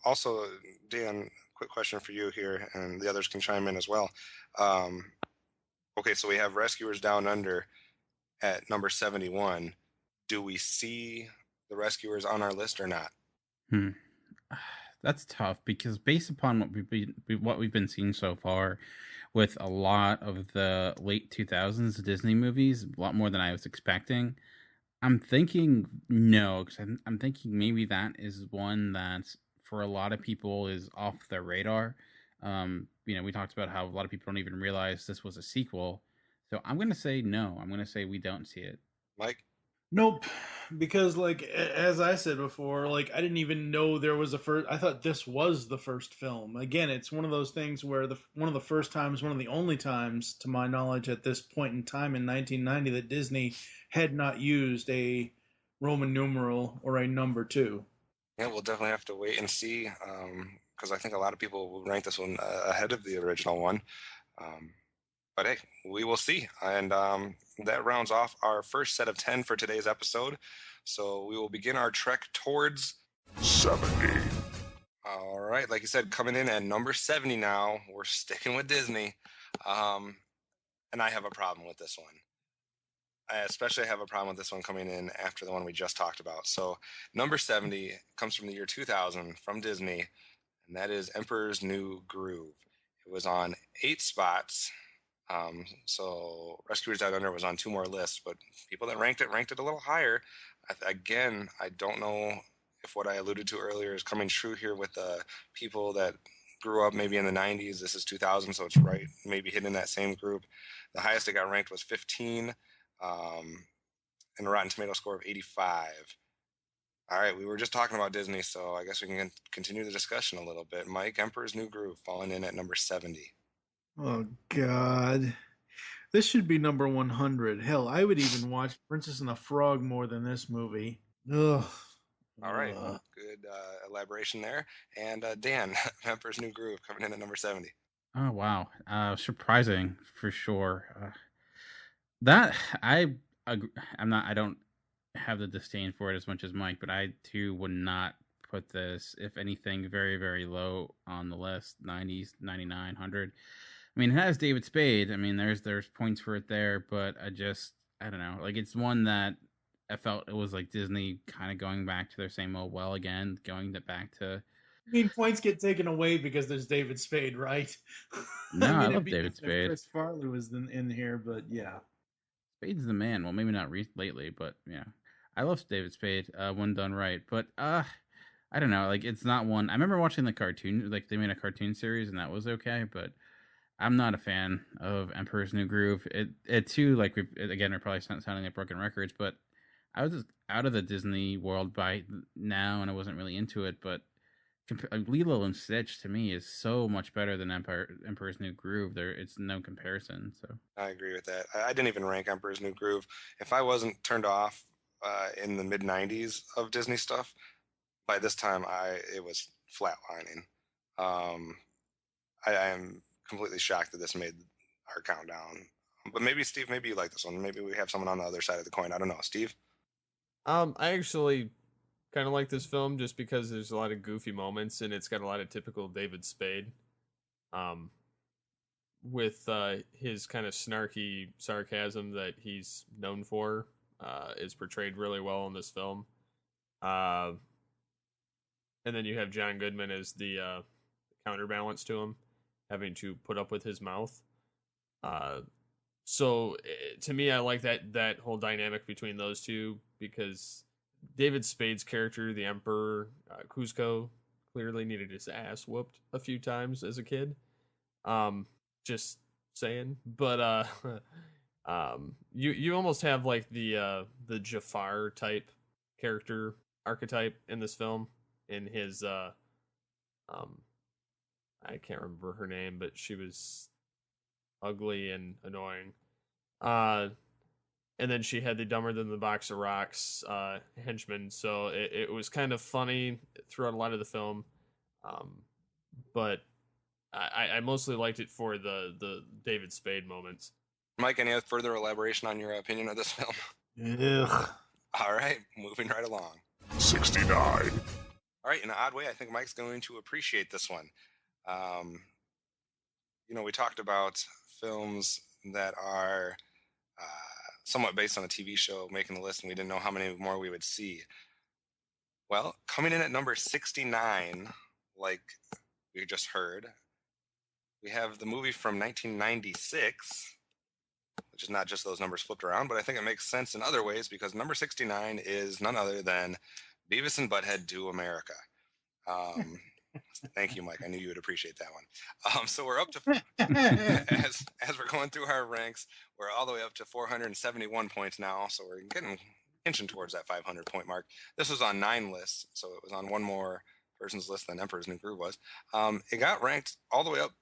Also, Dan, quick question for you here, and the others can chime in as well. Um, okay, so we have Rescuers Down Under at number 71. Do we see the Rescuers on our list or not? Hmm. That's tough because based upon what we've been seeing so far, with a lot of the late 2000s Disney movies, a lot more than I was expecting. I'm thinking no, because I'm thinking maybe that is one that for a lot of people is off the radar, we talked about how a lot of people don't even realize this was a sequel. So I'm going to say no. I'm going to say we don't see it. Mike? Nope, because like as I said before, like I didn't even know there was a first. I thought this was the first film. Again, it's one of those things where one of the first times, one of the only times, to my knowledge, at this point in time in 1990, that Disney had not used a Roman numeral or a number two. Yeah, we'll definitely have to wait and see, because I think a lot of people will rank this one ahead of the original one. Um, but hey, we will see. And that rounds off our first set of 10 for today's episode. So we will begin our trek towards 70. All right, like you said, coming in at number 70 now. We're sticking with Disney. And I have a problem with this one. I especially have a problem with this one coming in after the one we just talked about. So, number 70 comes from the year 2000 from Disney, and that is Emperor's New Groove. It was on 8 spots. So, Rescuers Down Under was on 2 more lists, but people that ranked it a little higher. Again, I don't know if what I alluded to earlier is coming true here with the people that grew up maybe in the 90s. This is 2000, so it's right, maybe hitting that same group. The highest it got ranked was 15. And a Rotten Tomato score of 85. All right, we were just talking about Disney, so I guess we can continue the discussion a little bit. Mike, Emperor's New Groove, falling in at number 70. Oh God, this should be number 100. Hell, I would even watch Princess and the Frog more than this movie. Ugh. All right, good elaboration there. And Dan, Emperor's New Groove, coming in at number 70. Oh wow, surprising for sure. That I don't have the disdain for it as much as Mike, but I too would not put this, if anything, very, very low on the list. 90s, 99, 100. I mean, it has David Spade. I mean, there's points for it there, but I don't know. Like, it's one that I felt it was like Disney kind of going back to their same old well again, going back to. I mean, points get taken away because there's David Spade, right? No, I I mean, love it'd be David nice if Spade. Chris Farley was in here, but yeah. Spade's the man. Well, maybe not lately, but yeah, I love David Spade when done right. But I don't know. Like, it's not one. I remember watching the cartoon. Like, they made a cartoon series, and that was okay. But I'm not a fan of Emperor's New Groove. It too. Like, we're probably sounding like broken records, but I was just out of the Disney world by now, and I wasn't really into it. But Lilo and Stitch to me is so much better than Emperor's New Groove. It's no comparison. So I agree with that. I didn't even rank Emperor's New Groove. If I wasn't turned off in the mid 90s of Disney stuff, by this time it was flatlining. I am completely shocked that this made our countdown. But maybe Steve, maybe you like this one. Maybe we have someone on the other side of the coin. I don't know, Steve. I actually kind of like this film just because there's a lot of goofy moments and it's got a lot of typical David Spade. With his kind of snarky sarcasm that he's known for, is portrayed really well in this film. And then you have John Goodman as the counterbalance to him, having to put up with his mouth. So to me, I like that whole dynamic between those two because David Spade's character, the Emperor Kuzco, clearly needed his ass whooped a few times as a kid. Just saying, but you almost have like the Jafar type character archetype in this film. In his I can't remember her name, but she was ugly and annoying. And then she had the dumber than the box of rocks henchman. So it was kind of funny throughout a lot of the film. But I mostly liked it for the David Spade moments. Mike, any further elaboration on your opinion of this film? Ugh. All right, moving right along. 69. All right, in an odd way, I think Mike's going to appreciate this one. We talked about films that are somewhat based on a TV show making the list, and we didn't know how many more we would see. Well, coming in at number 69, like we just heard, we have the movie from 1996, which is not just those numbers flipped around, but I think it makes sense in other ways because number 69 is none other than Beavis and Butthead Do America. Thank you, Mike. I knew you would appreciate that one. So we're up to as we're going through our ranks, we're all the way up to 471 points now. So we're inching towards that 500 point mark. This was on 9 lists, so it was on one more person's list than Emperor's New Groove was. It got ranked all the way up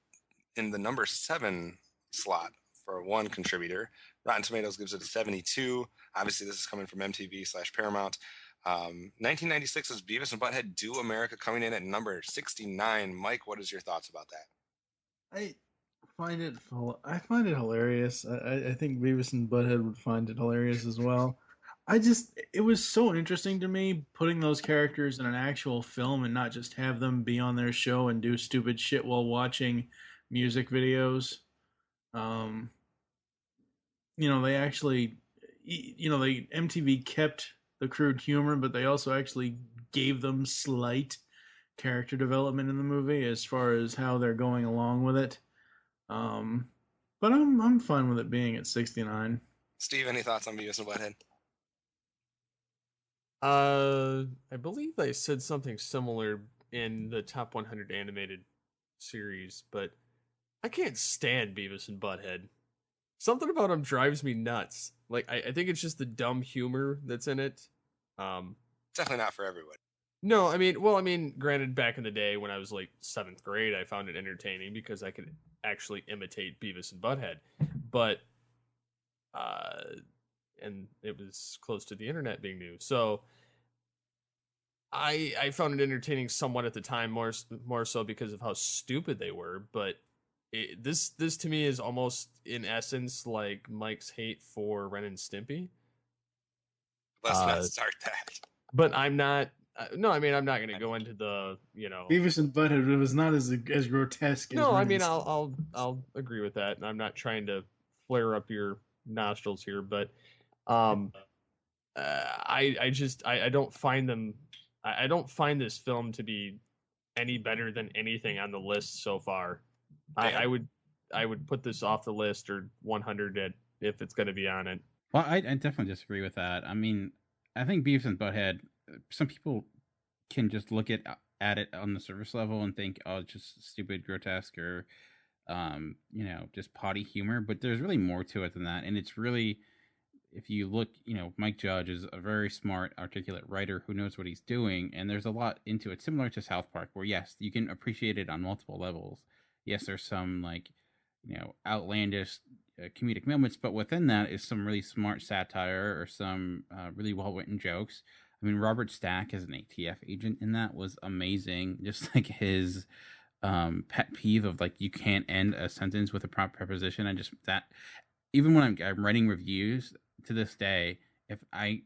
in the number 7 slot for one contributor. Rotten Tomatoes gives it a 72. Obviously, this is coming from MTV/Paramount. 1996's Beavis and Butthead Do America coming in at number 69. Mike, what is your thoughts about that? I find it hilarious. I think Beavis and Butthead would find it hilarious as well. It was so interesting to me putting those characters in an actual film and not just have them be on their show and do stupid shit while watching music videos. They actually, MTV kept the crude humor, but they also actually gave them slight character development in the movie as far as how they're going along with it. But I'm fine with it being at 69. Steve, any thoughts on Beavis and Butthead? I believe I said something similar in the top 100 animated series, but I can't stand Beavis and Butthead. Something about them drives me nuts. Like, I think it's just the dumb humor that's in it. Definitely not for everybody. No, I mean, granted, back in the day when I was like 7th grade, I found it entertaining because I could actually imitate Beavis and Butthead. But, and it was close to the internet being new. So, I found it entertaining somewhat at the time, more so because of how stupid they were. But this to me is almost in essence like Mike's hate for Ren and Stimpy. Let's not start that. But I'm not. No, I mean I'm not going to go into the Beavis and Butthead. It was not as grotesque. No, as I mean I'll agree with that, and I'm not trying to flare up your nostrils here, but I don't find them. I don't find this film to be any better than anything on the list so far. I would put this off the list or 100 if it's going to be on it. Well, I definitely disagree with that. I mean, I think Beavis and Butthead, some people can just look at it on the surface level and think, oh, it's just stupid, grotesque, or just potty humor. But there's really more to it than that, and it's really, if you look, Mike Judge is a very smart, articulate writer who knows what he's doing, and there's a lot into it, similar to South Park, where yes, you can appreciate it on multiple levels. Yes, there's some outlandish comedic moments, but within that is some really smart satire or some really well-written jokes. I mean, Robert Stack as an ATF agent in that was amazing. Just like his pet peeve of you can't end a sentence with a proper preposition. And just that, even when I'm writing reviews to this day, if I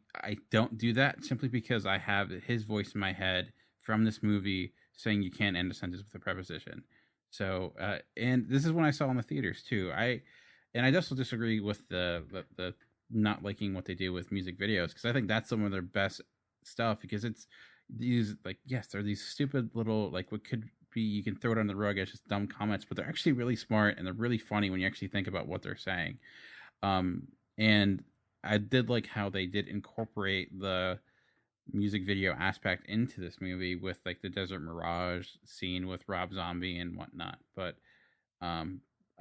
don't do that simply because I have his voice in my head from this movie saying you can't end a sentence with a preposition. So, and this is when I saw in the theaters too. I also disagree with the not liking what they do with music videos, because I think that's some of their best stuff, because it's these they're these stupid little what could be, you can throw it on the rug as just dumb comments, but they're actually really smart and they're really funny when you actually think about what they're saying. And I did like how they did incorporate the music video aspect into this movie with the Desert Mirage scene with Rob Zombie and whatnot. But I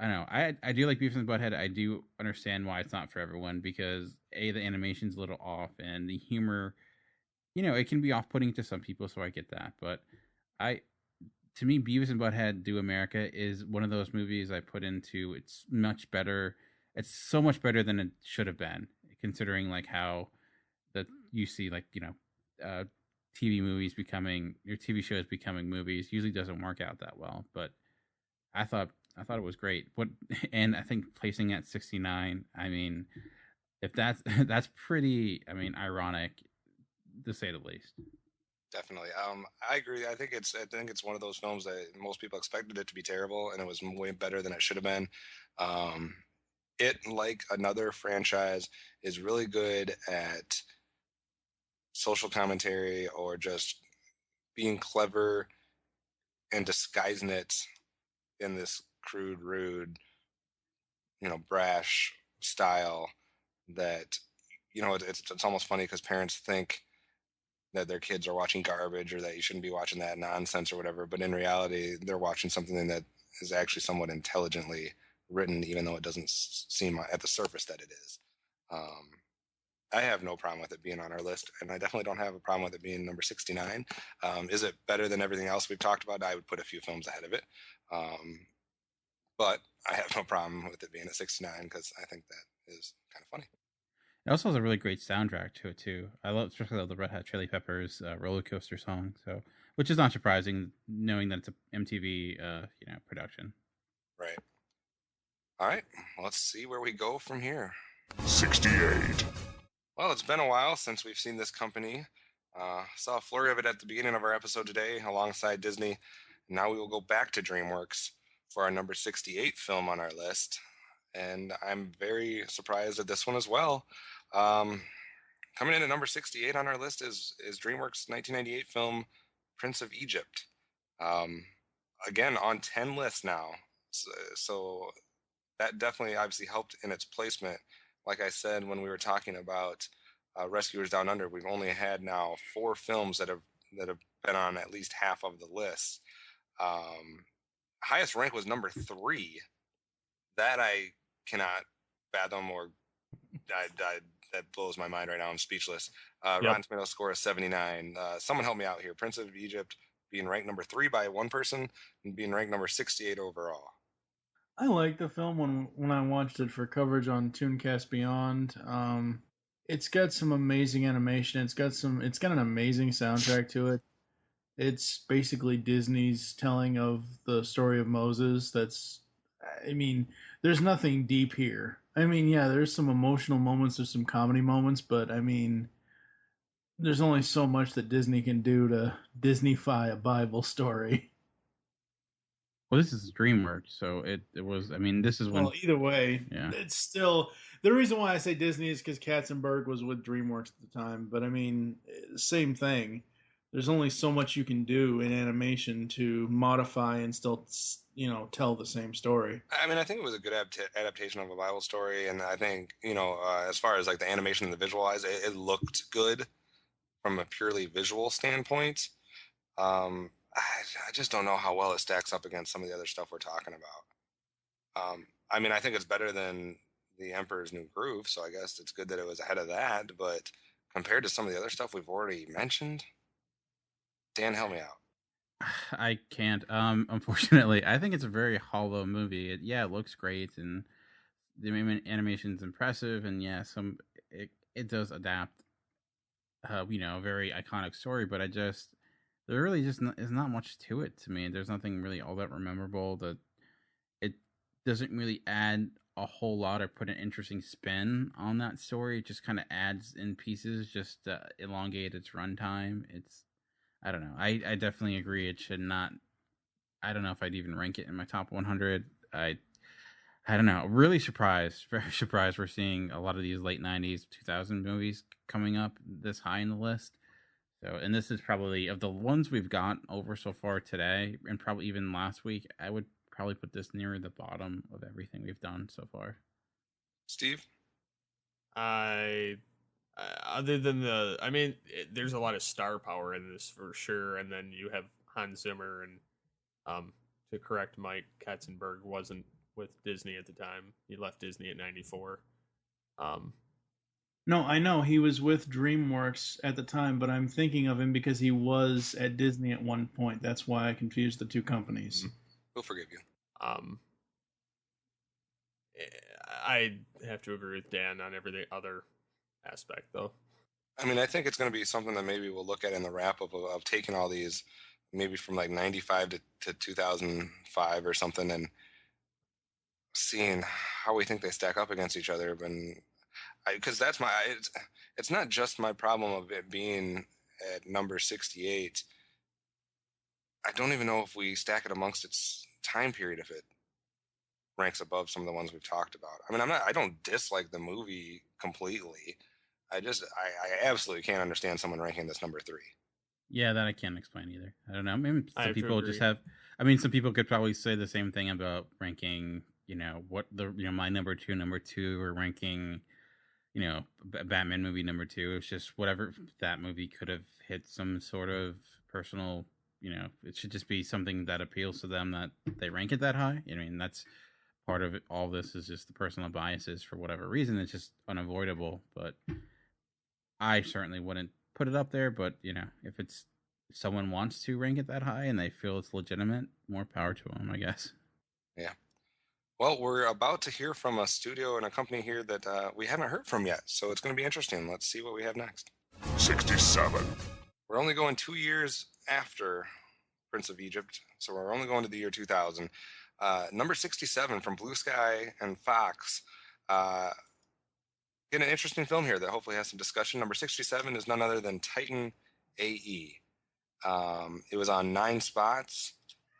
don't know. I do like Beavis and Butthead. I do understand why it's not for everyone, because the animation's a little off and the humor, it can be off-putting to some people, so I get that. But to me, Beavis and Butthead Do America is one of those movies I put into, it's much better. It's so much better than it should have been, considering how that you see TV shows becoming movies usually doesn't work out that well. But I thought it was great. And I think placing at 69, I mean, if that's pretty, ironic to say the least. Definitely. I agree. I think it's one of those films that most people expected it to be terrible, and it was way better than it should have been. It, like another franchise, is really good at social commentary or just being clever and disguising it in this crude, rude, brash style that, it's almost funny because parents think that their kids are watching garbage or that you shouldn't be watching that nonsense or whatever. But in reality, they're watching something that is actually somewhat intelligently written, even though it doesn't seem at the surface that it is. I have no problem with it being on our list, and I definitely don't have a problem with it being number 69. Is it better than everything else we've talked about? I would put a few films ahead of it. But I have no problem with it being at 69 because I think that is kind of funny. It also has a really great soundtrack to it too. I especially love the Red Hot Chili Peppers "Roller Coaster" song. So, which is not surprising, knowing that it's a MTV, production. Right. All right. Let's see where we go from here. 68. Well, it's been a while since we've seen this company. Saw a flurry of it at the beginning of our episode today, alongside Disney. Now we will go back to DreamWorks for our number 68 film on our list. And I'm very surprised at this one as well. Coming in at number 68 on our list is DreamWorks' 1998 film Prince of Egypt. Again, on 10 lists now. So that definitely obviously helped in its placement. Like I said, when we were talking about Rescuers Down Under, we've only had now 4 films that have been on at least half of the list. Highest rank was number 3. That I cannot fathom, or that blows my mind right now. I'm speechless. Rotten Tomatoes score is 79. Someone help me out here. Prince of Egypt being ranked number 3 by one person and being ranked number 68 overall. I liked the film when I watched it for coverage on Tooncast Beyond. It's got some amazing animation. It's got an amazing soundtrack to it. It's basically Disney's telling of the story of Moses. There's nothing deep here. There's some emotional moments, there's some comedy moments, but there's only so much that Disney can do to Disneyfy a Bible story. Well, this is DreamWorks, so it was. This is when. Well, either way, Yeah. It's still the reason why I say Disney is because Katzenberg was with DreamWorks at the time. But same thing. There's only so much you can do in animation to modify and still, tell the same story. I think it was a good adaptation of a Bible story, and I think as far as like the animation and the visualize, it looked good from a purely visual standpoint. I just don't know how well it stacks up against some of the other stuff we're talking about. I think it's better than The Emperor's New Groove, so I guess it's good that it was ahead of that. But compared to some of the other stuff we've already mentioned, Dan, help me out. I can't. Unfortunately, I think it's a very hollow movie. It looks great, and the animation's impressive, and it does adapt, a very iconic story. But there really just is not much to it to me. There's nothing really all that memorable. That it doesn't really add a whole lot or put an interesting spin on that story. It just kind of adds in pieces, just elongate its runtime. I don't know. I definitely agree. It should not. I don't know if I'd even rank it in my top 100. I don't know. Really surprised. Very surprised we're seeing a lot of these late 90s, 2000 movies coming up this high in the list. So, and this is probably, of the ones we've got over so far today, and probably even last week, I would probably put this near the bottom of everything we've done so far. Steve? Other than there's a lot of star power in this for sure, and then you have Hans Zimmer, and to correct Mike, Katzenberg wasn't with Disney at the time. He left Disney at 94. No, I know he was with DreamWorks at the time, but I'm thinking of him because he was at Disney at one point. That's why I confused the two companies. We'll forgive you. I have to agree with Dan on every other aspect, though. I think it's going to be something that maybe we'll look at in the wrap up of taking all these, maybe from like 95 to 2005 or something, and seeing how we think they stack up against each other. Because that's it's not just my problem of it being at number 68. I don't even know if we stack it amongst its time period if it ranks above some of the ones we've talked about. I don't dislike the movie completely. I absolutely can't understand someone ranking this number 3. Yeah, that I can't explain either. I don't know. Maybe some people agree. just have. Some people could probably say the same thing about ranking. My number two, or ranking, Batman movie number 2. It's just whatever that movie could have hit some sort of personal. It should just be something that appeals to them that they rank it that high. I mean, that's part of it. All this is just the personal biases for whatever reason. It's just unavoidable. But I certainly wouldn't put it up there. But if someone wants to rank it that high and they feel it's legitimate, more power to them, I guess. Yeah. Well, we're about to hear from a studio and a company here that we haven't heard from yet, so it's going to be interesting. Let's see what we have next. 67. We're only going 2 years after Prince of Egypt, so we're only going to the year 2000. Number 67 from Blue Sky and Fox. Get an interesting film here that hopefully has some discussion. Number 67 is none other than Titan AE. It was on 9 spots,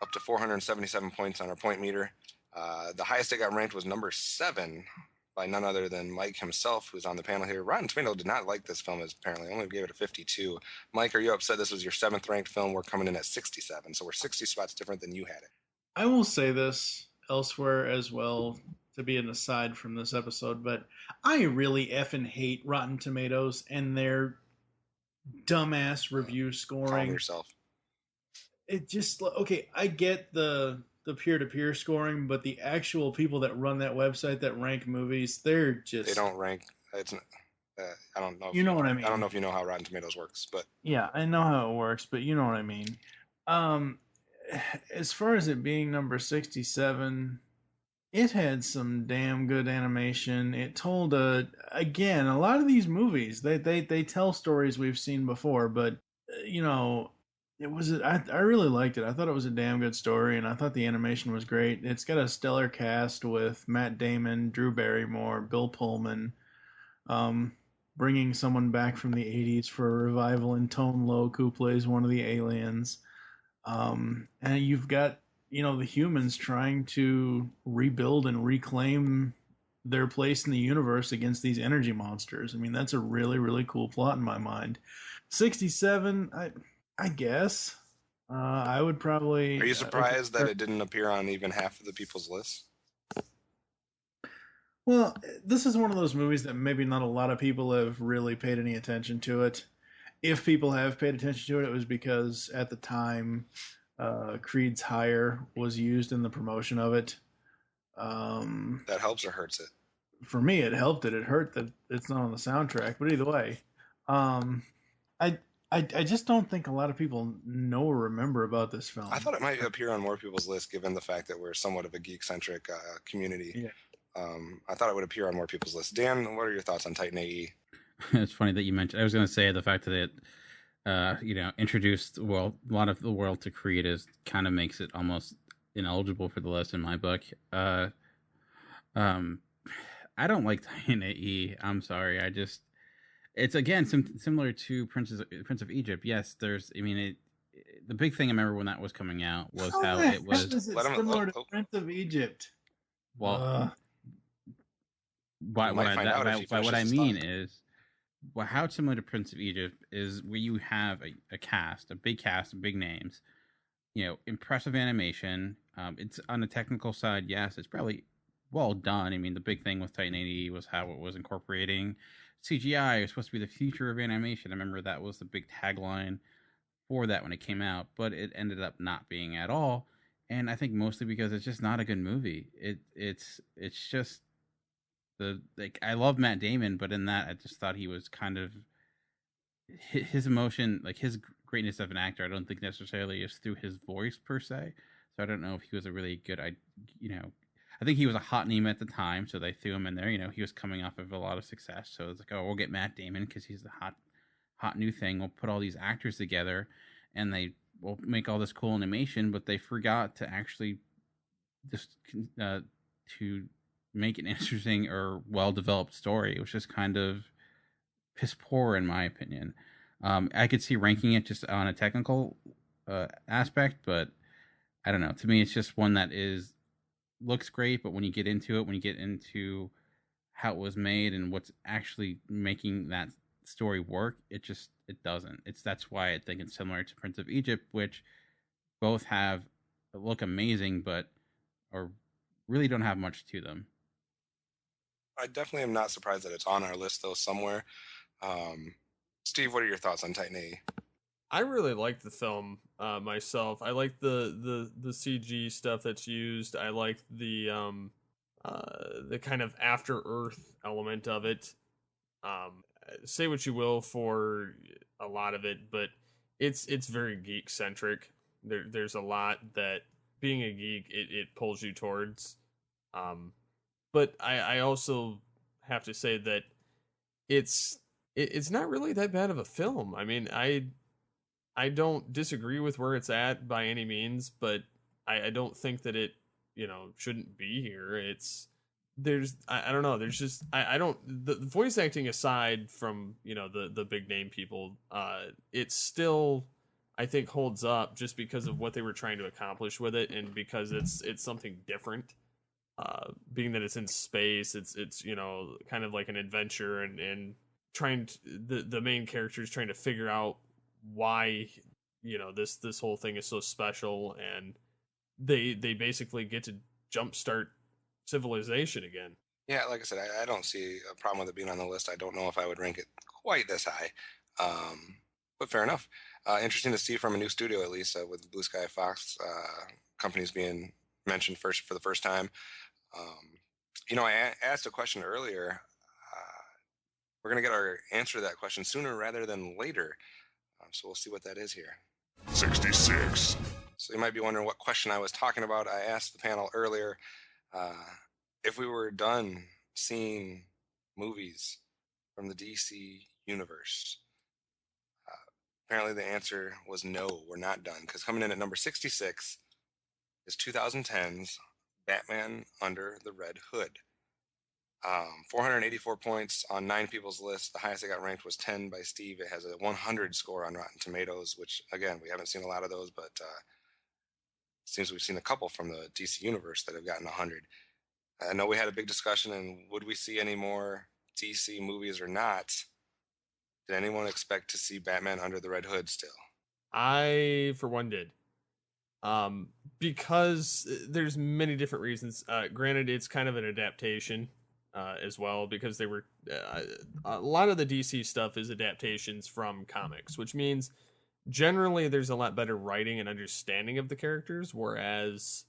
up to 477 points on our point meter. The highest it got ranked was number 7 by none other than Mike himself, who's on the panel here. Rotten Tomato did not like this film, as apparently only gave it a 52. Mike, are you upset this was your 7th ranked film? We're coming in at 67, so we're 60 spots different than you had it. I will say this elsewhere as well, to be an aside from this episode, but I really effing hate Rotten Tomatoes and their dumbass review scoring. Calm yourself. It just, okay, I get the peer-to-peer scoring, but the actual people that run that website that rank movies, they don't rank. It's I don't know. You know what I mean. I don't know if you know how Rotten Tomatoes works, but yeah, I know how it works, but you know what I mean. As far as it being number 67, it had some damn good animation. It told again, a lot of these movies they tell stories we've seen before, but it was I really liked it. I thought it was a damn good story, and I thought the animation was great. It's got a stellar cast with Matt Damon, Drew Barrymore, Bill Pullman, bringing someone back from the 80s for a revival in Tone Loc, who plays one of the aliens. And you've got the humans trying to rebuild and reclaim their place in the universe against these energy monsters. I mean, that's a really, really cool plot in my mind. 67, I guess. I would probably... Are you surprised that it didn't appear on even half of the people's lists? Well, this is one of those movies that maybe not a lot of people have really paid any attention to it. If people have paid attention to it, it was because at the time, Creed's Higher was used in the promotion of it. That helps or hurts it? For me, it helped it. It hurt that it's not on the soundtrack, but either way. I just don't think a lot of people know or remember about this film. I thought it might appear on more people's lists, given the fact that we're somewhat of a geek-centric community. Yeah. I thought it would appear on more people's lists. Dan, what are your thoughts on Titan AE? It's funny that you mentioned. I was going to say the fact that it, introduced a lot of the world to Creed kind of makes it almost ineligible for the list in my book. I don't like Titan AE. I'm sorry. It's again similar to Prince of Egypt. Yes, the big thing I remember when that was coming out was how it was similar to Prince of Egypt. Well, what I mean is, how it's similar to Prince of Egypt is where you have a big cast, big names, impressive animation. It's on the technical side, yes, it's probably well done. I mean, the big thing with Titan AE was how it was incorporating CGI. It was supposed to be the future of animation. I remember that was the big tagline for that when it came out, but it ended up not being at all. And I think mostly because it's just not a good movie. It's just I love Matt Damon, but in that I just thought he was kind of his emotion, like his greatness of an actor. I don't think necessarily is through his voice per se. So I don't know if he was a really good, I think he was a hot name at the time, so they threw him in there. He was coming off of a lot of success, so it's like, oh, we'll get Matt Damon because he's the hot new thing. We'll put all these actors together, and they will make all this cool animation, but they forgot to actually just to make an interesting or well-developed story. It was just kind of piss poor, in my opinion. I could see ranking it just on a technical aspect, but I don't know. To me, it's just one that looks great, but when you get into how it was made and what's actually making that story work, it doesn't. That's why I think it's similar to Prince of Egypt, which both look amazing, but really don't have much to them. I definitely am not surprised that it's on our list though somewhere. Um, Steve, what are your thoughts on Titan A? I really like the film myself. I like the CG stuff that's used. I like the kind of after Earth element of it. Say what you will for a lot of it, but it's very geek centric. There's a lot that being a geek it pulls you towards. Um, but I also have to say that it's it's not really that bad of a film. I mean, I don't disagree with where it's at by any means, but I don't think that it, shouldn't be here. I don't know. There's just, I don't, the voice acting aside from, the big name people, it still, I think holds up just because of what they were trying to accomplish with it and because it's something different. Being that it's in space, it's, kind of like an adventure and the main character is trying to figure out why this whole thing is so special, and they basically get to jumpstart civilization again. Yeah, like I said, I don't see a problem with it being on the list. I don't know if I would rank it quite this high, but fair enough. Interesting to see from a new studio, at least with Blue Sky Fox companies being mentioned for the first time. I asked a question earlier. We're going to get our answer to that question sooner rather than later. So we'll see what that is here. 66. So you might be wondering what question I was talking about. I asked the panel earlier if we were done seeing movies from the DC universe. Apparently the answer was no, we're not done. Because coming in at number 66 is 2010's Batman Under the Red Hood. 484 points on 9 people's list. The highest it got ranked was 10 by Steve. It has a 100 score on Rotten Tomatoes, which, again, we haven't seen a lot of those, but it seems we've seen a couple from the DC universe that have gotten 100. I know we had a big discussion, and would we see any more DC movies or not? Did anyone expect to see Batman Under the Red Hood still? I, for one, did. Because there's many different reasons. Granted, it's kind of an adaptation as well, because they were a lot of the DC stuff is adaptations from comics, which means generally there's a lot better writing and understanding of the characters, whereas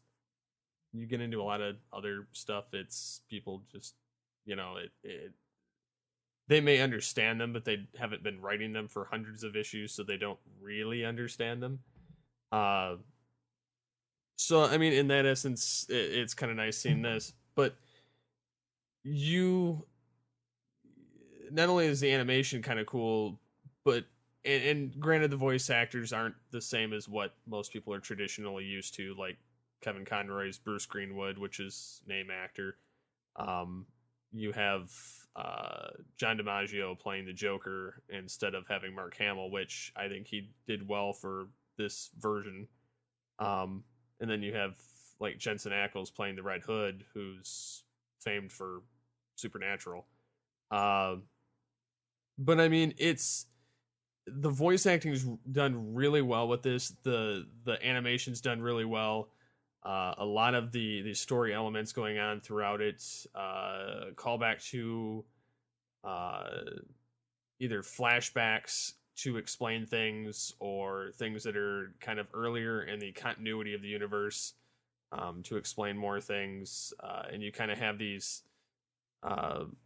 you get into a lot of other stuff, it's people just, they may understand them, but they haven't been writing them for hundreds of issues, so they don't really understand them. So, I mean, in that essence, it's kind of nice seeing this, but not only is the animation kind of cool, but and granted the voice actors aren't the same as what most people are traditionally used to, like Kevin Conroy's Bruce Greenwood, which is name actor. You have John DiMaggio playing the Joker instead of having Mark Hamill, which I think he did well for this version. And then you have like Jensen Ackles playing the Red Hood, who's famed for Supernatural. But I mean, the voice acting is done really well with this. The animation's done really well. A lot of the story elements going on throughout it call back to either flashbacks to explain things or things that are kind of earlier in the continuity of the universe to explain more things. And you kind of have these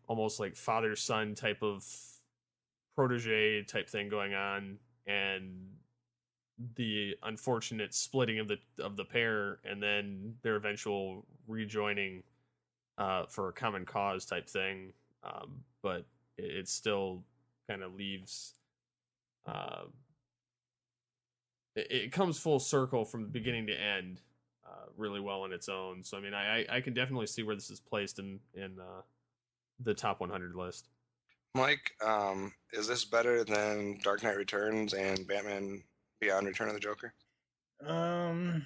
almost like father-son type of protege type thing going on, and the unfortunate splitting of the pair, and then their eventual rejoining for a common cause type thing. But it still kind of leaves. It comes full circle from the beginning to end, really well on its own. So I mean, I can definitely see where this is placed in the top 100 list. Mike, is this better than Dark Knight Returns and Batman Beyond Return of the Joker? I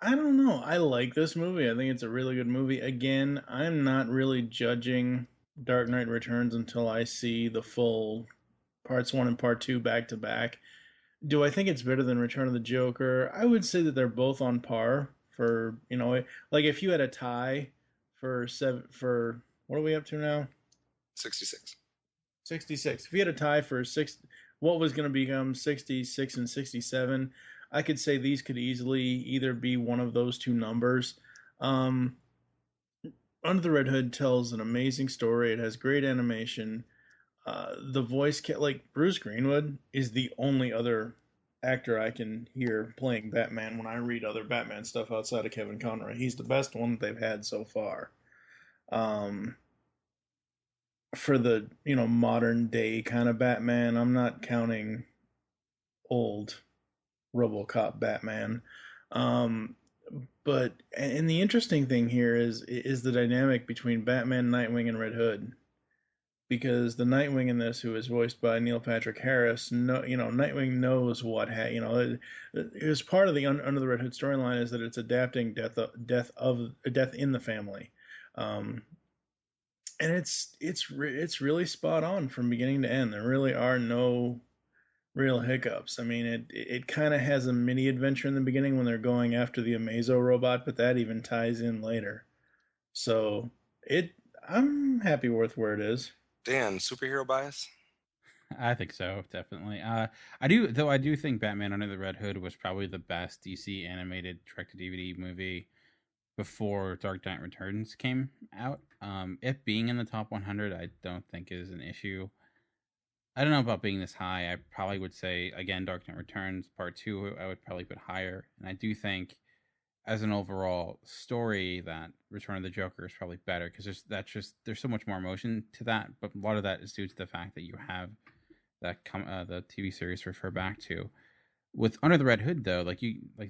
don't know. I like this movie. I think it's a really good movie. Again, I'm not really judging Dark Knight Returns until I see the full parts 1 and part 2 back to back. Do I think it's better than Return of the Joker? I would say that they're both on par for, like if you had a tie for What are we up to now? 66. 66. If we had a tie for what was going to become 66 and 67, I could say these could easily either be one of those two numbers. Um, Under the Red Hood tells an amazing story. It has great animation. The voice, like Bruce Greenwood, is the only other actor I can hear playing Batman when I read other Batman stuff outside of Kevin Conroy. He's the best one that they've had so far. Um, for the modern day kind of Batman, I'm not counting old RoboCop Batman. Um, but and the interesting thing here is the dynamic between Batman, Nightwing, and Red Hood, because the Nightwing in this, who is voiced by Neil Patrick Harris, Nightwing knows it was part of the Under the Red Hood storyline is that it's adapting death in the family. And it's really spot on from beginning to end. There really are no real hiccups. I mean, it kind of has a mini adventure in the beginning when they're going after the Amazo robot, but that even ties in later. So I'm happy with where it is. Dan, superhero bias? I think so, definitely. I do think Batman Under the Red Hood was probably the best DC animated direct to DVD movie before Dark Knight Returns came out. It being in the top 100, I don't think is an issue. I don't know about being this high. I probably would say again, Dark Knight Returns Part 2. I would probably put higher, and I do think, as an overall story, that Return of the Joker is probably better because there's so much more emotion to that. But a lot of that is due to the fact that you have the TV series to refer back to. With Under the Red Hood, though, like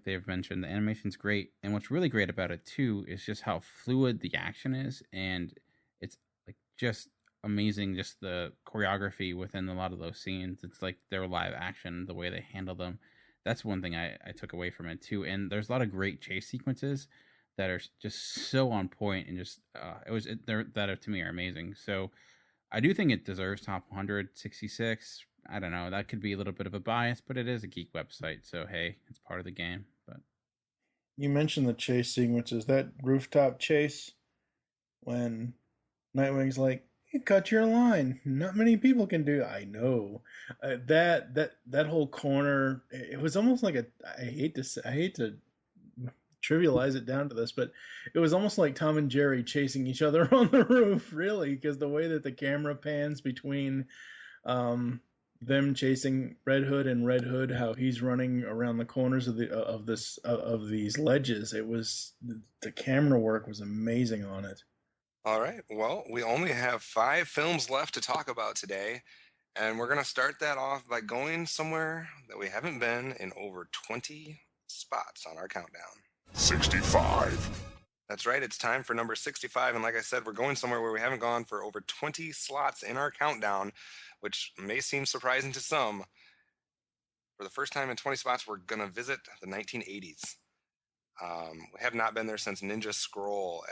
they've mentioned, the animation's great, and what's really great about it too is just how fluid the action is, and it's like just amazing, just the choreography within a lot of those scenes. It's like they're live action, the way they handle them. That's one thing I took away from it too. And there's a lot of great chase sequences that are just so on point, and just that to me are amazing. So I do think it deserves top 166. I don't know. That could be a little bit of a bias, but it is a geek website, so hey, it's part of the game. But You mentioned the chase sequences, that rooftop chase when Nightwing's like, "You cut your line. Not many people can do." I know that whole corner. It was almost like I hate to trivialize it down to this, but it was almost like Tom and Jerry chasing each other on the roof, really, because the way that the camera pans between um, them chasing Red Hood and Red Hood, how he's running around the corners of these ledges. The camera work was amazing on it. All right. Well, we only have 5 films left to talk about today, and we're going to start that off by going somewhere that we haven't been in over 20 spots on our countdown. 65. That's right. It's time for number 65. And like I said, we're going somewhere where we haven't gone for over 20 slots in our countdown, which may seem surprising to some. For the first time in 20 spots, we're going to visit the 1980s. We have not been there since Ninja Scroll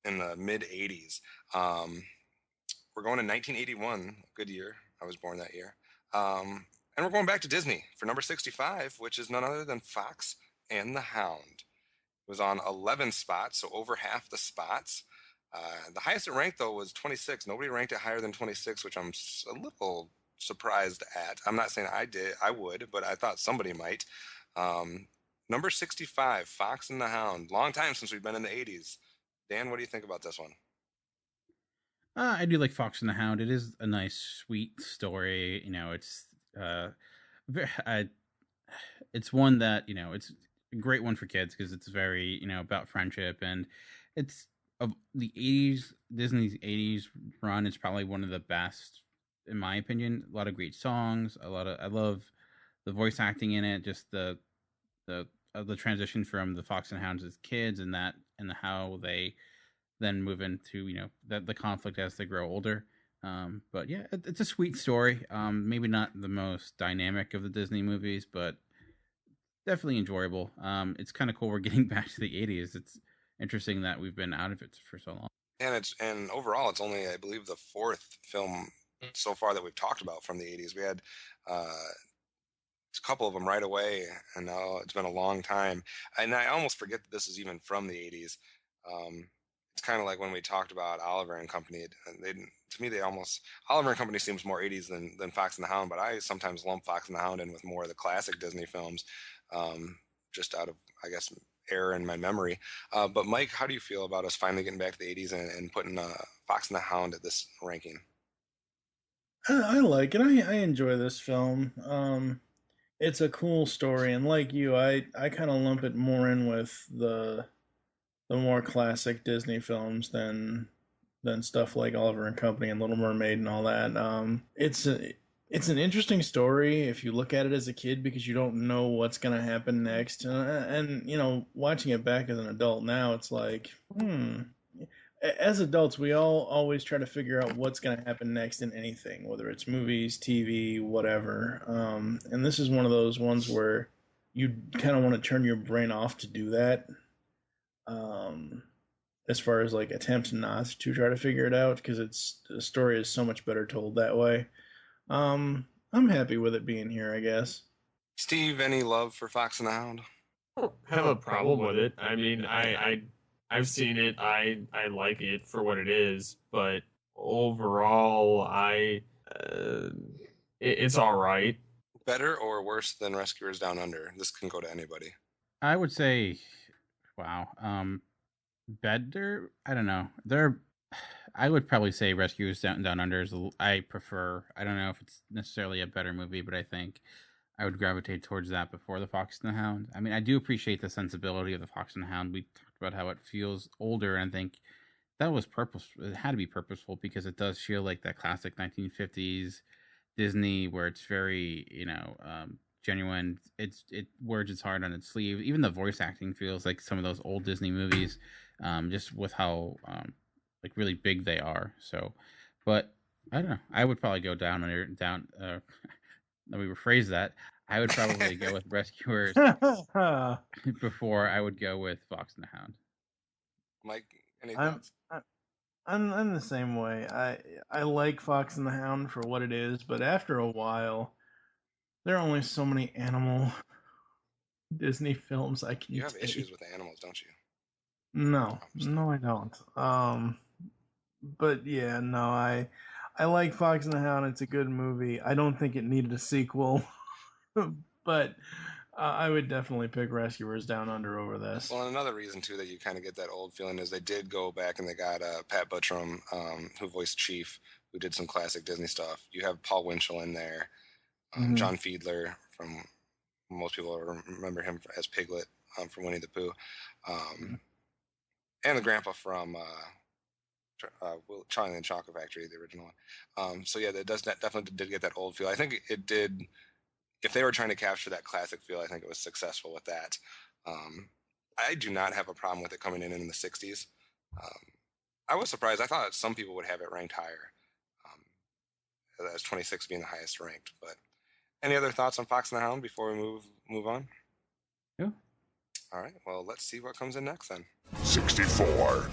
in the mid 80s. We're going to 1981, good year. I was born that year. And we're going back to Disney for number 65, which is none other than Fox and the Hound. It was on 11 spots, so over half the spots. The highest it ranked, though, was 26. Nobody ranked it higher than 26, which I'm a little surprised at. I'm not saying I would, but I thought somebody might. Number 65, Fox and the Hound. Long time since we've been in the 80s. Dan, what do you think about this one? I do like Fox and the Hound. It is a nice, sweet story. It's it's one that it's a great one for kids because it's very about friendship, and it's of the 80s. Disney's 80s run is probably one of the best in my opinion. A lot of great songs. I love the voice acting in it. Just the transition from the Fox and Hounds as kids, and how they then move into the conflict as they grow older. But yeah, it's a sweet story. Maybe not the most dynamic of the Disney movies, but definitely enjoyable. It's kind of cool we're getting back to the 80s. It's interesting that we've been out of it for so long. And overall, it's only, I believe, the 4th film so far that we've talked about from the 80s. We had a couple of them right away, and now it's been a long time. And I almost forget that this is even from the 80s. it's kind of like when we talked about Oliver and Company. To me, they almost Oliver and Company seems more 80s than Fox and the Hound, but I sometimes lump Fox and the Hound in with more of the classic Disney films, just out of, I guess, error in my memory. But Mike, how do you feel about us finally getting back to the 80s and putting Fox and the Hound at this ranking? I like it. I enjoy this film. It's a cool story, and like you, I kind of lump it more in with the more classic Disney films than stuff like Oliver and Company and Little Mermaid and all that. It's an interesting story if you look at it as a kid because you don't know what's gonna happen next, and you know, watching it back as an adult now, it's like, As adults, we all always try to figure out what's gonna happen next in anything, whether it's movies, TV, whatever. And this is one of those ones where you kind of want to turn your brain off to do that. Um, as far as like attempts not to try to figure it out because it's the story is so much better told that way. I'm happy with it being here, I guess. Steve, any love for Fox and the Hound? I don't have a problem with it. I mean, I've seen it. I like it for what it is, but overall, it's all right. Better or worse than Rescuers Down Under? This can go to anybody. I would say, wow, better. I don't know. I would probably say Rescuers Down Under is. I prefer. I don't know if it's necessarily a better movie, but I think I would gravitate towards that before the Fox and the Hound. I mean, I do appreciate the sensibility of the Fox and the Hound. We talked about how it feels older, and I think that was purposeful. It had to be purposeful because it does feel like that classic 1950s Disney, where it's very, genuine. It wears its heart on its sleeve. Even the voice acting feels like some of those old Disney movies, just with how like really big they are. So, but I don't know. I would probably go down under down. Let me rephrase that. I would probably go with Rescuers before I would go with Fox and the Hound. Mike, any I'm thoughts? I'm the same way. I like Fox and the Hound for what it is, but after a while, there are only so many animal Disney films I You can have issues take. with animals, don't you? No, I'm just no, I don't. But yeah, no, I like Fox and the Hound. It's a good movie. I don't think it needed a sequel, but I would definitely pick Rescuers Down Under over this. Well, and another reason too that you kind of get that old feeling is they did go back and they got Pat Buttram, who voiced Chief, who did some classic Disney stuff. You have Paul Winchell in there, Hmm. John Fiedler from most people remember him as Piglet from Winnie the Pooh, um, and the grandpa from Charlie and the Chocolate Factory, the original one. So yeah, that definitely did get that old feel. I think it did. If they were trying to capture that classic feel, I think it was successful with that. Um, I do not have a problem with it coming in the 60s. Um, I was surprised. I thought some people would have it ranked higher, as 26 being the highest ranked. But any other thoughts on Fox and the Hound before we move on? Yeah. All right. Well, let's see what comes in next then. 64.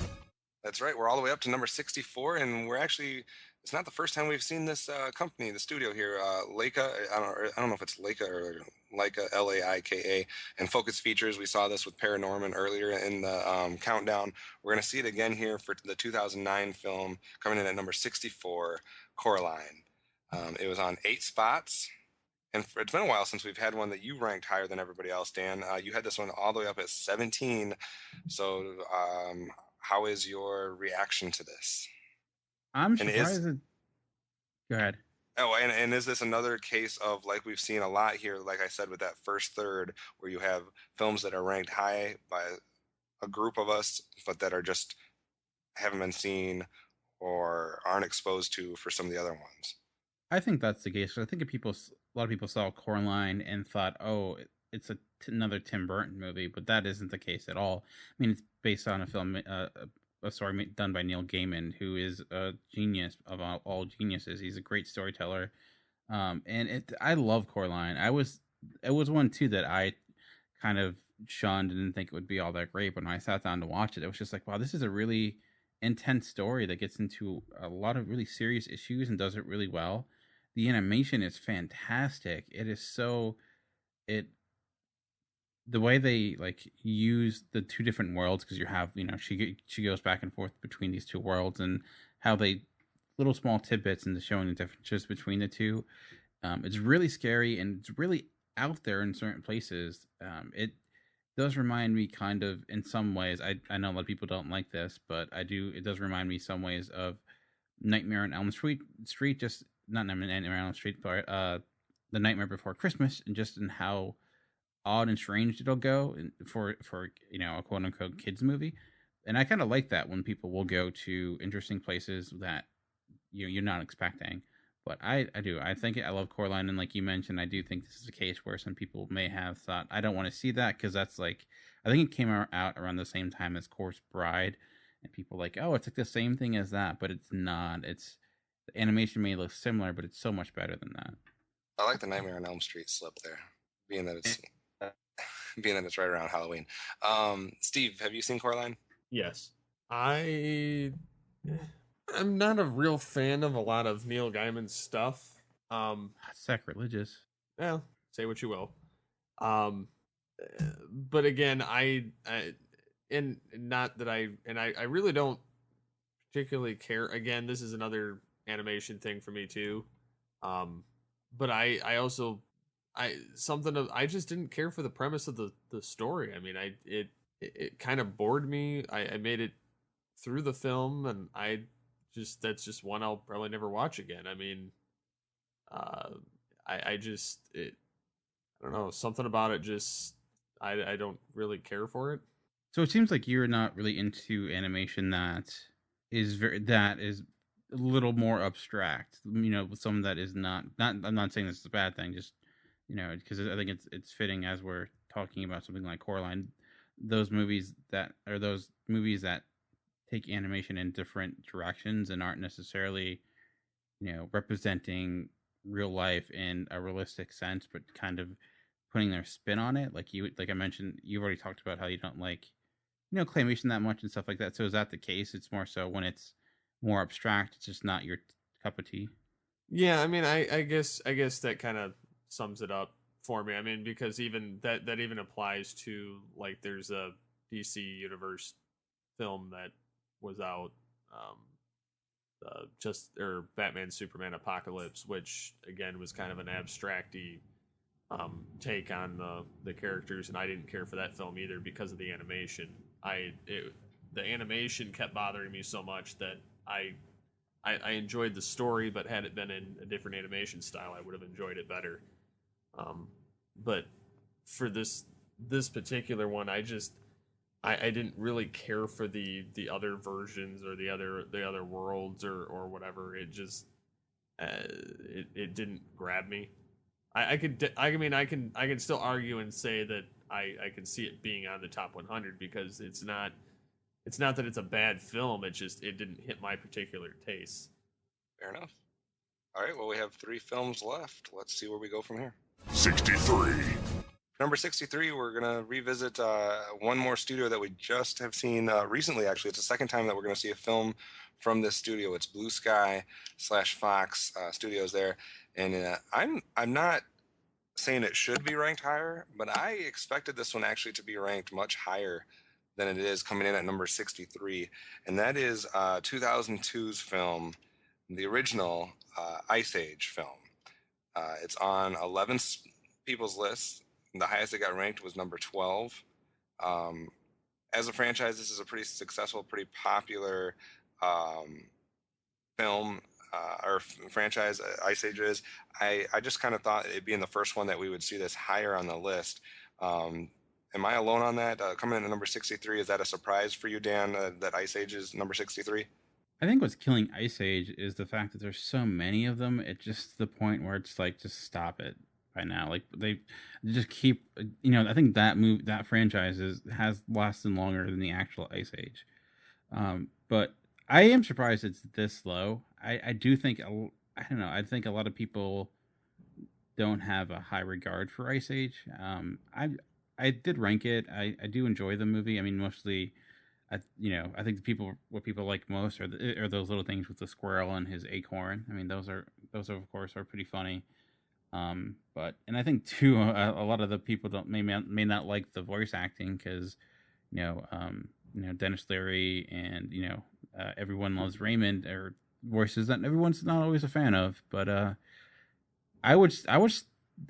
That's right. We're all the way up to number 64, and we're actually, it's not the first time we've seen this company, the studio here, Leica. I don't know if it's Leica or Leica, Laika, and Focus Features. We saw this with Paranorman earlier in the countdown. We're going to see it again here for the 2009 film, coming in at number 64, Coraline. It was on 8 spots. And it's been a while since we've had one that you ranked higher than everybody else, Dan. You had this one all the way up at 17. So, how is your reaction to this? I'm And is surprised. Go ahead. and is this another case of, like we've seen a lot here, like I said, with that first third, where you have films that are ranked high by a group of us, but that are just haven't been seen or aren't exposed to for some of the other ones? I think that's the case. I think a lot of people saw Coraline and thought, "Oh, it's another Tim Burton movie," but that isn't the case at all. I mean, it's based on a film, a story done by Neil Gaiman, who is a genius of all geniuses. He's a great storyteller, and I love Coraline. It was one too that I kind of shunned and didn't think it would be all that great. But when I sat down to watch it, it was just like, wow, this is a really intense story that gets into a lot of really serious issues and does it really well. The animation is fantastic. It is so it the way they like use the two different worlds, because you have, she goes back and forth between these two worlds, and how they little small tidbits into showing the differences between the two. It's really scary, and it's really out there in certain places. It does remind me kind of, in some ways, I know a lot of people don't like this, but I do. It does remind me some ways of Nightmare on Elm Street, just not Nightmare on Elm Street, but the Nightmare Before Christmas, and just in how odd and strange it'll go for a quote unquote kids movie. And I kind of like that when people will go to interesting places that you're not expecting. But I do. I think I love Coraline, and like you mentioned, I do think this is a case where some people may have thought, I don't want to see that, because that's like, I think it came out around the same time as Corpse Bride, and people like, oh, it's like the same thing as that, but it's not. It's the animation may look similar, but it's so much better than that. I like the Nightmare on Elm Street slip there, being that it's right around Halloween. Steve, have you seen Coraline? Yes. I'm not a real fan of a lot of Neil Gaiman's stuff. Sacrilegious. Well, say what you will. But again, I really don't particularly care. Again, this is another animation thing for me too. But I also I just didn't care for the premise of the story. I mean, it kind of bored me. I made it through the film, and that's just one I'll probably never watch again. I mean, I don't know, something about it just I don't really care for it. So it seems like you're not really into animation that is a little more abstract. With some that is not. I'm not saying this is a bad thing. Just because I think it's fitting as we're talking about something like Coraline. Those movies that take animation in different directions and aren't necessarily, representing real life in a realistic sense, but kind of putting their spin on it. Like I mentioned, you've already talked about how you don't like, claymation that much and stuff like that. So is that the case? It's more so when it's more abstract, it's just not your cup of tea. Yeah, I mean, I guess that kind of sums it up for me. I mean, because even that even applies to, like, there's a DC Universe film that was out, Batman Superman Apocalypse, which again was kind of an abstracty take on the characters, and I didn't care for that film either because of the animation. The animation kept bothering me so much that I enjoyed the story, but had it been in a different animation style, I would have enjoyed it better. But for this particular one, I didn't really care for the other versions or the other worlds or whatever. It just it didn't grab me. I can still argue and say that I can see it being on the top 100 because it's not that it's a bad film. It didn't hit my particular taste. Fair enough. All right, well, we have 3 films left. Let's see where we go from here. 63. Number 63, we're going to revisit one more studio that we just have seen recently, actually. It's the second time that we're going to see a film from this studio. It's Blue Sky / Fox Studios there. And I'm not saying it should be ranked higher, but I expected this one actually to be ranked much higher than it is, coming in at number 63. And that is 2002's film, the original Ice Age film. It's on 11 people's list. The highest it got ranked was number 12. As a franchise, this is a pretty successful, pretty popular film or franchise. Ice Age is. I just kind of thought it'd be in the first one that we would see this higher on the list. Am I alone on that? Coming in at number 63, is that a surprise for you, Dan, that Ice Age is number 63? I think what's killing Ice Age is the fact that there's so many of them. It's just the point where it's like, just stop it by now. Like, they just keep, I think that franchise has lasted longer than the actual Ice Age. But I am surprised it's this low. I do think, I don't know, I think a lot of people don't have a high regard for Ice Age. I did rank it. I do enjoy the movie. I mean, mostly, I think what people like most are those little things with the squirrel and his acorn. I mean, those of course are pretty funny. But and I think too, a lot of the people may not like the voice acting because Dennis Leary and everyone loves Raymond are voices that everyone's not always a fan of. But I would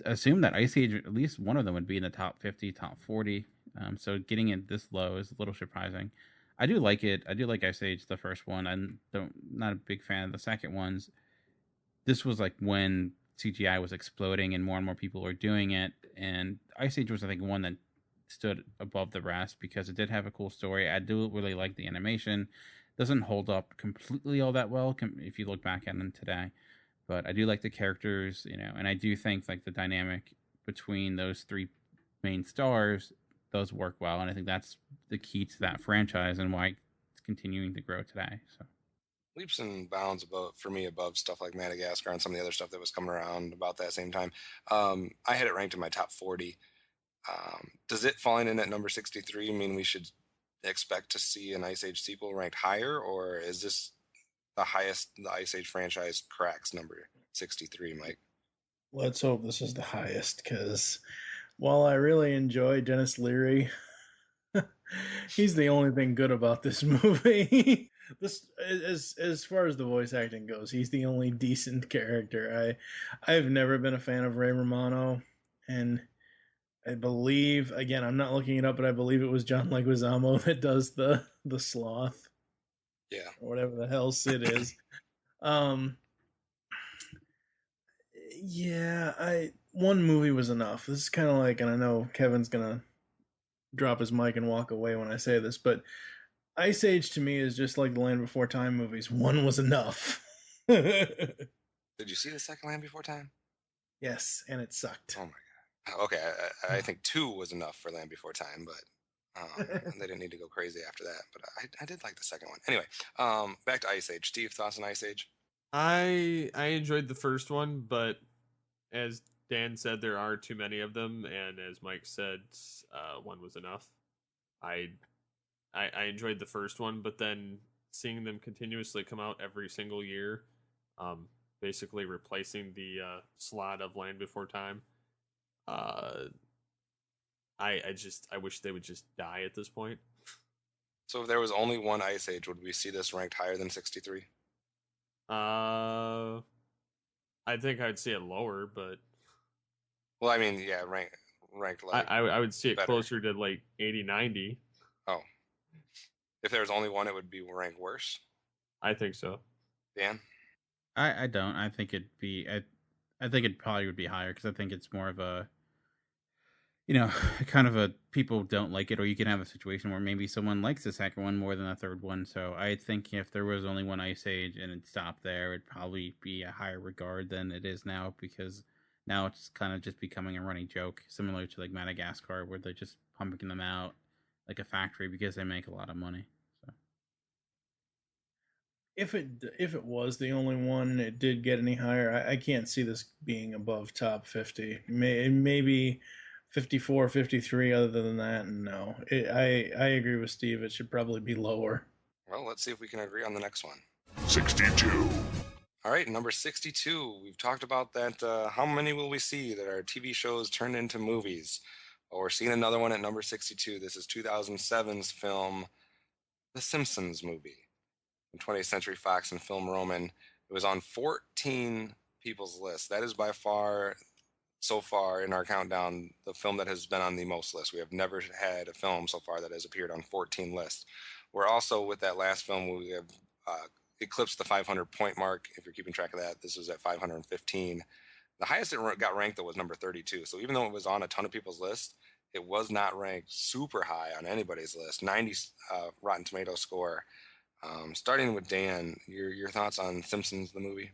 assume that Ice Age, at least one of them, would be in the top 50, top 40. So getting it this low is a little surprising. I do like it. I do like Ice Age, the first one. I'm not a big fan of the second ones. This was like when CGI was exploding and more people were doing it. And Ice Age was, I think, one that stood above the rest because it did have a cool story. I do really like the animation. Doesn't hold up completely all that well if you look back at them today. But I do like the characters, and I do think like the dynamic between those three main stars does work well. And I think that's the key to that franchise and why it's continuing to grow today. So leaps and bounds above stuff like Madagascar and some of the other stuff that was coming around about that same time. I had it ranked in my top 40. Does it falling in at number 63 mean we should expect to see an Ice Age sequel ranked higher, or is this the highest the Ice Age franchise cracks, number 63, Mike? Let's hope this is the highest, because while I really enjoy Dennis Leary, he's the only thing good about this movie. This, as far as the voice acting goes, he's the only decent character. I've never been a fan of Ray Romano, and I believe, again, I'm not looking it up, but I believe it was John Leguizamo that does the sloth. Yeah. Or whatever the hell Sid is. Yeah, one movie was enough. This is kind of like, and I know Kevin's gonna drop his mic and walk away when I say this, but Ice Age to me is just like the Land Before Time movies. One was enough. Did you see the second Land Before Time? Yes, and it sucked. Oh my god. Okay, I think 2 was enough for Land Before Time, but they didn't need to go crazy after that. But I did like the second one. Anyway, back to Ice Age. Steve, thoughts on Ice Age? I enjoyed the first one, but as Dan said, there are too many of them, and as Mike said, one was enough. I enjoyed the first one, but then seeing them continuously come out every single year, basically replacing the slot of Land Before Time, I wish they would just die at this point. So if there was only one Ice Age, would we see this ranked higher than 63? I think I'd see it lower, but well, I mean, yeah, ranked like I would see it better. closer to like 80, 90. Oh, if there was only one, it would be ranked worse. I think so. Dan, I don't. I think it'd be. I think it probably would be higher because I think it's more of a, kind of a people don't like it, or you can have a situation where maybe someone likes the second one more than the third one. So I think if there was only one Ice Age and it stopped there, it'd probably be a higher regard than it is now because now it's kind of just becoming a running joke, similar to like Madagascar, where they're just pumping them out like a factory because they make a lot of money. So If it was the only one, it did get any higher, I can't see this being above top 50. Maybe 54, 53. Other than that, no. I agree with Steve. It should probably be lower. well, let's see if we can agree on the next one. 62. All right, number 62. We've talked about that. How many will we see that are TV shows turned into movies? Well, we're seeing another one at number 62. This is 2007's film, The Simpsons movie, from 20th Century Fox and Film Roman. It was on 14 people's list. That is by far, so far in our countdown, the film that has been on the most lists. We have never had a film so far that has appeared on 14 lists. We're also, with that last film, we have eclipsed the 500 point mark. If you're keeping track of that, this was at 515. The highest it got ranked, though, was number 32. So even though it was on a ton of people's lists, it was not ranked super high on anybody's list. 90 Rotten Tomato score. Starting with Dan, your thoughts on Simpsons the movie?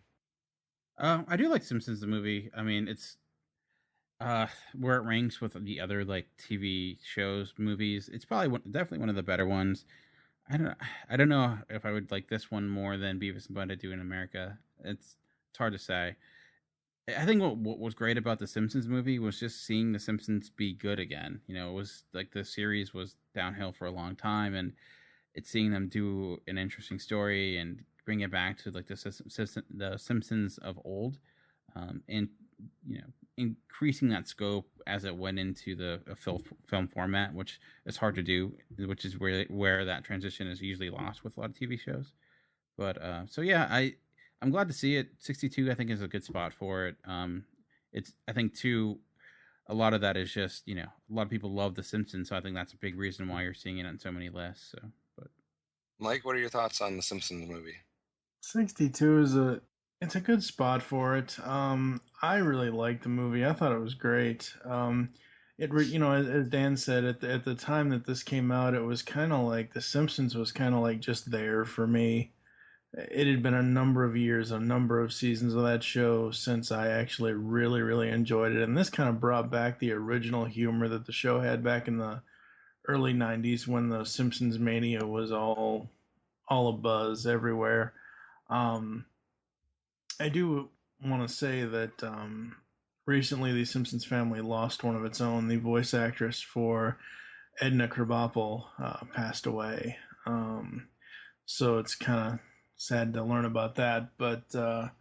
I do like Simpsons the movie. I mean, it's where it ranks with the other like TV shows, movies. It's probably definitely one of the better ones. I don't know if I would like this one more than Beavis and Butthead Do in America. It's hard to say. I think what was great about the Simpsons movie was just seeing the Simpsons be good again. It was like the series was downhill for a long time, and it's seeing them do an interesting story and bring it back to like the Simpsons of old. And increasing that scope as it went into the film format, which is hard to do, which is where that transition is usually lost with a lot of TV shows. But so yeah, I'm glad to see it. 62, I think, is a good spot for it. It's, I think, too, a lot of that is just, a lot of people love The Simpsons, so I think that's a big reason why you're seeing it on so many lists. So, but Mike, what are your thoughts on the Simpsons movie? 62 is it's a good spot for it. I really liked the movie. I thought it was great. As Dan said, at the time that this came out, it was kind of like The Simpsons was kind of like just there for me. It had been a number of years, a number of seasons of that show since I actually really, really enjoyed it. And this kind of brought back the original humor that the show had back in the early 90s when the Simpsons mania was all a buzz everywhere. I do want to say that recently the Simpsons family lost one of its own. The voice actress for Edna Krabappel passed away. So it's kind of sad to learn about that. But the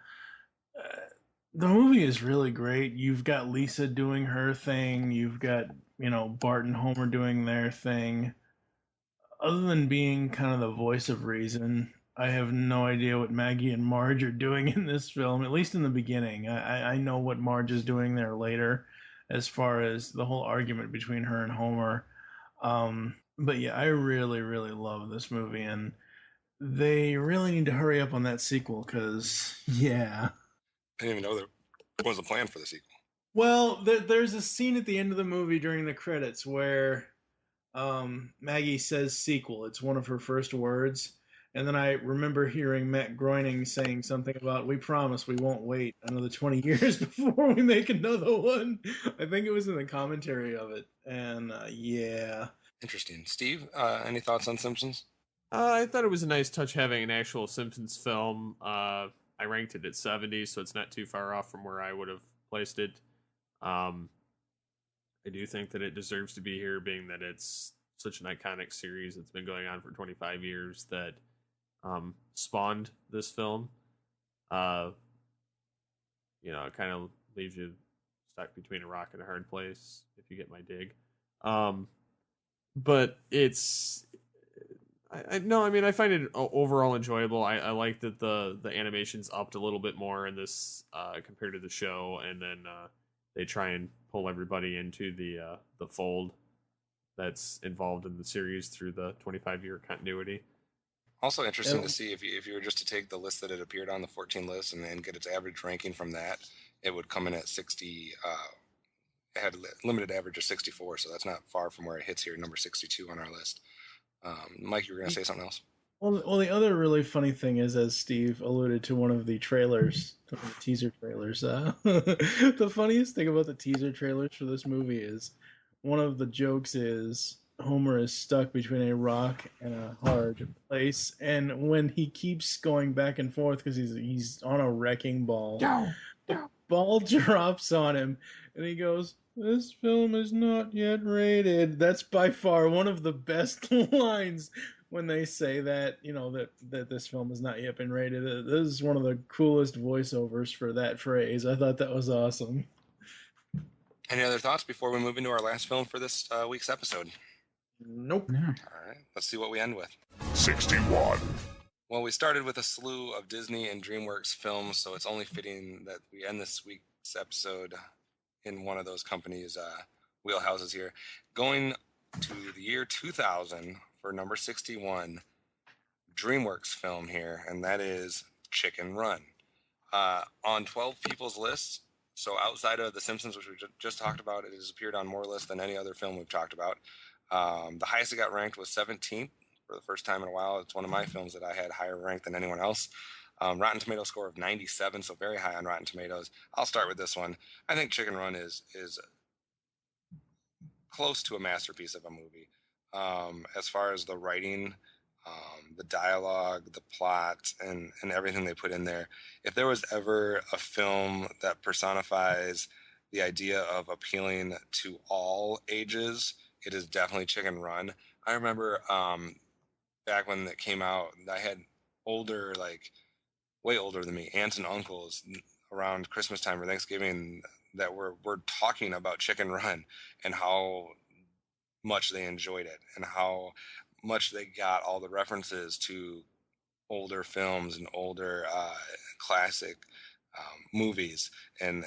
movie is really great. You've got Lisa doing her thing. You've got, Bart and Homer doing their thing. Other than being kind of the voice of reason, I have no idea what Maggie and Marge are doing in this film, at least in the beginning. I know what Marge is doing there later, as far as the whole argument between her and Homer. But yeah, I really, really love this movie, and they really need to hurry up on that sequel, because, yeah. I didn't even know there was a plan for the sequel. Well, there's a scene at the end of the movie during the credits where Maggie says sequel. It's one of her first words. And then I remember hearing Matt Groening saying something about, we promise we won't wait another 20 years before we make another one. I think it was in the commentary of it. And yeah. Interesting. Steve, any thoughts on Simpsons? I thought it was a nice touch having an actual Simpsons film. I ranked it at 70, so it's not too far off from where I would have placed it. I do think that it deserves to be here, being that it's such an iconic series that's been going on for 25 years that spawned this film. It kind of leaves you stuck between a rock and a hard place, if you get my dig. But it's... I find it overall enjoyable. I like that the animation's upped a little bit more in this compared to the show, and then they try and pull everybody into the fold that's involved in the series through the 25-year continuity. Also interesting to see if you were just to take the list that it appeared on, the 14 list, and get its average ranking from that, it would come in at 60. It had a limited average of 64, so that's not far from where it hits here, number 62 on our list. Mike, you were going to say something else? Well, the other really funny thing is, as Steve alluded to one of the trailers, one of the teaser trailers, the funniest thing about the teaser trailers for this movie is one of the jokes is Homer is stuck between a rock and a hard place, and when he keeps going back and forth because he's on a wrecking ball, the ball drops on him, and he goes, "This film is not yet rated." That's by far one of the best lines when they say that, that this film has not yet been rated. This is one of the coolest voiceovers for that phrase. I thought that was awesome. Any other thoughts before we move into our last film for this week's episode? Nope. yeah. All right, let's see what we end with. 61. Well, we started with a slew of Disney and DreamWorks films, so it's only fitting that we end this week's episode in one of those companies' wheelhouses here. Going to the year 2000 for number 61, DreamWorks film here, and that is Chicken Run. On 12 people's lists, so outside of The Simpsons, which we just talked about, it has appeared on more lists than any other film we've talked about. The highest it got ranked was 17th for the first time in a while. It's one of my films that I had higher ranked than anyone else. Rotten Tomato score of 97, so very high on Rotten Tomatoes. I'll start with this one. I think Chicken Run is close to a masterpiece of a movie. As far as the writing, the dialogue, the plot, and everything they put in there. If there was ever a film that personifies the idea of appealing to all ages, it is definitely Chicken Run. I remember back when it came out, I had older, way older than me, aunts and uncles around Christmas time or Thanksgiving that we're talking about Chicken Run and how much they enjoyed it and how much they got all the references to older films and older classic movies and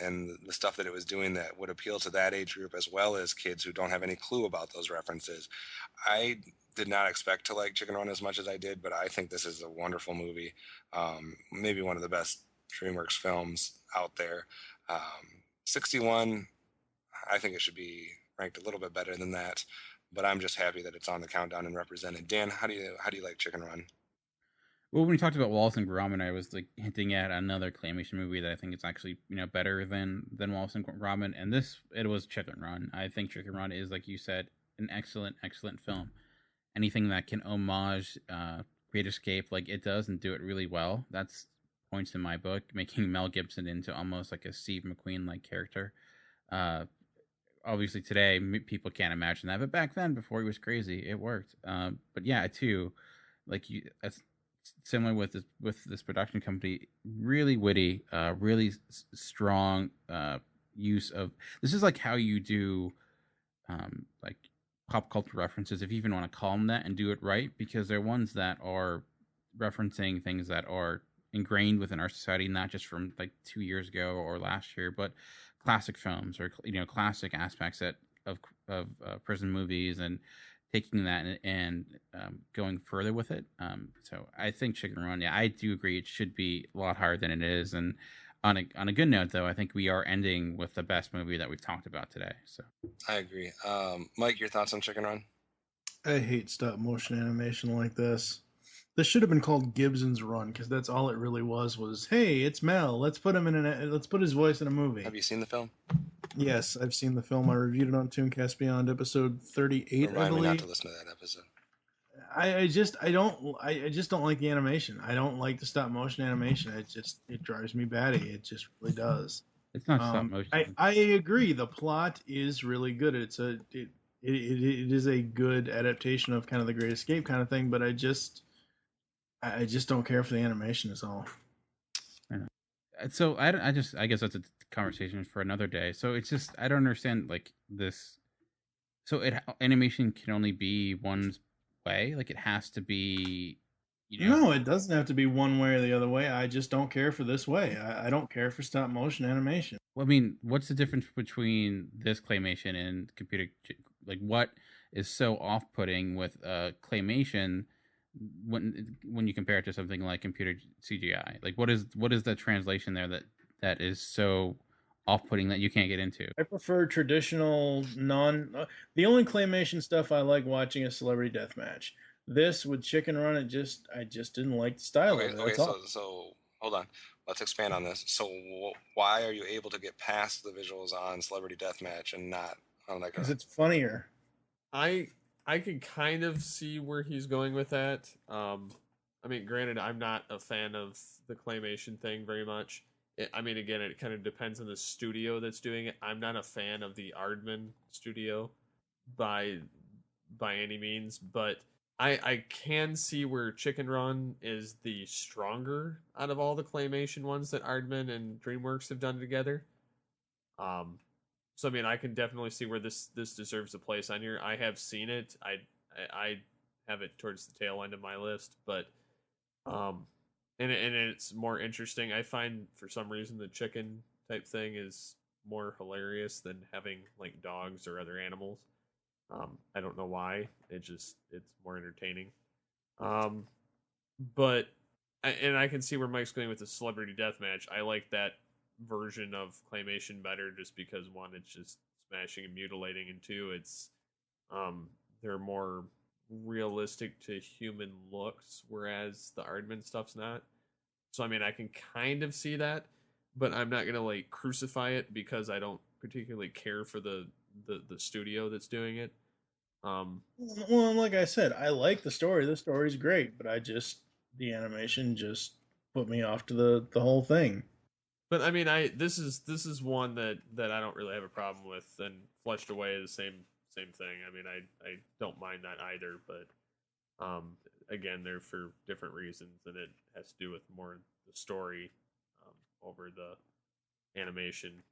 the stuff that it was doing that would appeal to that age group as well as kids who don't have any clue about those references. I did not expect to like Chicken Run as much as I did, but I think this is a wonderful movie. Maybe one of the best DreamWorks films out there. 61, I think it should be ranked a little bit better than that, but I'm just happy that it's on the countdown and represented. Dan, how do you like Chicken Run? Well, when we talked about Wallace and Gromit, I was like hinting at another claymation movie that I think it's actually better than Wallace and Gromit, and it was Chicken Run. I think Chicken Run is, like you said, an excellent film. Anything that can homage Great Escape like it does and do it really well, that's points in my book, making Mel Gibson into almost like a Steve McQueen like character. Obviously today people can't imagine that, but back then, before he was crazy, it worked. But yeah, too, like that's similar with this production company. Really witty, really strong use of this is like how you do like pop culture references, if you even want to call them that, and do it right, because they're ones that are referencing things that are ingrained within our society, not just from like 2 years ago or last year, but classic films or classic aspects of prison movies, and taking that and going further with it. So I think Chicken Run, yeah, I do agree it should be a lot higher than it is. And on a good note, though, I think we are ending with the best movie that we've talked about today. So I agree. Mike, your thoughts on Chicken Run? I hate stop motion animation like this. This should have been called Gibson's Run, because that's all it really was. Hey, it's Mel. Let's put his voice in a movie. Have you seen the film? Yes, I've seen the film. I reviewed it on Tooncast Beyond, episode 38. Remind me not to listen to that episode. I just don't like the animation. I don't like the stop motion animation. It drives me batty. It just really does. It's not stop motion. I agree. The plot is really good. It is a good adaptation of kind of the Great Escape kind of thing. But I just don't care for the animation. Is all. So I guess that's a conversation for another day. So it's just I don't understand like this. So animation can only be one way. Like it has to be. No, it doesn't have to be one way or the other way. I just don't care for this way. I don't care for stop motion animation. Well, I mean, what's the difference between this claymation and computer? Like, what is so off-putting with claymation when you compare it to something like computer CGI? Like, what is the translation there that is so off-putting that you can't get into? I prefer traditional the only claymation stuff I like watching is Celebrity Deathmatch. This with Chicken Run, I just didn't like the style of it. Okay, so hold on. Let's expand on this. So why are you able to get past the visuals on Celebrity Deathmatch and not on like? Because it's funnier. I could kind of see where he's going with that. I mean, granted, I'm not a fan of the claymation thing very much. Again, it kind of depends on the studio that's doing it. I'm not a fan of the Aardman studio by any means, but I can see where Chicken Run is the stronger out of all the claymation ones that Aardman and DreamWorks have done together. So I mean, I can definitely see where this deserves a place on here. I have seen it. I have it towards the tail end of my list, but and it's more interesting. I find for some reason the chicken type thing is more hilarious than having like dogs or other animals. I don't know why. It's more entertaining. But I can see where Mike's going with the Celebrity Deathmatch. I like that version of claymation better, just because one, it's just smashing and mutilating, and two, it's they're more realistic to human looks, whereas the Aardman stuff's not. So I mean, I can kind of see that, but I'm not gonna like crucify it because I don't particularly care for the studio that's doing it. Well, like I said, I like the story. The story's great, but the animation just put me off to the whole thing. But I mean, this is one that I don't really have a problem with, and Flushed Away is the same thing. I mean, I don't mind that either, but again, they're for different reasons, and it has to do with more the story over the animation.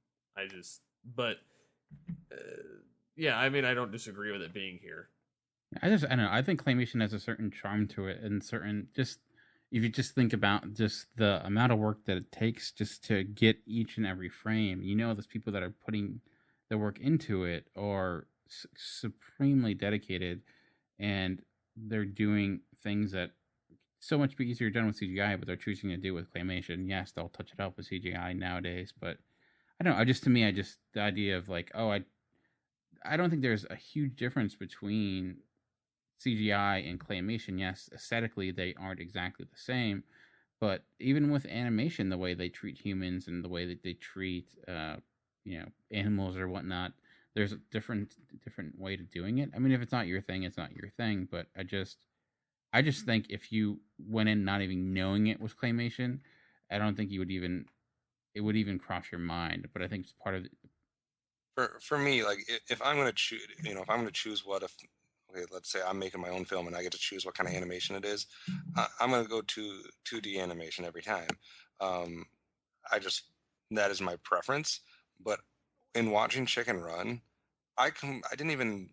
But yeah, I mean, I don't disagree with it being here. I don't know. I think claymation has a certain charm to it, and certain just if you just think about just the amount of work that it takes just to get each and every frame. Those people that are putting the work into it are supremely dedicated, and they're doing things that so much be easier done with CGI, but they're choosing to do with claymation. Yes, they'll touch it up with CGI nowadays, but I don't know. The idea of like, I don't think there's a huge difference between CGI and claymation. Yes, aesthetically they aren't exactly the same, but even with animation, the way they treat humans and the way that they treat, animals or whatnot, there's a different way to doing it. I mean, if it's not your thing, it's not your thing. But I just think if you went in not even knowing it was claymation, I don't think it would even cross your mind. But I think it's part of For me, like if I'm going to choose, if I'm going to choose okay, let's say I'm making my own film and I get to choose what kind of animation it is, I'm going to go to 2D animation every time. Um, that is my preference. But in watching Chicken Run, I didn't even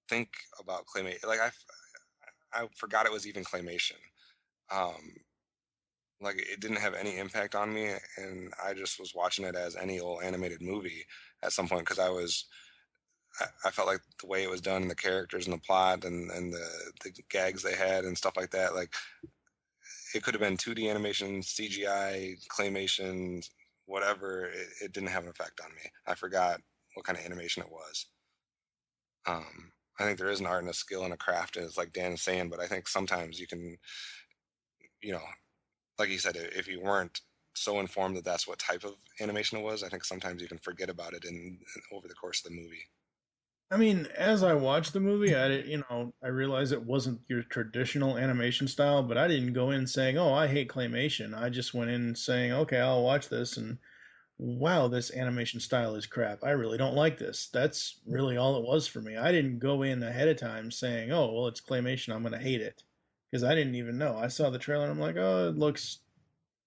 think about claymation. Like I forgot it was even claymation. Um, like it didn't have any impact on me, and I just was watching it as any old animated movie at some point because I felt like the way it was done, the characters and the plot and the gags they had and stuff like that, like it could have been 2D animation, CGI, claymation, whatever. It didn't have an effect on me. I forgot what kind of animation it was. I think there is an art and a skill and a craft, and it's like Dan is saying, but I think sometimes you can, you know, like you said, if you weren't so informed that that's what type of animation it was, I think sometimes you can forget about it over the course of the movie. I mean, as I watched the movie, I realized it wasn't your traditional animation style, but I didn't go in saying, "Oh, I hate claymation." I just went in saying, "Okay, I'll watch this," and wow, this animation style is crap. I really don't like this. That's really all it was for me. I didn't go in ahead of time saying, "Oh, well, it's claymation. I'm going to hate it," because I didn't even know. I saw the trailer and I'm like, "Oh, it looks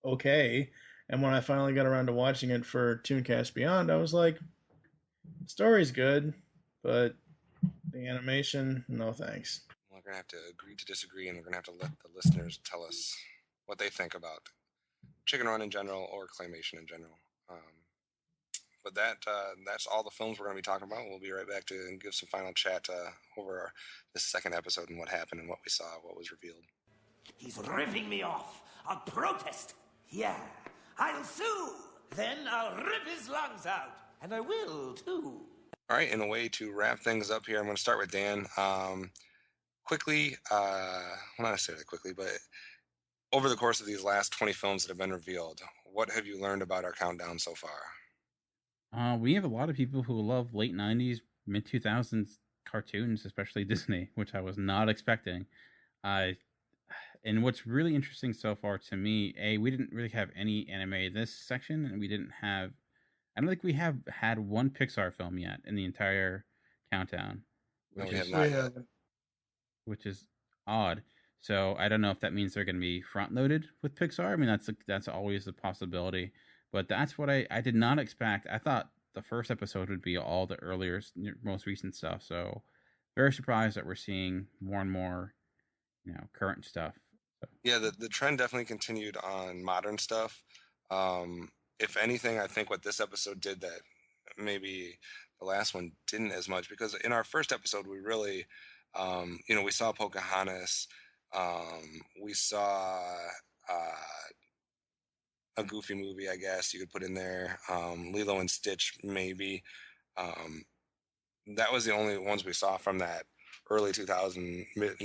okay." And when I finally got around to watching it for Tooncast Beyond, I was like, "The story's good, but the animation, no thanks." We're going to have to agree to disagree, and we're going to have to let the listeners tell us what they think about Chicken Run in general or claymation in general. But that's all the films we're going to be talking about. We'll be right back to give some final chat over this second episode and what happened and what we saw, what was revealed. He's ripping me off. I'll protest. Yeah, I'll sue. Then I'll rip his lungs out. And I will, too. All right, in a way to wrap things up here, I'm going to start with Dan. Quickly, well, not necessarily quickly, but over the course of these last 20 films that have been revealed, what have you learned about our countdown so far? We have a lot of people who love late 90s, mid 2000s cartoons, especially Disney, which I was not expecting. And what's really interesting so far to me, we didn't really have any anime in this section, and I don't think we have had one Pixar film yet in the entire countdown, We have not yet. which is odd. So I don't know if that means they're going to be front loaded with Pixar. I mean, that's always a possibility, but that's what I did not expect. I thought the first episode would be all the earlier, most recent stuff. So very surprised that we're seeing more and more, current stuff. So. Yeah, the trend definitely continued on modern stuff. If anything, I think what this episode did that maybe the last one didn't as much, because in our first episode we really, we saw Pocahontas, we saw a Goofy movie, I guess you could put in there, Lilo and Stitch maybe. That was the only ones we saw from that early 2000, mid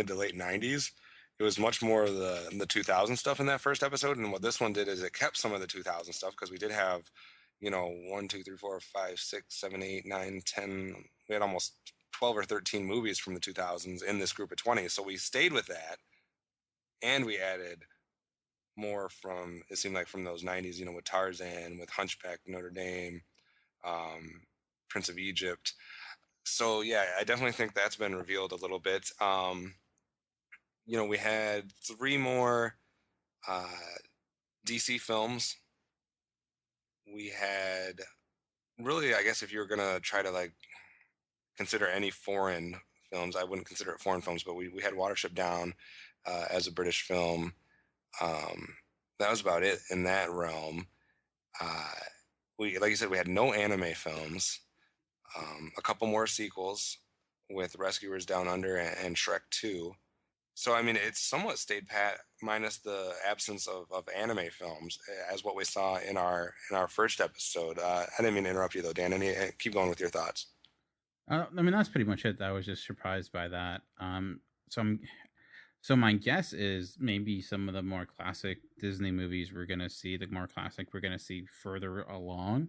to late 90s. It was much more of the 2000 stuff in that first episode, and what this one did is it kept some of the 2000 stuff because we did have, 1, 2, 3, 4, 5, 6, 7, 8, 9, 10. We had almost 12 or 13 movies from the 2000s in this group of 20. So we stayed with that, and we added more from, it seemed like, from those 90s, with Tarzan, with Hunchback Notre Dame, Prince of Egypt. So yeah, I definitely think that's been revealed a little bit. We had 3 more DC films, we had really, I guess, if you were gonna try to like consider any foreign films, I wouldn't consider it foreign films, but we had Watership Down as a British film. Um, that was about it in that realm. Uh, we, like you said, we had no anime films. A couple more sequels with Rescuers Down Under and Shrek 2. So I mean, it's somewhat stayed pat, minus the absence of anime films, as what we saw in our first episode. I didn't mean to interrupt you though, Dan. Keep going with your thoughts. I mean, that's pretty much it. I was just surprised by that. So I'm, so my guess is maybe some of the more classic Disney movies we're gonna see, the more classic we're gonna see further along.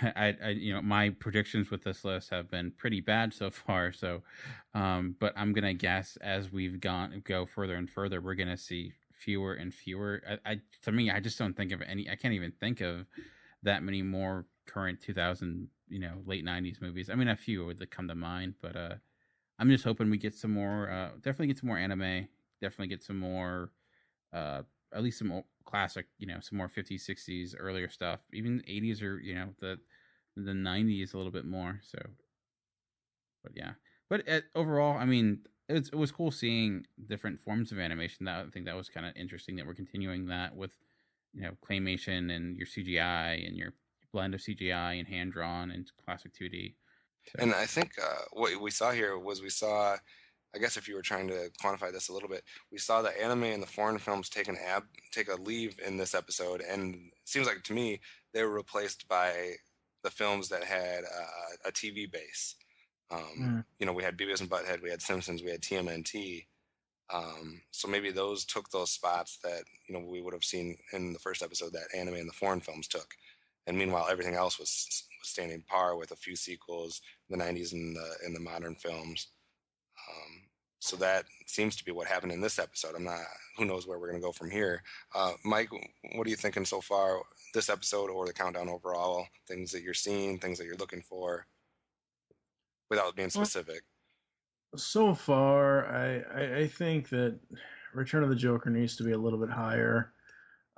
You know, my predictions with this list have been pretty bad so far. So, but I'm gonna guess as we've go further and further, we're gonna see fewer and fewer. To me, I just don't think of any. I can't even think of that many more current 2000, you know, late 90s movies. I mean, a few would come to mind, but I'm just hoping we get some more. Definitely get some more anime. Definitely get some more. At least some classic, you know, some more 50s, 60s, earlier stuff. Even 80s or you know the 90s a little bit more. So, but yeah. But overall, I mean, it was cool seeing different forms of animation. That I think that was kind of interesting that we're continuing that with, you know, claymation and your CGI and your blend of CGI and hand drawn and classic 2D. So. And I think what we saw here was we saw, I guess if you were trying to quantify this a little bit, we saw the anime and the foreign films take take a leave in this episode, and it seems like to me they were replaced by the films that had a TV base. You know, we had Beavis and Butthead, we had Simpsons, we had TMNT. So maybe those took those spots that you know we would have seen in the first episode that anime and the foreign films took, and meanwhile everything else was standing par with a few sequels in the '90s and the modern films. So that seems to be what happened in this episode. I'm not. Who knows where we're going to go from here? Mike, what are you thinking so far? This episode or the countdown overall? Things that you're seeing, things that you're looking for, without being specific. So far, I think that Return of the Joker needs to be a little bit higher.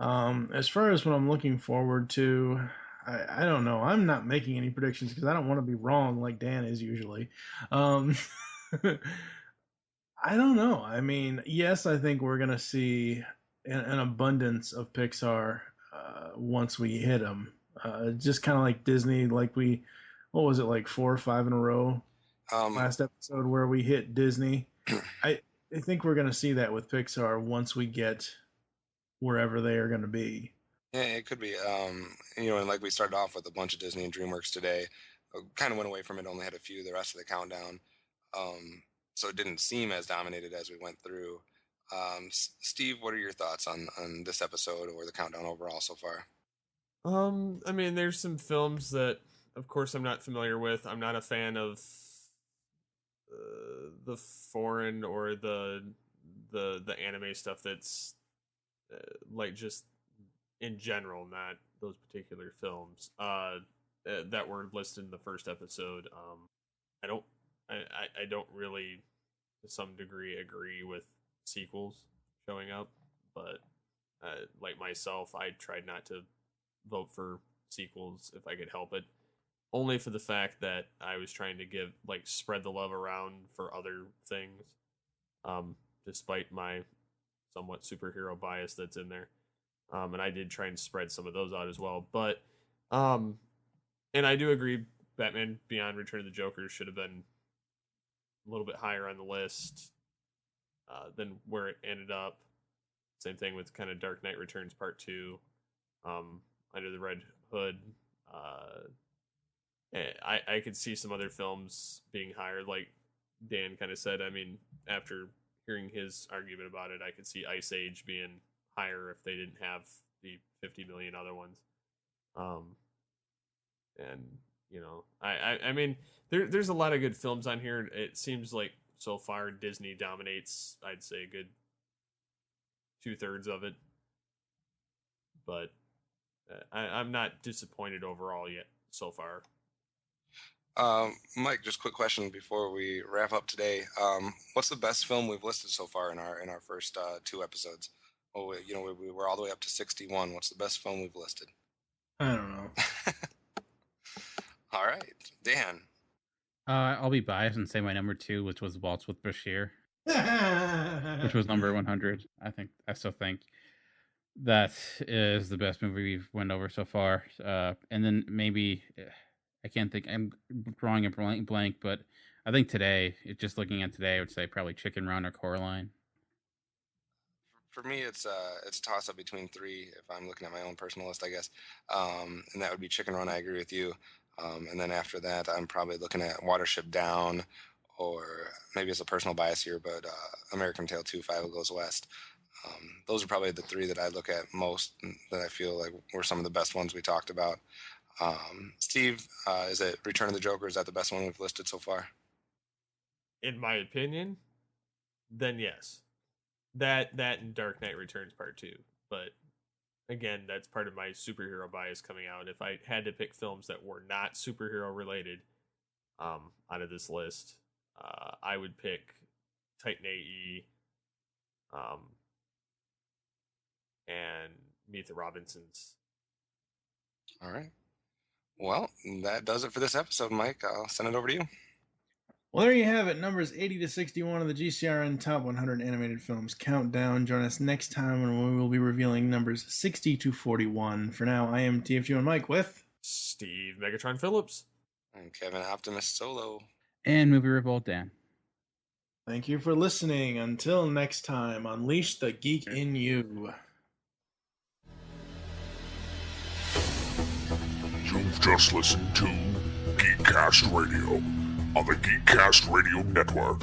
As far as what I'm looking forward to, I don't know. I'm not making any predictions because I don't want to be wrong like Dan is usually. Um, I don't know. I mean, yes, I think we're gonna see an abundance of Pixar once we hit them. Just kind of like Disney, like what was it, like 4 or 5 in a row last episode where we hit Disney. I think we're gonna see that with Pixar once we get wherever they are gonna be. Yeah, it could be. You know, and like we started off with a bunch of Disney and DreamWorks today. Kind of went away from it, only had a few the rest of the countdown. So it didn't seem as dominated as we went through. Steve, what are your thoughts on this episode or the countdown overall so far? I mean, there's some films that, of course, I'm not familiar with. I'm not a fan of the foreign or the anime stuff that's like just in general, not those particular films that were listed in the first episode. I don't I don't really to some degree agree with sequels showing up, but like myself, I tried not to vote for sequels if I could help it, only for the fact that I was trying to give like spread the love around for other things, despite my somewhat superhero bias that's in there. And I did try and spread some of those out as well. But and I do agree, Batman Beyond Return of the Joker should have been a little bit higher on the list than where it ended up. Same thing with kind of Dark Knight Returns Part 2, Under the Red Hood. I could see some other films being higher, like Dan kind of said. I mean, after hearing his argument about it, I could see Ice Age being higher if they didn't have the 50 million other ones. And you know, I mean, there's a lot of good films on here. It seems like so far Disney dominates. I'd say a good 2/3 of it, but I'm not disappointed overall yet so far. Mike, just quick question before we wrap up today. What's the best film we've listed so far in our first 2 episodes? Oh, you know, we were all the way up to 61. What's the best film we've listed? I don't know. All right, Dan. I'll be biased and say my number 2, which was Waltz with Bashir, which was number 100. I still think that is the best movie we've went over so far. And then maybe I can't think. I'm drawing a blank, but I think today, just looking at today, I would say probably Chicken Run or Coraline. For me, it's a toss up between 3. If I'm looking at my own personal list, I guess, and that would be Chicken Run. I agree with you. And then after that, I'm probably looking at Watership Down, or maybe it's a personal bias here, but American Tail 2, Five Goes West. Those are probably the 3 that I look at most, that I feel like were some of the best ones we talked about. Steve, is it Return of the Joker? Is that the best one we've listed so far? In my opinion, then yes. That and Dark Knight Returns Part 2. But again, that's part of my superhero bias coming out. If I had to pick films that were not superhero related out of this list, I would pick Titan AE and Meet the Robinsons. All right. Well, that does it for this episode, Mike. I'll send it over to you. Well, there you have it. Numbers 80 to 61 of the GCRN Top 100 Animated Films Countdown. Join us next time when we will be revealing numbers 60 to 41. For now, I am TFG and Mike with Steve Megatron Phillips. And Kevin Optimus Solo. And Movie Revolt Dan. Thank you for listening. Until next time, unleash the geek in you. You've just listened to Geekcast Radio on the Geekcast Radio Network.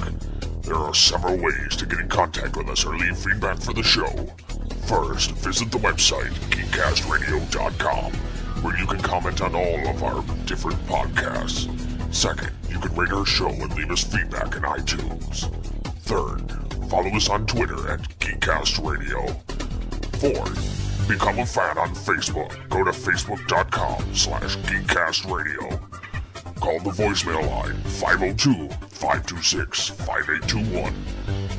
There are several ways to get in contact with us or leave feedback for the show. First, visit the website, geekcastradio.com, where you can comment on all of our different podcasts. Second, you can rate our show and leave us feedback in iTunes. Third, follow us on Twitter at Geekcast Radio. Fourth, become a fan on Facebook. Go to facebook.com/GeekcastRadio. Call the voicemail line 502-526-5821.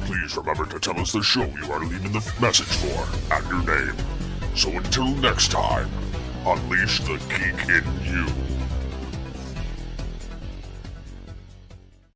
Please remember to tell us the show you are leaving the message for and your name. So until next time, unleash the geek in you.